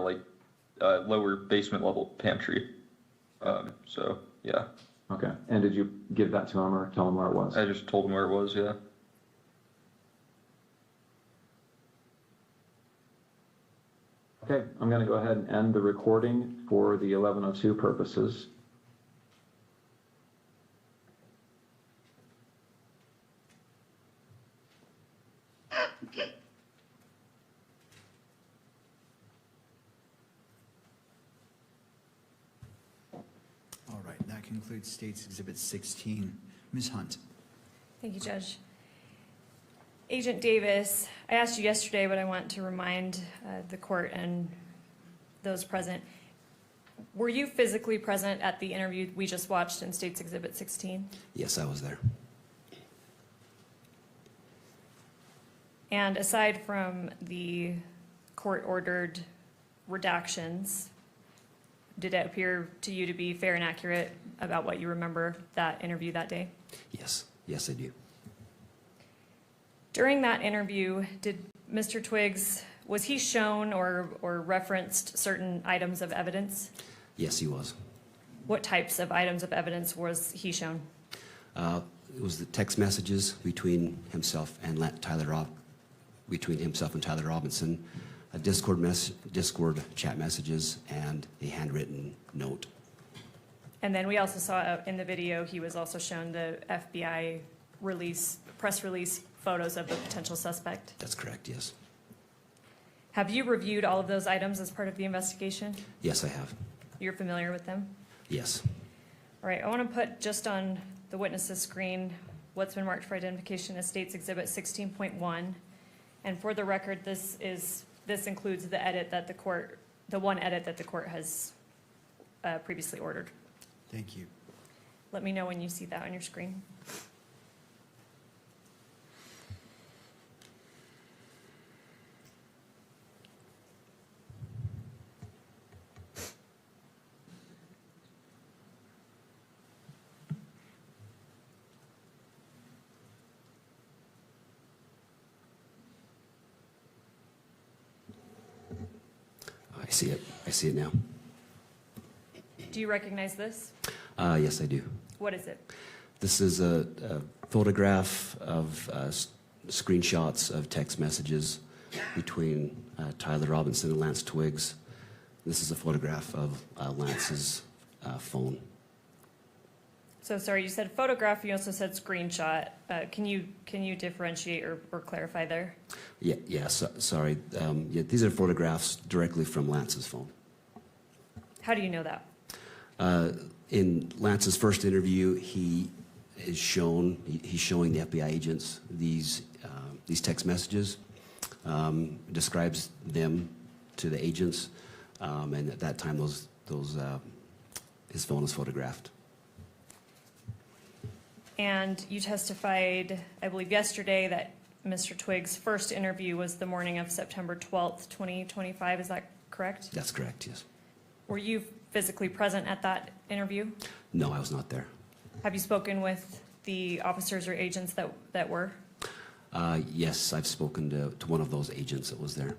lower basement level pantry. So, yeah. Okay. And did you give that to him or tell him where it was? I just told him where it was, yeah. Okay, I'm going to go ahead and end the recording for the 11:02 purposes. All right, that concludes State's Exhibit 16. Ms. Hunt. Thank you, Judge. Agent Davis, I asked you yesterday, but I want to remind the court and those present. Were you physically present at the interview we just watched in State's Exhibit 16? Yes, I was there. And aside from the court-ordered redactions, did it appear to you to be fair and accurate about what you remember that interview that day? Yes, yes, I do. During that interview, did Mr. Twiggs, was he shown or referenced certain items of evidence? Yes, he was. What types of items of evidence was he shown? It was the text messages between himself and Tyler Robinson, a Discord chat messages, and a handwritten note. And then we also saw in the video, he was also shown the FBI press release photos of the potential suspect. That's correct, yes. Have you reviewed all of those items as part of the investigation? Yes, I have. You're familiar with them? Yes. All right, I want to put just on the witness's screen what's been marked for identification as State's Exhibit 16.1. And for the record, this includes the edit that the one edit that the court has previously ordered. Thank you. Let me know when you see that on your screen. I see it. I see it now. Do you recognize this? Yes, I do. What is it? This is a photograph of screenshots of text messages between Tyler Robinson and Lance Twiggs. This is a photograph of Lance's phone. So sorry, you said photograph, you also said screenshot. Can you differentiate or clarify there? Sorry. These are photographs directly from Lance's phone. How do you know that? In Lance's first interview, he's showing the FBI agents these text messages, describes them to the agents, and at that time, his phone was photographed. And you testified, I believe yesterday, that Mr. Twiggs' first interview was the morning of September 12th, 2025. Is that correct? That's correct, yes. Were you physically present at that interview? No, I was not there. Have you spoken with the officers or agents that were? Yes, I've spoken to one of those agents that was there.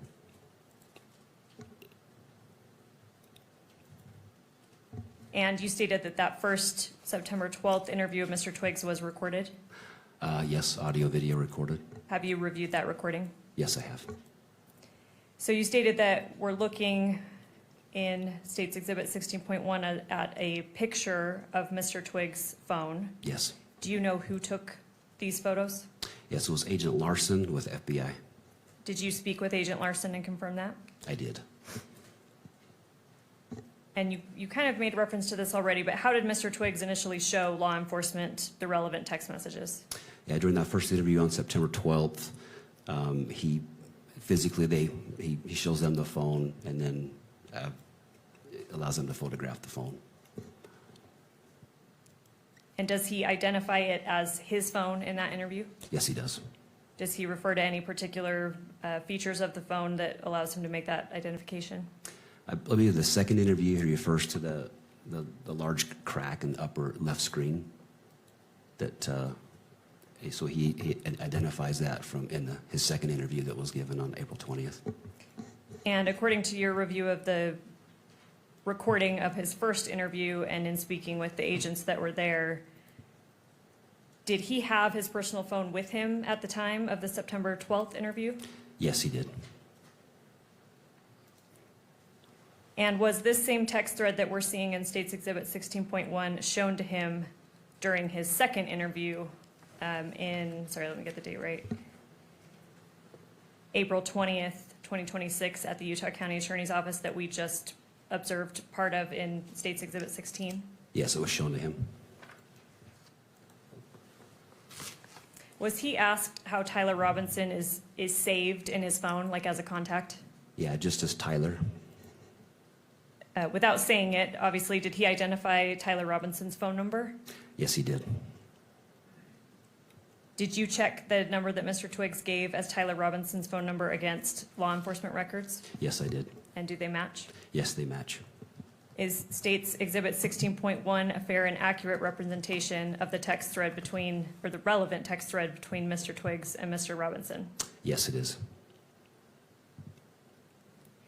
And you stated that first September 12th interview of Mr. Twiggs was recorded? Yes, audio, video recorded. Have you reviewed that recording? Yes, I have. So you stated that we're looking in State's Exhibit 16.1 at a picture of Mr. Twiggs' phone. Yes. Do you know who took these photos? Yes, it was Agent Larson with FBI. Did you speak with Agent Larson and confirm that? I did. And you kind of made reference to this already, but how did Mr. Twiggs initially show law enforcement the relevant text messages? Yeah, during that first interview on September 12th, he shows them the phone and then allows them to photograph the phone. And does he identify it as his phone in that interview? Yes, he does. Does he refer to any particular features of the phone that allows him to make that identification? I believe the second interview, he refers to the large crack in the upper left screen. So he identifies that in his second interview that was given on April 20th. And according to your review of the recording of his first interview and in speaking with the agents that were there, did he have his personal phone with him at the time of the September 12th interview? Yes, he did. And was this same text thread that we're seeing in State's Exhibit 16.1 shown to him during his second interview sorry, let me get the date right, April 20th, 2026 at the Utah County Attorney's Office that we just observed part of in State's Exhibit 16? Yes, it was shown to him. Was he asked how Tyler Robinson is saved in his phone, like as a contact? Yeah, just as Tyler. Without saying it, obviously, did he identify Tyler Robinson's phone number? Yes, he did. Did you check the number that Mr. Twiggs gave as Tyler Robinson's phone number against law enforcement records? Yes, I did. And do they match? Yes, they match. Is States Exhibit 16.1 a fair and accurate representation of the text thread between, or the relevant text thread between Mr. Twiggs and Mr. Robinson? Yes, it is.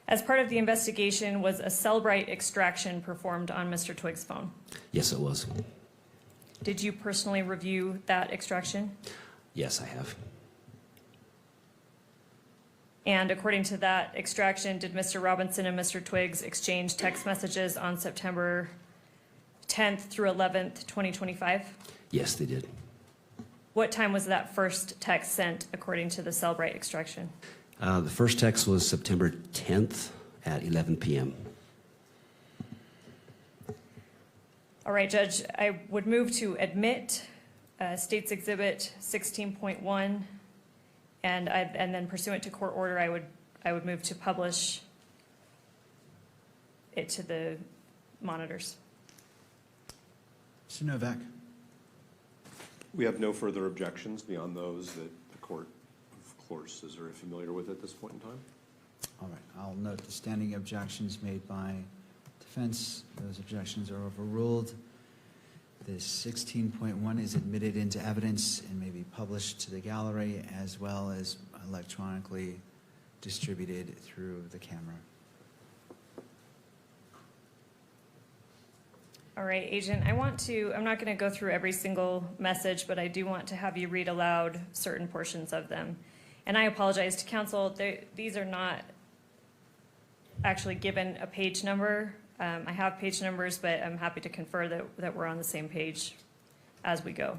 As part of the investigation, was a Cellbrite extraction performed on Mr. Twiggs' phone? Yes, it was. Did you personally review that extraction? Yes, I have. And according to that extraction, did Mr. Robinson and Mr. Twiggs exchange text messages on September 10th through 11th, 2025? Yes, they did. What time was that first text sent according to the Cellbrite extraction? The first text was September 10th at 11 p.m. All right, Judge, I would move to admit States Exhibit 16.1, and then pursuant to court order, I would move to publish it to the monitors. Mr. Novak. We have no further objections beyond those that the court, of course, is very familiar with at this point in time. All right, I'll note the standing objections made by defense. Those objections are overruled. This 16.1 is admitted into evidence and may be published to the gallery as well as electronically distributed through the camera. All right, Agent, I'm not going to go through every single message, but I do want to have you read aloud certain portions of them. And I apologize to counsel, these are not actually given a page number. I have page numbers, but I'm happy to confer that we're on the same page as we go.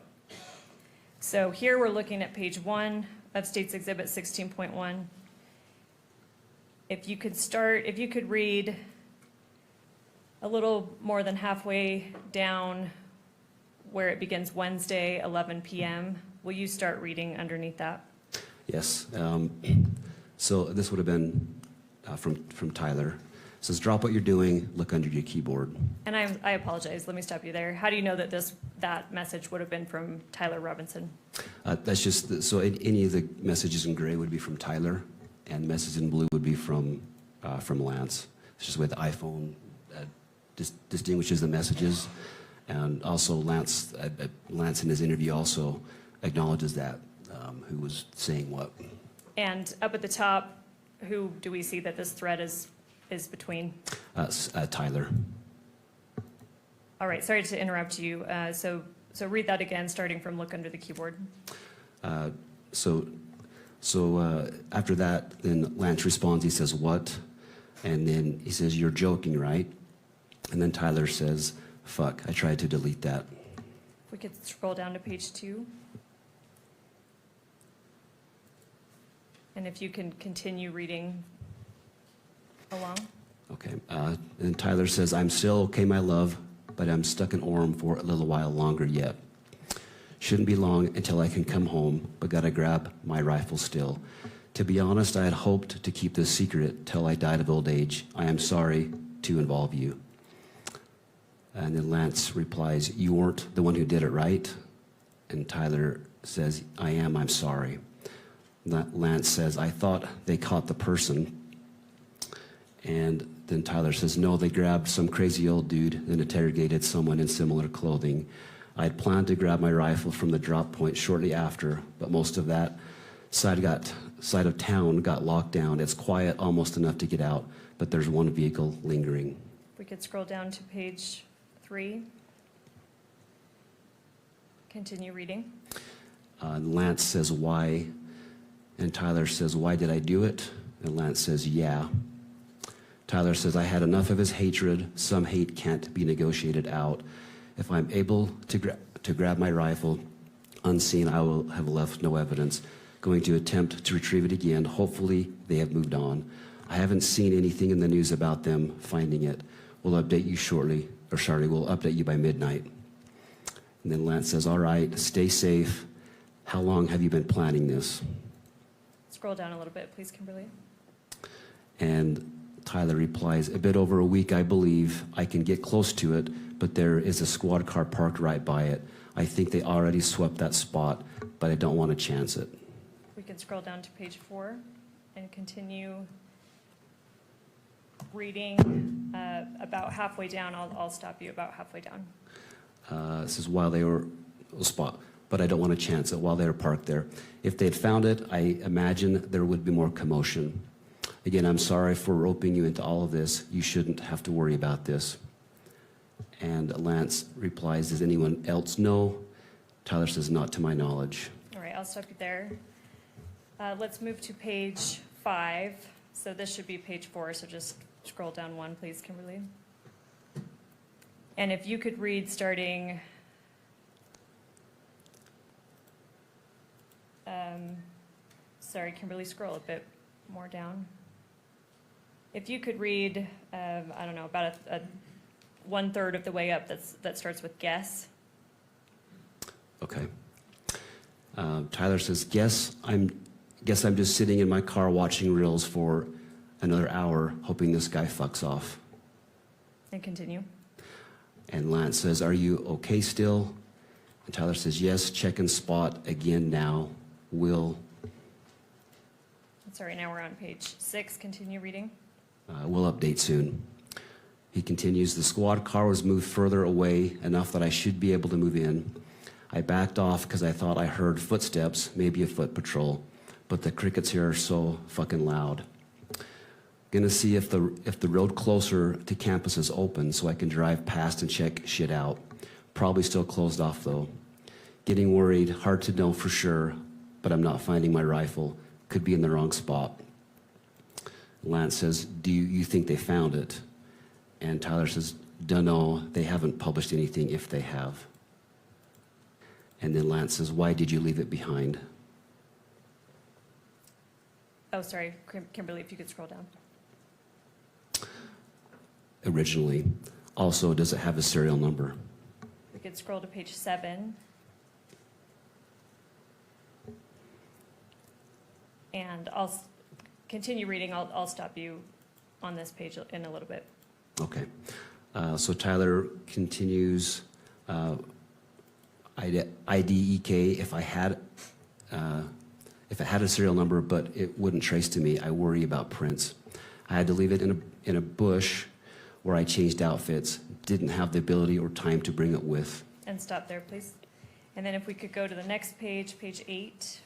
So here we're looking at page 1 of States Exhibit 16.1. If you could read a little more than halfway down where it begins Wednesday, 11 p.m., will you start reading underneath that? Yes. So this would have been from Tyler. It says, drop what you're doing, look under your keyboard. And I apologize, let me stop you there. How do you know that that message would have been from Tyler Robinson? That's just, so any of the messages in gray would be from Tyler, and messages in blue would be from Lance. It's just the way the iPhone distinguishes the messages. And also Lance in his interview also acknowledges that, who was saying what. And up at the top, who do we see that this thread is between? Tyler. All right, sorry to interrupt you. So read that again, starting from look under the keyboard. So after that, then Lance responds, he says, what? And then he says, you're joking, right? And then Tyler says, fuck, I tried to delete that. If we could scroll down to page 2. And if you can continue reading along. Okay. And Tyler says, I'm still okay, my love, but I'm stuck in Orem for a little while longer yet. Shouldn't be long until I can come home, but gotta grab my rifle still. To be honest, I had hoped to keep this secret till I died of old age. I am sorry to involve you. And then Lance replies, you weren't the one who did it, right? And Tyler says, I am, I'm sorry. Lance says, I thought they caught the person. And then Tyler says, no, they grabbed some crazy old dude and interrogated someone in similar clothing. I had planned to grab my rifle from the drop point shortly after, but most of that side of town got locked down. It's quiet, almost enough to get out, but there's one vehicle lingering. We could scroll down to page 3. Continue reading. Lance says, why? And Tyler says, why did I do it? And Lance says, yeah. Tyler says, I had enough of his hatred. Some hate can't be negotiated out. If I'm able to grab my rifle unseen, I will have left no evidence. Going to attempt to retrieve it again. Hopefully they have moved on. I haven't seen anything in the news about them finding it. We'll update you shortly, or Charlie, we'll update you by midnight. And then Lance says, all right, stay safe. How long have you been planning this? Scroll down a little bit, please, Kimberly. And Tyler replies, a bit over a week, I believe. I can get close to it, but there is a squad car parked right by it. I think they already swept that spot, but I don't want to chance it. We can scroll down to page 4 and continue reading about halfway down. I'll stop you about halfway down. This is while they were spot, but I don't want to chance it while they were parked there. If they'd found it, I imagine there would be more commotion. Again, I'm sorry for roping you into all of this. You shouldn't have to worry about this. And Lance replies, does anyone else know? Tyler says, not to my knowledge. All right, I'll stop you there. Let's move to page 5. So this should be page 4, so just scroll down 1, please, Kimberly. And if you could read starting, sorry, Kimberly, scroll a bit more down. If you could read, I don't know, about a 1/3 of the way up that starts with guess. Okay. Tyler says, guess I'm just sitting in my car watching reels for another hour, hoping this guy fucks off. And continue. And Lance says, are you okay still? And Tyler says, yes, check and spot again now. Will. Sorry, now we're on page 6. Continue reading. We'll update soon. He continues, the squad car was moved further away enough that I should be able to move in. I backed off because I thought I heard footsteps, maybe a foot patrol, but the crickets here are so fucking loud. Gonna see if the road closer to campus is open so I can drive past and check shit out. Probably still closed off though. Getting worried, hard to know for sure, but I'm not finding my rifle. Could be in the wrong spot. Lance says, do you think they found it? And Tyler says, dunno, they haven't published anything if they have. And then Lance says, why did you leave it behind? Oh, sorry, Kimberly, if you could scroll down. Originally. Also, does it have a serial number? We could scroll to page 7. And I'll continue reading. I'll stop you on this page in a little bit. Okay. So Tyler continues, IDEK, if I had a serial number, but it wouldn't trace to me, I worry about prints. I had to leave it in a bush where I changed outfits, didn't have the ability or time to bring it with. And stop there, please. And then if we could go to the next page, page 8.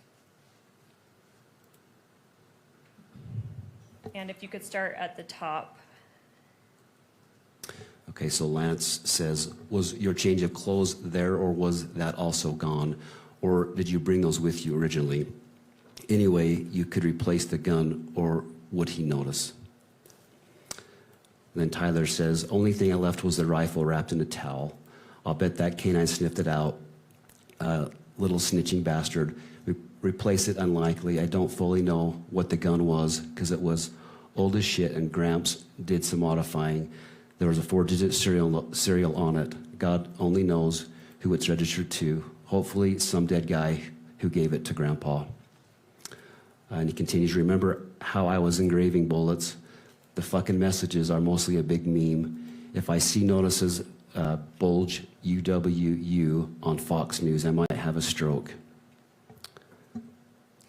And if you could start at the top. Okay, so Lance says, was your change of clothes there or was that also gone? Or did you bring those with you originally? Anyway, you could replace the gun or would he notice? Then Tyler says, only thing I left was the rifle wrapped in a towel. I'll bet that canine sniffed it out. Little snitching bastard. Replace it unlikely. I don't fully know what the gun was because it was old as shit and Gramps did some modifying. There was a 4-digit serial on it. God only knows who it's registered to. Hopefully some dead guy who gave it to Grandpa. And he continues, remember how I was engraving bullets? The fucking messages are mostly a big meme. If I see notices bulge UWU on Fox News, I might have a stroke.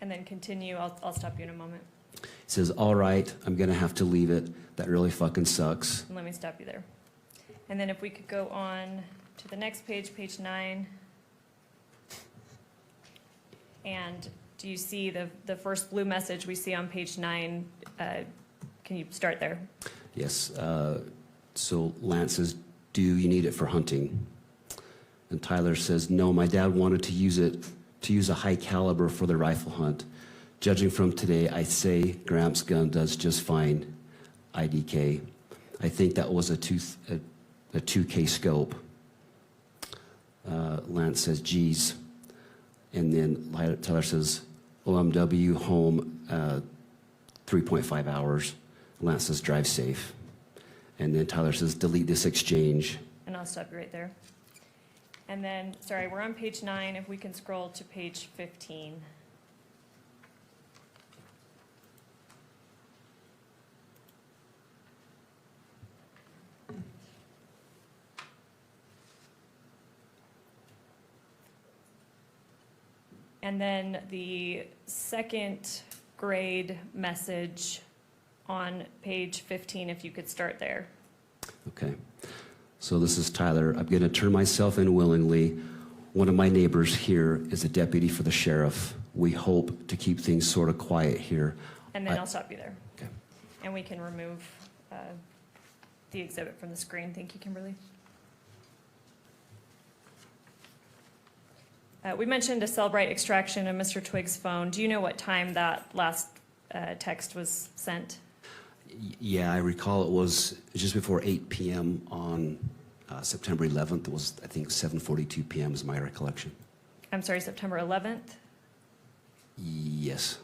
And then continue. I'll stop you in a moment. He says, all right, I'm gonna have to leave it. That really fucking sucks. And let me stop you there. And then if we could go on to the next page, page 9. And do you see the first blue message we see on page 9? Can you start there? Yes, so Lance says, do you need it for hunting? And Tyler says, no, my dad wanted to use a high caliber for the rifle hunt. Judging from today, I say Gramps' gun does just fine, IDK. I think that was a 2K scope. Lance says, geez. And then Tyler says, OMW home 3.5 hours. Lance says, drive safe. And then Tyler says, delete this exchange. And I'll stop you right there. And then, sorry, we're on page 9. If we can scroll to page 15. And then the second grade message on page 15, if you could start there. Okay. So this is Tyler. I'm going to turn myself in willingly. One of my neighbors here is a deputy for the sheriff. We hope to keep things sort of quiet here. And then I'll stop you there. Okay. And we can remove the exhibit from the screen. Thank you, Kimberly. We mentioned a Cellbrite extraction of Mr. Twiggs' phone. Do you know what time that last text was sent? Yeah, I recall it was just before 8 p.m. on September 11th. It was, I think, 7:42 p.m. is my recollection. I'm sorry, September 11th? Yes.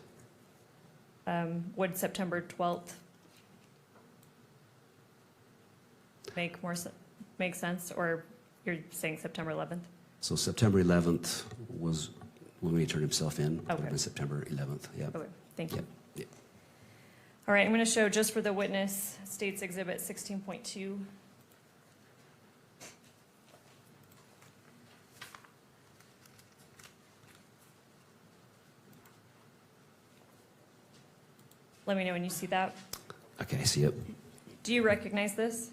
Would September 12th make sense, or you're saying September 11th? So September 11th was when he turned himself in. It would have been September 11th. Yeah. Okay, thank you. Yep. Yep. All right, I'm going to show just for the witness, State's Exhibit 16.2. Let me know when you see that. Okay, I see it. Do you recognize this?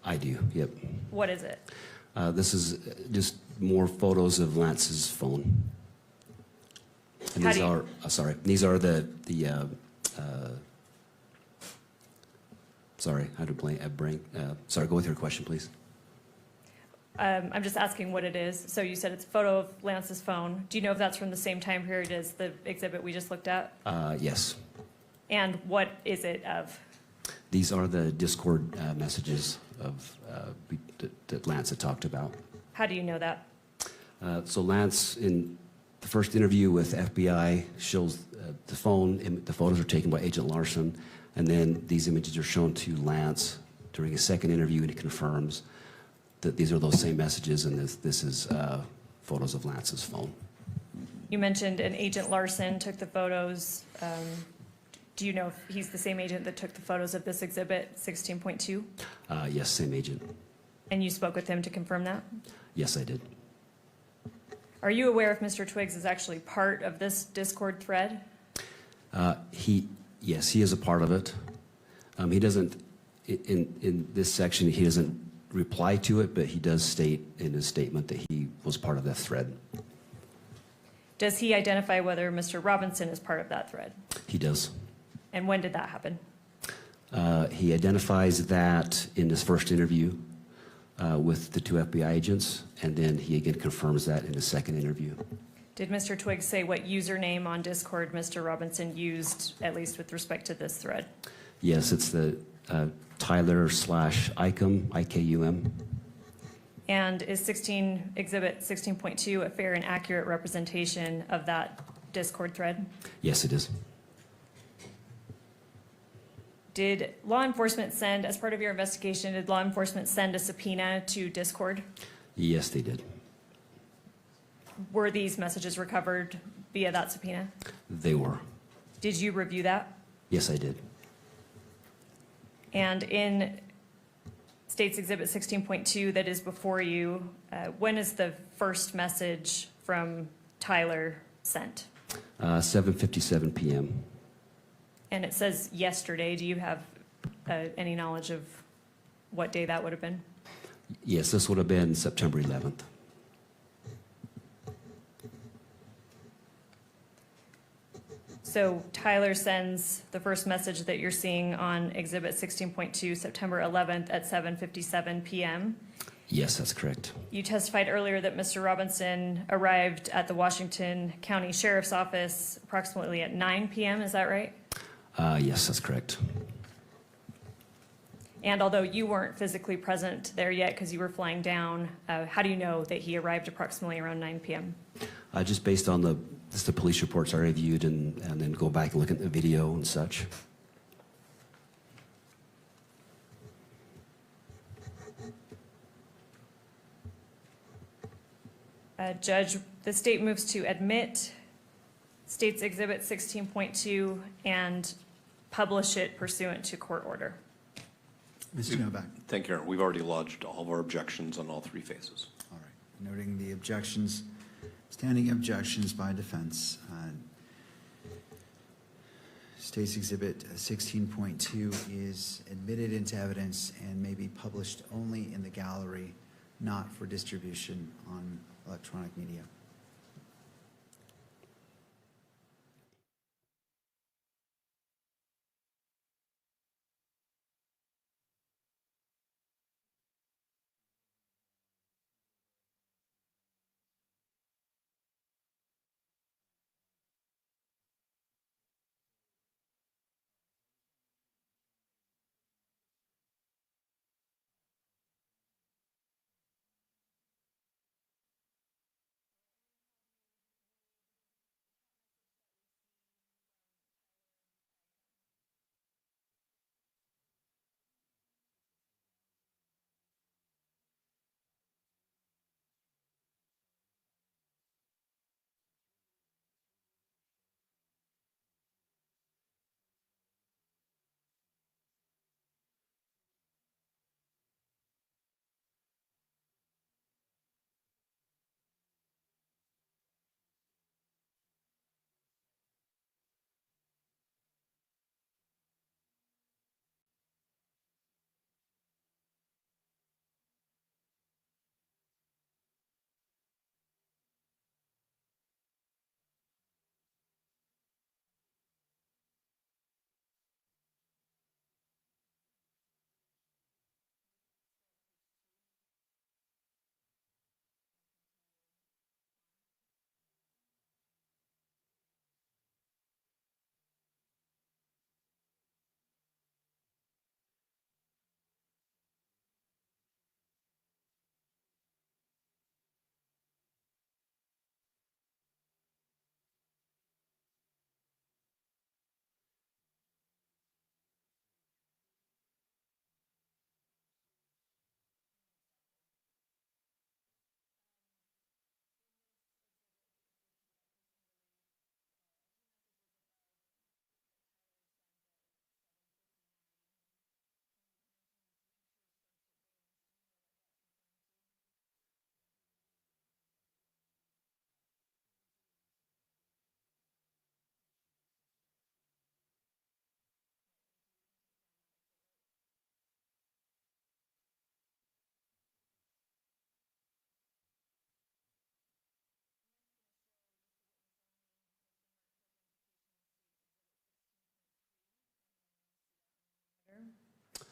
I do, yep. What is it? This is just more photos of Lance's phone. And How these do you- are, these are sorry, how to bring, sorry, go with your question, please. I'm just asking what it is. So you said it's a photo of Lance's phone. Do you know if that's from the same time period as the exhibit we just looked at? Yes. And what is it of? These are the Discord messages of, that Lance had talked about. How do you know that? So Lance, in the first interview with FBI, shows the phone. The photos are taken by Agent Larson, and then these images are shown to Lance during a second interview, and he confirms that these are those same messages, and this is photos of Lance's phone. You mentioned an Agent Larson took the photos. Do you know if he's the same agent that took the photos of this exhibit, 16.2? Yes, same agent. And you spoke with him to confirm that? Yes, I did. Are you aware if Mr. Twiggs is actually part of this Discord thread? Yes, he is a part of it. He doesn't, in this section, he doesn't reply to it, but he does state in his statement that he was part of that thread. Does he identify whether Mr. Robinson is part of that thread? He does. And when did that happen? He identifies that in his first interview with the two FBI agents, and then he again confirms that in his second interview. Did Mr. Twiggs say what username on Discord Mr. Robinson used, at least with respect to this thread? Yes, it's the Tyler/Icum, IKUM. And is Exhibit 16.2 a fair and accurate representation of that Discord thread? Yes, it is. Did law enforcement send, as part of your investigation, did law enforcement send a subpoena to Discord? Yes, they did. Were these messages recovered via that subpoena? They were. Did you review that? Yes, I did. And in State's Exhibit 16.2 that is before you, when is the first message from Tyler sent? 7:57 p.m. And it says yesterday. Do you have any knowledge of what day that would have been? Yes, this would have been September 11th. So Tyler sends the first message that you're seeing on Exhibit 16.2, September 11th at 7:57 p.m. Yes, that's correct. You testified earlier that Mr. Robinson arrived at the Washington County Sheriff's Office approximately at 9 p.m. Is that right? Yes, that's correct. And although you weren't physically present there yet because you were flying down, how do you know that he arrived approximately around 9 p.m.? Just based on the police reports I reviewed and then go back and look at the video and such. Judge, the state moves to admit State's Exhibit 16.2 and publish it pursuant to court order. Mr. Novak. Thank you, Your Honor. We've already lodged all of our objections on all three phases. All right. Noting the objections, standing objections by defense. State's Exhibit 16.2 is admitted into evidence and may be published only in the gallery, not for distribution on electronic media.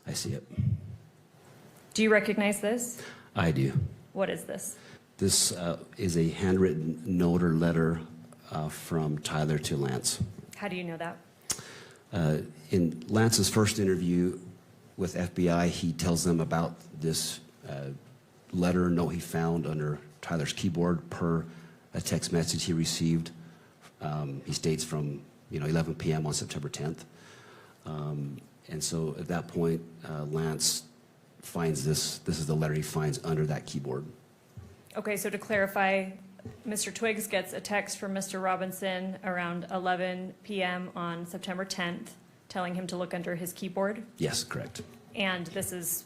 I see it. Do you recognize this? I do. What is this? This is a handwritten note or letter from Tyler to Lance. How do you know that? In Lance's first interview with FBI, he tells them about this letter note he found under Tyler's keyboard per a text message he received. He states from 11 p.m. on September 10th. And so at that point, Lance finds this is the letter he finds under that keyboard. Okay, so to clarify, Mr. Twiggs gets a text from Mr. Robinson around 11 p.m. on September 10th telling him to look under his keyboard? Yes, correct. And this is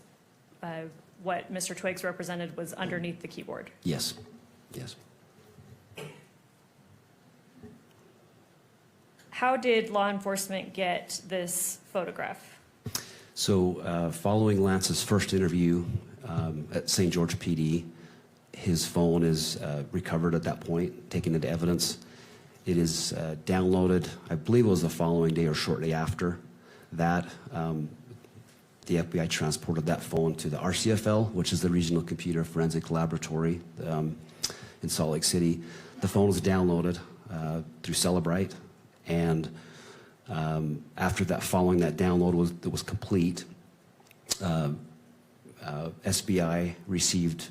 what Mr. Twiggs represented was underneath the keyboard? Yes, yes. How did law enforcement get this photograph? So following Lance's first interview at St. George PD, his phone is recovered at that point, taken into evidence. It is downloaded, I believe it was the following day or shortly after that. The FBI transported that phone to the RCFL, which is the Regional Computer Forensic Laboratory in Salt Lake City. The phone was downloaded through Celebrite, and after that, following that download was complete, SBI received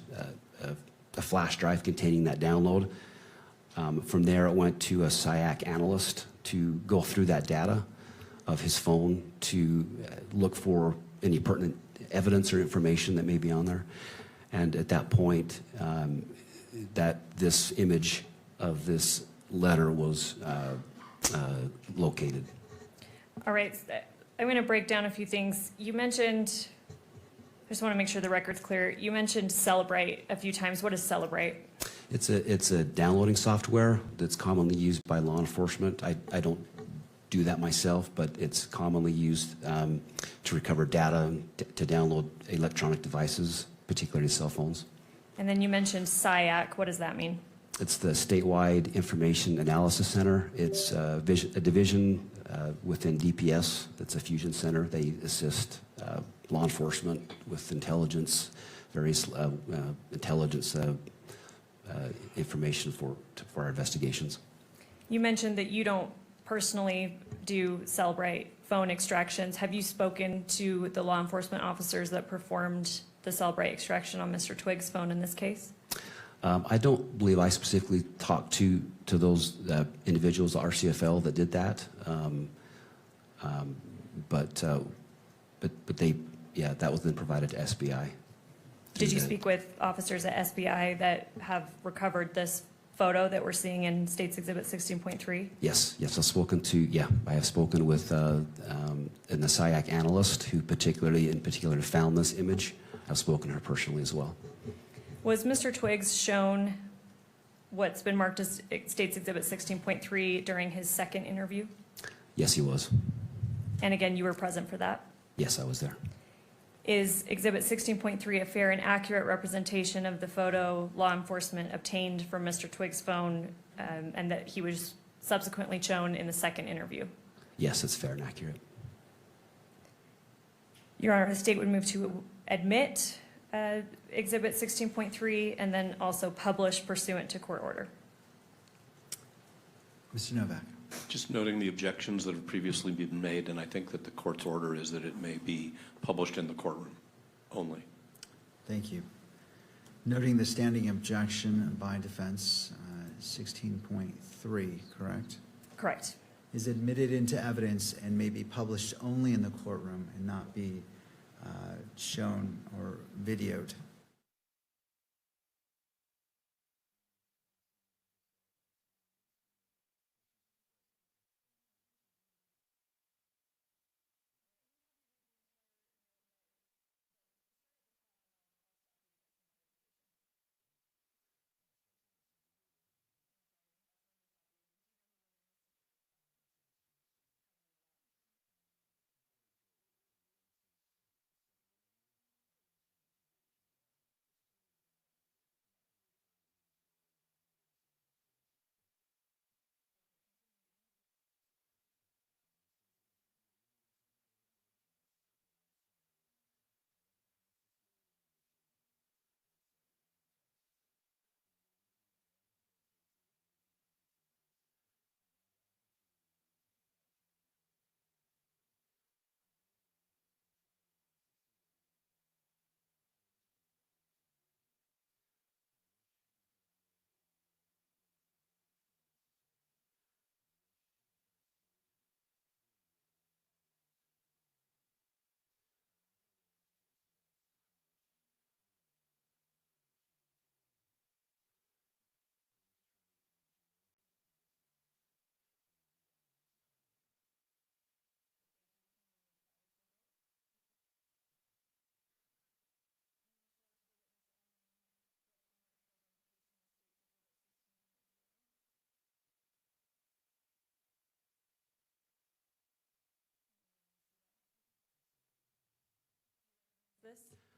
a flash drive containing that download. From there, it went to a SIAC analyst to go through that data of his phone to look for any pertinent evidence or information that may be on there. And at that point, that this image of this letter was located. All right, I'm going to break down a few things. You mentioned, I just want to make sure the record's clear. You mentioned Celebrate a few times. What is Celebrate? It's a downloading software that's commonly used by law enforcement. I don't do that myself, but it's commonly used to recover data, to download electronic devices, particularly cell phones. And then you mentioned SIAC. What does that mean? It's the Statewide Information Analysis Center. It's a division within DPS. That's a fusion center. They assist law enforcement with intelligence, various intelligence information for our investigations. You mentioned that you don't personally do Celebrate phone extractions. Have you spoken to the law enforcement officers that performed the Celebrate extraction on Mr. Twig's phone in this case? I don't believe I specifically talked to those individuals, the RCFL, that did that. But they, yeah, that was then provided to SBI. Did you speak with officers at SBI that have recovered this photo that we're seeing in State's Exhibit 16.3? Yes, I've spoken to, I have spoken with an SIAC analyst who in particular found this image. I've spoken to her personally as well. Was Mr. Twiggs shown what's been marked as State's Exhibit 16.3 during his second interview? Yes, he was. And again, you were present for that? Yes, I was there. Is Exhibit 16.3 a fair and accurate representation of the photo law enforcement obtained from Mr. Twiggs' phone and that he was subsequently shown in the second interview? Yes, it's fair and accurate. Your Honor, the state would move to admit Exhibit 16.3 and then also publish pursuant to court order. Mr. Novak. Just noting the objections that have previously been made, and I think that the court's order is that it may be published in the courtroom only. Thank you. Noting the standing objection by defense, 16.3, correct? Correct. Is admitted into evidence and may be published only in the courtroom and not be shown or videoed.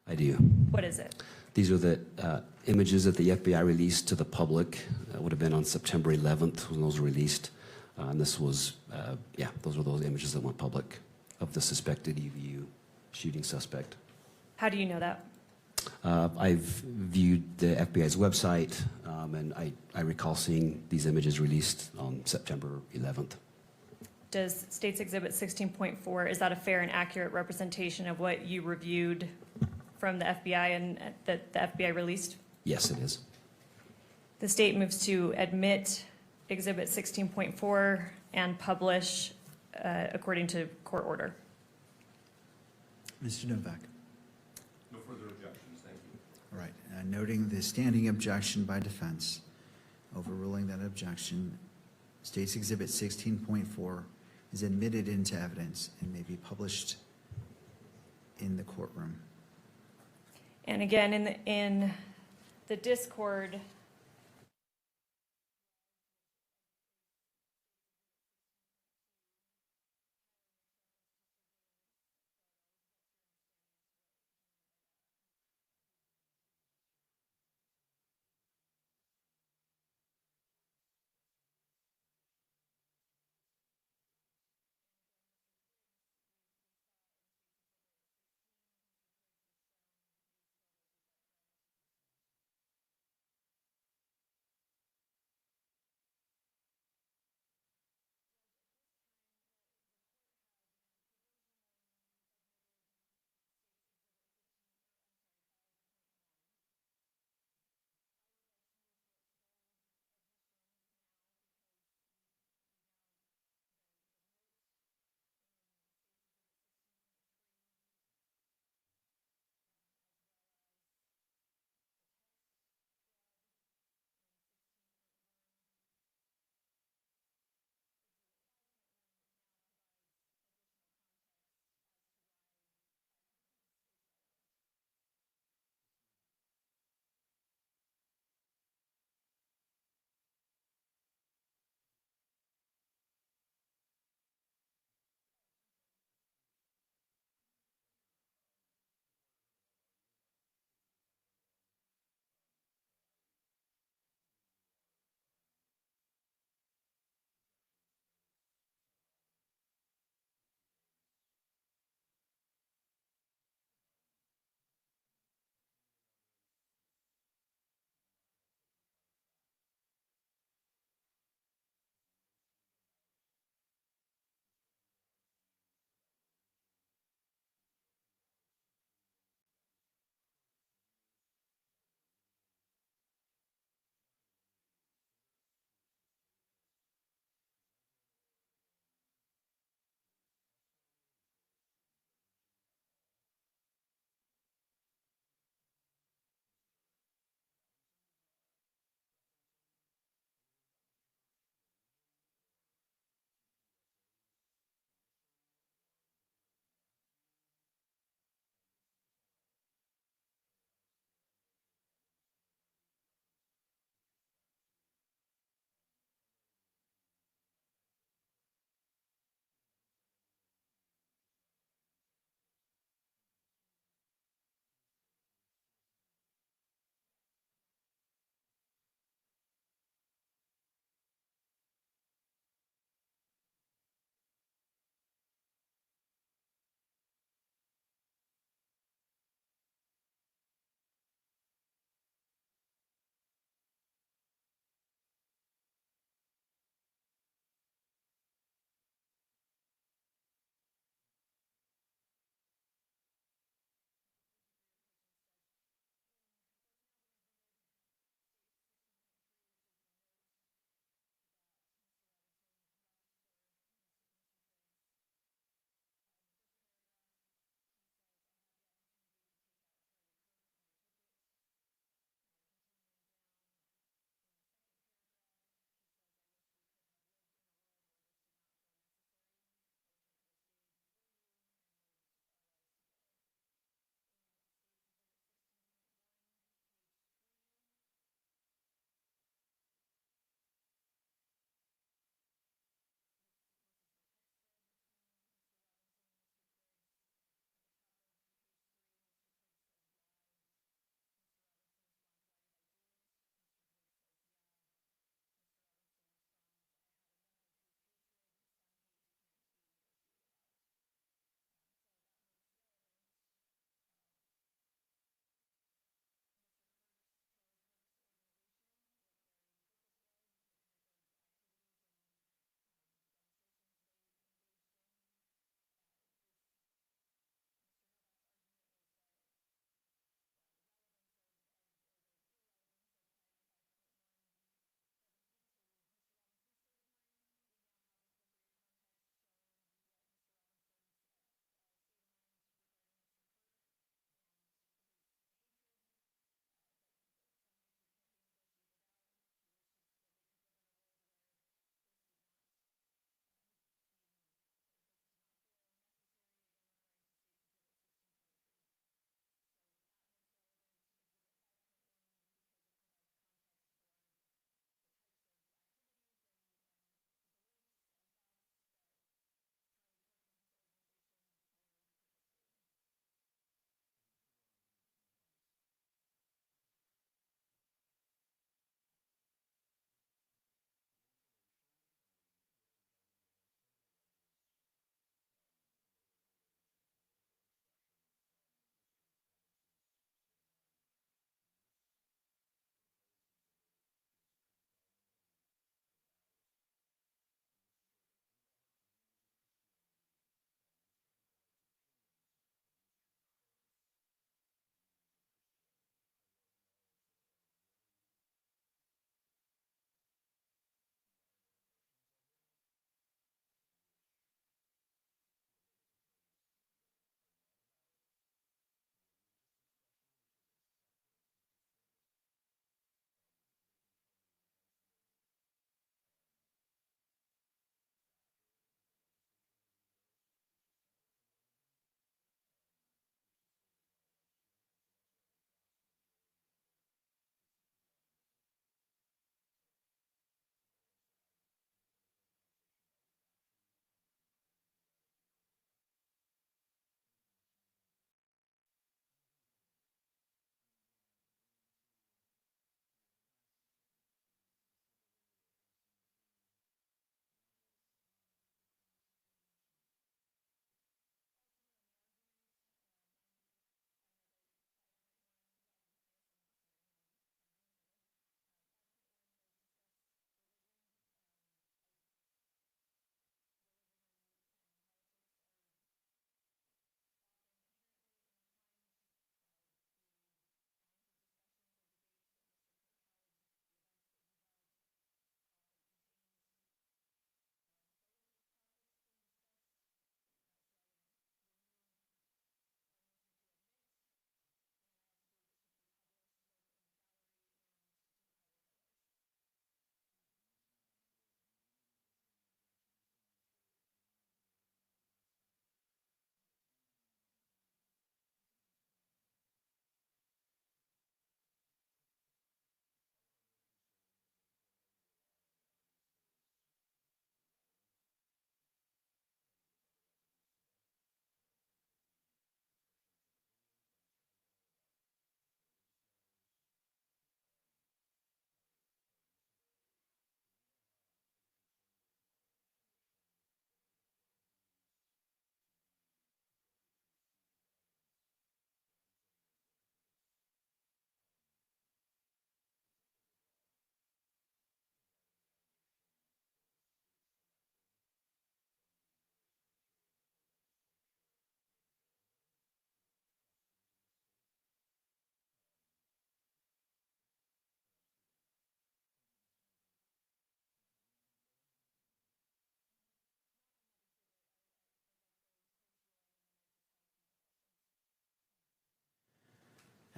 I do. What is it? These are the images that the FBI released to the public. It would have been on September 11th when those were released. And this was, those are those images that went public of the suspected EVU shooting suspect. How do you know that? I've viewed the FBI's website, and I recall seeing these images released on September 11th. Does State's Exhibit 16.4, is that a fair and accurate representation of what you reviewed from the FBI and that the FBI released? Yes, it is. The state moves to admit Exhibit 16.4 and publish according to court order. Mr. Novak. No further objections, thank you. All right. noting the standing objection by defense, overruling that objection, State's Exhibit 16.4 is admitted into evidence and may be published in the courtroom. And again, in the Discord,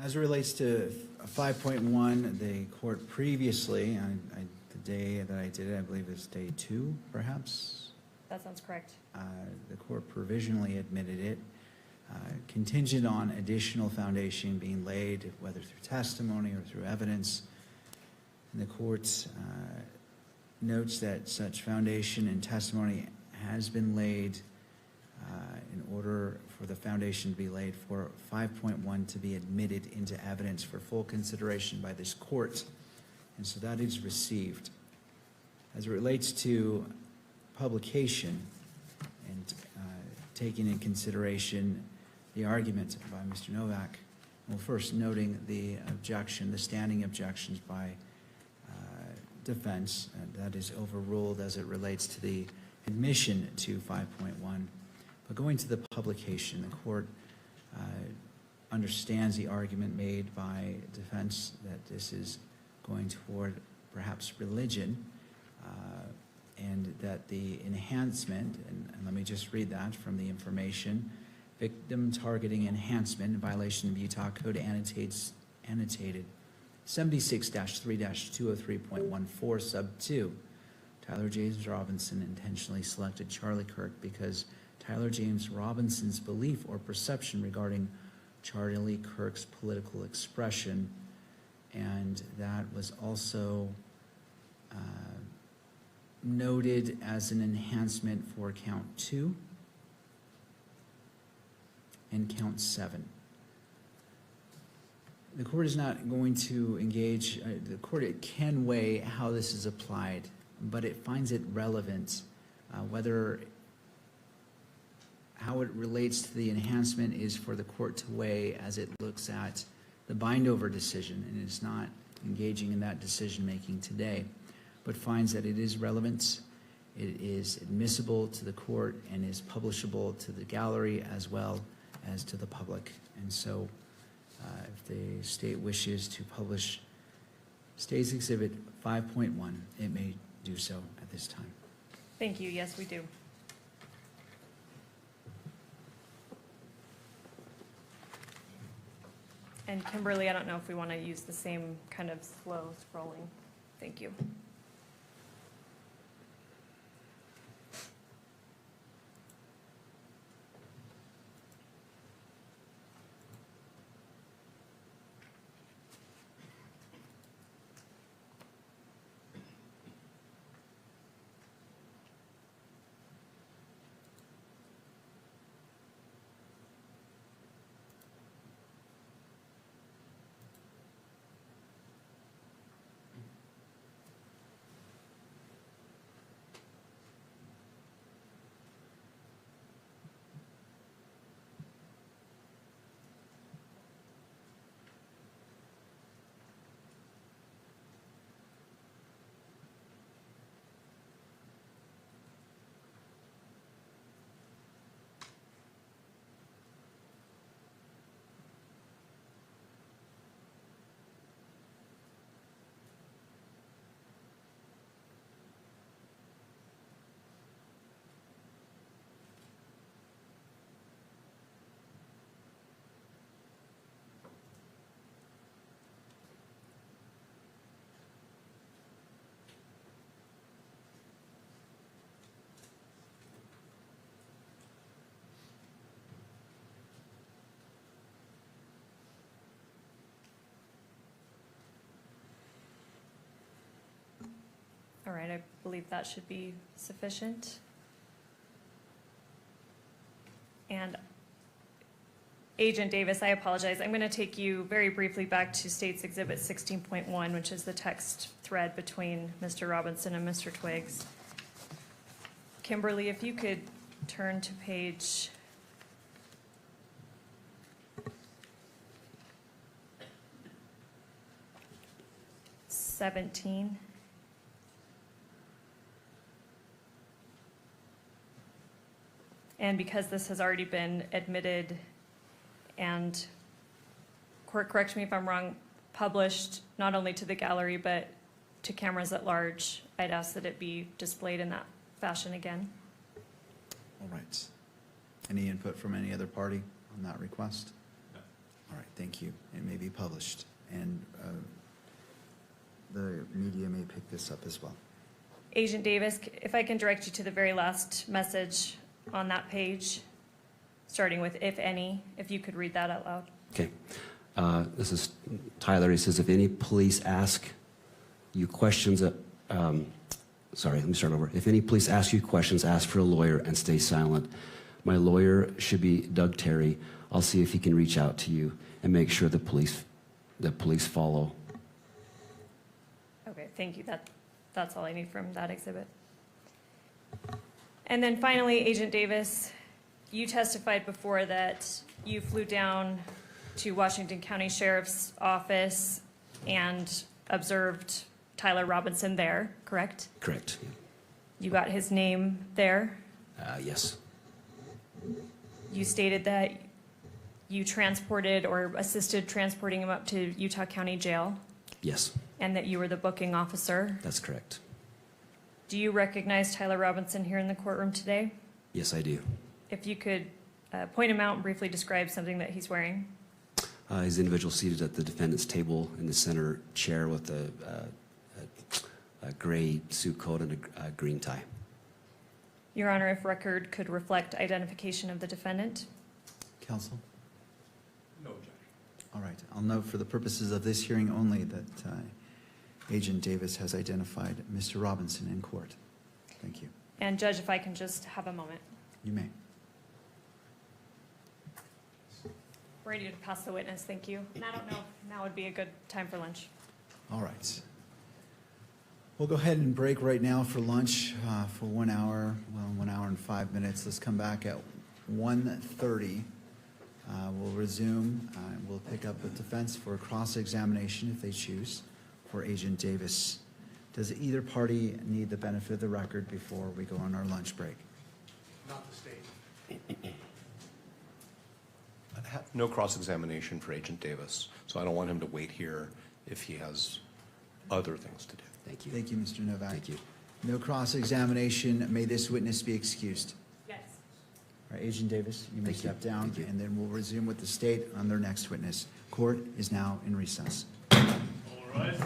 As it relates to 5.1, the court previously, the day that I did it, I believe it was day 2, perhaps, That sounds correct. the court provisionally admitted it, contingent on additional foundation being laid, whether through testimony or through evidence. And the court notes that such foundation and testimony has been laid in order for the foundation to be laid for 5.1 to be admitted into evidence for full consideration by this court. And so that is received. As it relates to publication and taking in consideration the argument by Mr. Novak, well, first noting the objection, the standing objections by defense, that is overruled as it relates to the admission to 5.1. But going to the publication, the court understands the argument made by defense that this is going toward perhaps religion, and that the enhancement, and let me just read that from the information, victim targeting enhancement in violation of Utah Code annotated 76-3-203.14 sub 2. Tyler James Robinson intentionally selected Charlie Kirk because Tyler James Robinson's belief or perception regarding Charlie Kirk's political expression, and that was also noted as an enhancement for count 2 and count 7. The court is not going to engage, the court can weigh how this is applied, but it finds it relevant, how it relates to the enhancement is for the court to weigh as it looks at the bind-over decision, and is not engaging in that decision-making today, but finds that it is relevant, it is admissible to the court, and is publishable to the gallery as well as to the public. And so if the state wishes to publish State's Exhibit 5.1, it may do so at this time. Thank you. Yes, we do. And Kimberly, I don't know if we want to use the same kind of slow scrolling. Thank you. All right, I believe that should be sufficient. And Agent Davis, I apologize. I'm going to take you very briefly back to State's Exhibit 16.1, which is the text thread between Mr. Robinson and Mr. Twiggs. Kimberly, if you could turn to page 17. And because this has already been admitted and, court, correct me if I'm wrong, published not only to the gallery but to cameras at large, I'd ask that it be displayed in that fashion again. All right. Any input from any other party on that request? No. All right, thank you. It may be published, and the media may pick this up as well. Agent Davis, if I can direct you to the very last message on that page, starting with "if any," if you could read that out loud. Okay. This is Tyler. He says, if any police ask you questions, sorry, let me start over. If any police ask you questions, ask for a lawyer and stay silent. My lawyer should be Doug Terry. I'll see if he can reach out to you and make sure the police follow. Okay, thank you. That's all I need from that exhibit. And then finally, Agent Davis, you testified before that you flew down to Washington County Sheriff's Office and observed Tyler Robinson there, correct? Correct. You got his name there. Yes. You stated that you transported or assisted transporting him up to Utah County Jail. Yes. And that you were the booking officer. That's correct. Do you recognize Tyler Robinson here in the courtroom today? Yes, I do. If you could point him out and briefly describe something that he's wearing. He's an individual seated at the defendant's table in the center chair with a gray suit coat and a green tie. Your Honor, if record could reflect identification of the defendant. Counsel? No objection. All right. I'll note for the purposes of this hearing only that Agent Davis has identified Mr. Robinson in court. Thank you. And Judge, if I can just have a moment. You may. Ready to pass the witness, thank you. And I don't know if now would be a good time for lunch. All right. We'll go ahead and break right now for lunch for 1 hour, 1 hour and 5 minutes. Let's come back at 1:30. We'll resume. We'll pick up with defense for a cross-examination if they choose for Agent Davis. Does either party need the benefit of the record before we go on our lunch break? Not the state. No cross-examination for Agent Davis, so I don't want him to wait here if he has other things to do. Thank you. Thank you, Mr. Novak. Thank you. No cross-examination. May this witness be excused. Yes. All right, Agent Davis, you may Thank you. step down, Thank you. and then we'll resume with the state on their next witness. Court is now in recess. All right.